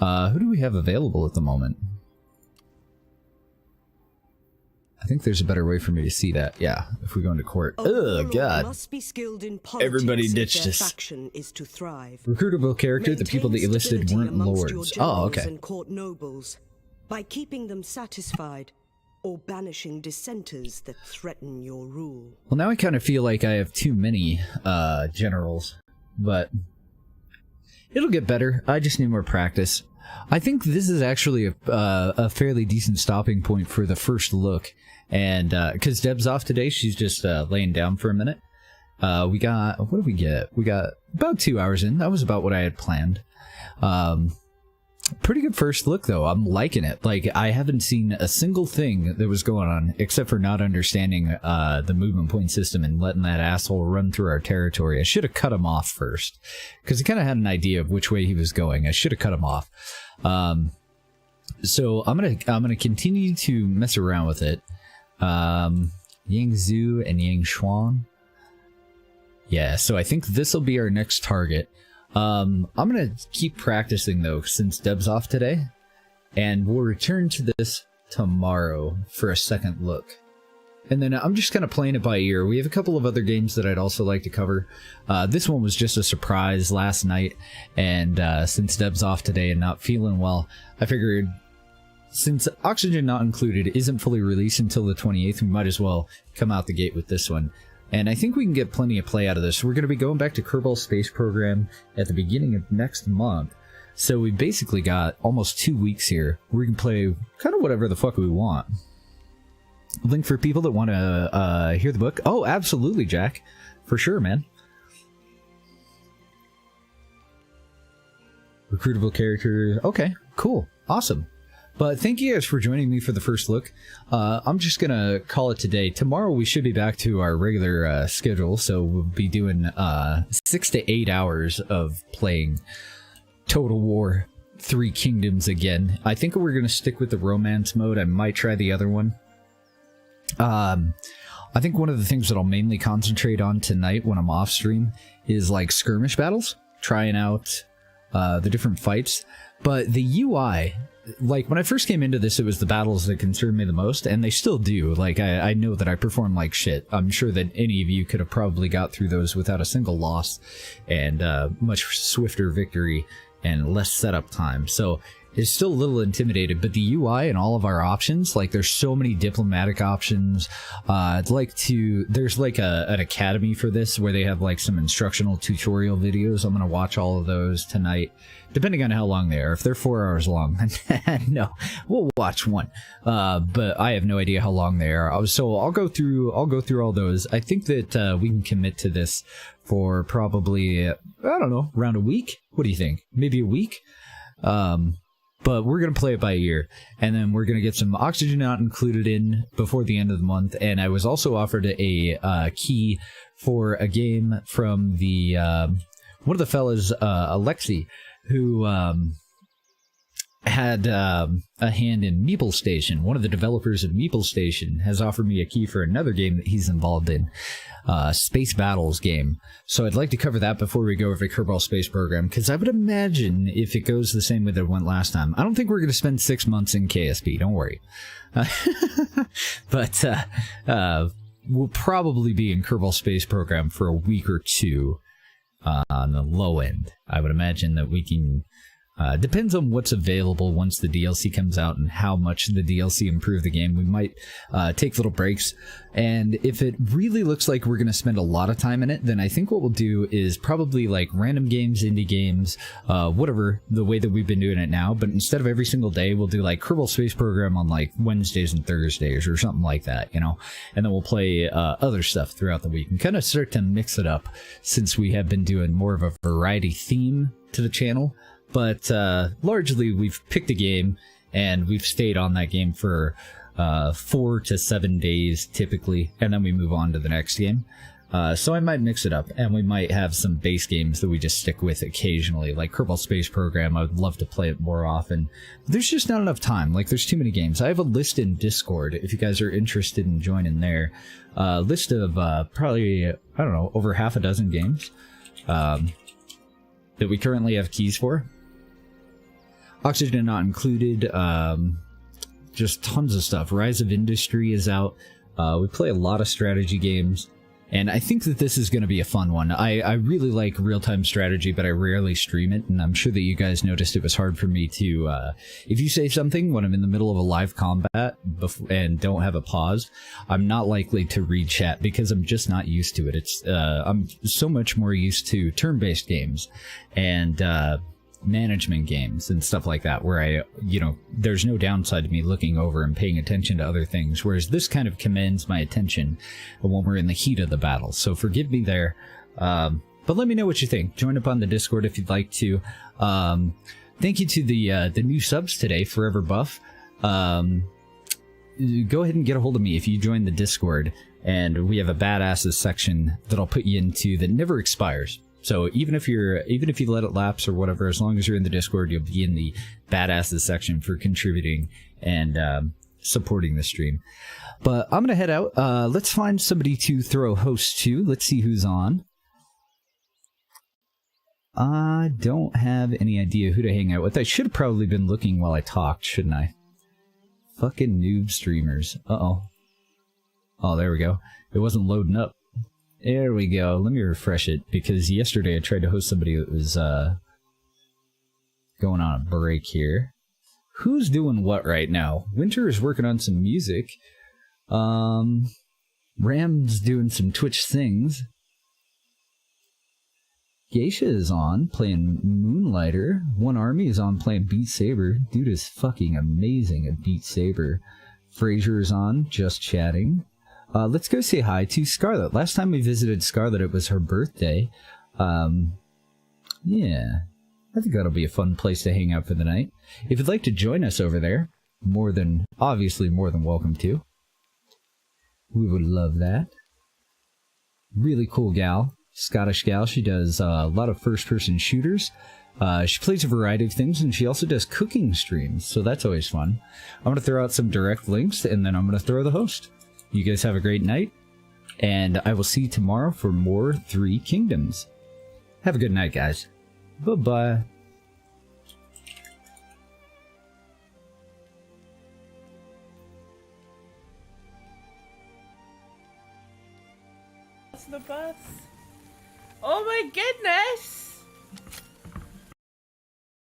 Who do we have available at the moment? I think there's a better way for me to see that. Yeah, if we go into court. Oh, God. Must be skilled in politics. Everybody ditched their us. Faction is to thrive. Recruitable character, the people that you listed weren't lords. Oh, okay. And court nobles, by keeping them satisfied, or banishing dissenters that threaten your rule. Well, now I kind of feel like I have too many generals, but it'll get better. I just need more practice. I think this is actually a fairly decent stopping point for the first look, and because Deb's off today, she's just laying down for a minute. We got, what did we get? We got about 2 hours in. That was about what I had planned. Pretty good first look, though. I'm liking it. Like, I haven't seen a single thing that was going on, except for not understanding the movement point system and letting that asshole run through our territory. I should have cut him off first, because I kind of had an idea of which way he was going. I should have cut him off. So I'm gonna continue to mess around with it. Yangzhou and Yangshuan. Yeah, so I think this will be our next target. I'm gonna keep practicing though, since Deb's off today, and we'll return to this tomorrow for a second look. And then I'm just kind of playing it by ear. We have a couple of other games that I'd also like to cover. This one was just a surprise last night, and since Deb's off today and not feeling well, I figured since Oxygen Not Included isn't fully released until the 28th, we might as well come out the gate with this one. And I think we can get plenty of play out of this. We're going to be going back to Kerbal Space Program at the beginning of next month. So we basically got almost 2 weeks here where we can play kind of whatever the fuck we want. Link for people that want to hear the book. Oh, absolutely, Jack. For sure, man. Recruitable character. Okay, cool. Awesome. But thank you guys for joining me for the first look. I'm just going to call it today. Tomorrow we should be back to our regular schedule, so we'll be doing 6 to 8 hours of playing Total War 3 Kingdoms again. I think we're going to stick with the romance mode. I might try the other one. I think one of the things that I'll mainly concentrate on tonight when I'm off stream is like skirmish battles, trying out the different fights. But the UI, like when I first came into this, it was the battles that concerned me the most, and they still do. Like I know that I perform like shit. I'm sure that any of you could have probably got through those without a single loss and much swifter victory and less setup time. So it's still a little intimidated, but the UI and all of our options, like there's so many diplomatic options. I'd like to, there's like an academy for this where they have like some instructional tutorial videos. I'm going to watch all of those tonight, depending on how long they are. If they're 4 hours long, no, we'll watch one. But I have no idea how long they are. So I'll go through all those. I think that we can commit to this for probably, I don't know, around a week. What do you think? Maybe a week? But we're going to play it by ear, and then we're going to get some Oxygen Not Included in before the end of the month. And I was also offered a key for a game from the one of the fellas, Alexi, who had a hand in Meeple Station. One of the developers of Meeple Station has offered me a key for another game that he's involved in, Space Battles game. So I'd like to cover that before we go over the Kerbal Space Program, because I would imagine if it goes the same way that it went last time, I don't think we're going to spend 6 months in KSP, don't worry. But we'll probably be in Kerbal Space Program for a week or two on the low end. I would imagine that we can... depends on what's available once the DLC comes out and how much the DLC improved the game. We might take little breaks, and if it really looks like we're going to spend a lot of time in it, then I think what we'll do is probably like random games, indie games, whatever, the way that we've been doing it now. But instead of every single day, we'll do like Kerbal Space Program on like Wednesdays and Thursdays or something like that, you know, and then we'll play other stuff throughout the week and kind of start to mix it up, since we have been doing more of a variety theme to the channel. But largely, we've picked a game, and we've stayed on that game for 4 to 7 days, typically, and then we move on to the next game. So I might mix it up, and we might have some base games that we just stick with occasionally, like Kerbal Space Program. I would love to play it more often. There's just not enough time. Like, there's too many games. I have a list in Discord, if you guys are interested in joining there. List of probably, I don't know, over half a dozen games that we currently have keys for. Oxygen Not Included, just tons of stuff. Rise of Industry is out. We play a lot of strategy games, and I think that this is going to be a fun one. I really like real-time strategy, but I rarely stream it, and I'm sure that you guys noticed it was hard for me to... if you say something when I'm in the middle of a live combat and don't have a pause, I'm not likely to read chat because I'm just not used to it. I'm so much more used to turn-based games and... management games and stuff like that, where there's no downside to me looking over and paying attention to other things, whereas this kind of commands my attention when we're in the heat of the battle. So forgive me there, but let me know what you think. Join up on the Discord if you'd like to. Thank you to the new subs today, Forever Buff. Go ahead and get a hold of me if you join the Discord, and we have a badasses section that I'll put you into that never expires. So even if you let it lapse or whatever, as long as you're in the Discord, you'll be in the badasses section for contributing and supporting the stream. But I'm going to head out. Let's find somebody to throw host to. Let's see who's on. I don't have any idea who to hang out with. I should have probably been looking while I talked, shouldn't I? Fucking noob streamers. Uh-oh. Oh, there we go. It wasn't loading up. There we go. Let me refresh it, because yesterday I tried to host somebody that was going on a break here. Who's doing what right now? Winter is working on some music. Ram's doing some Twitch things. Geisha is on, playing Moonlighter. One Army is on, playing Beat Saber. Dude is fucking amazing at Beat Saber. Fraser is on, just chatting. Let's go say hi to Scarlet. Last time we visited Scarlet, it was her birthday. Yeah. I think that'll be a fun place to hang out for the night. If you'd like to join us over there, obviously more than welcome to. We would love that. Really cool gal. Scottish gal. She does a lot of first-person shooters. She plays a variety of things, and she also does cooking streams, so that's always fun. I'm going to throw out some direct links, and then I'm going to throw the host. You guys have a great night, and I will see you tomorrow for more Three Kingdoms. Have a good night, guys. Bye-bye. That's the bus. Oh my goodness!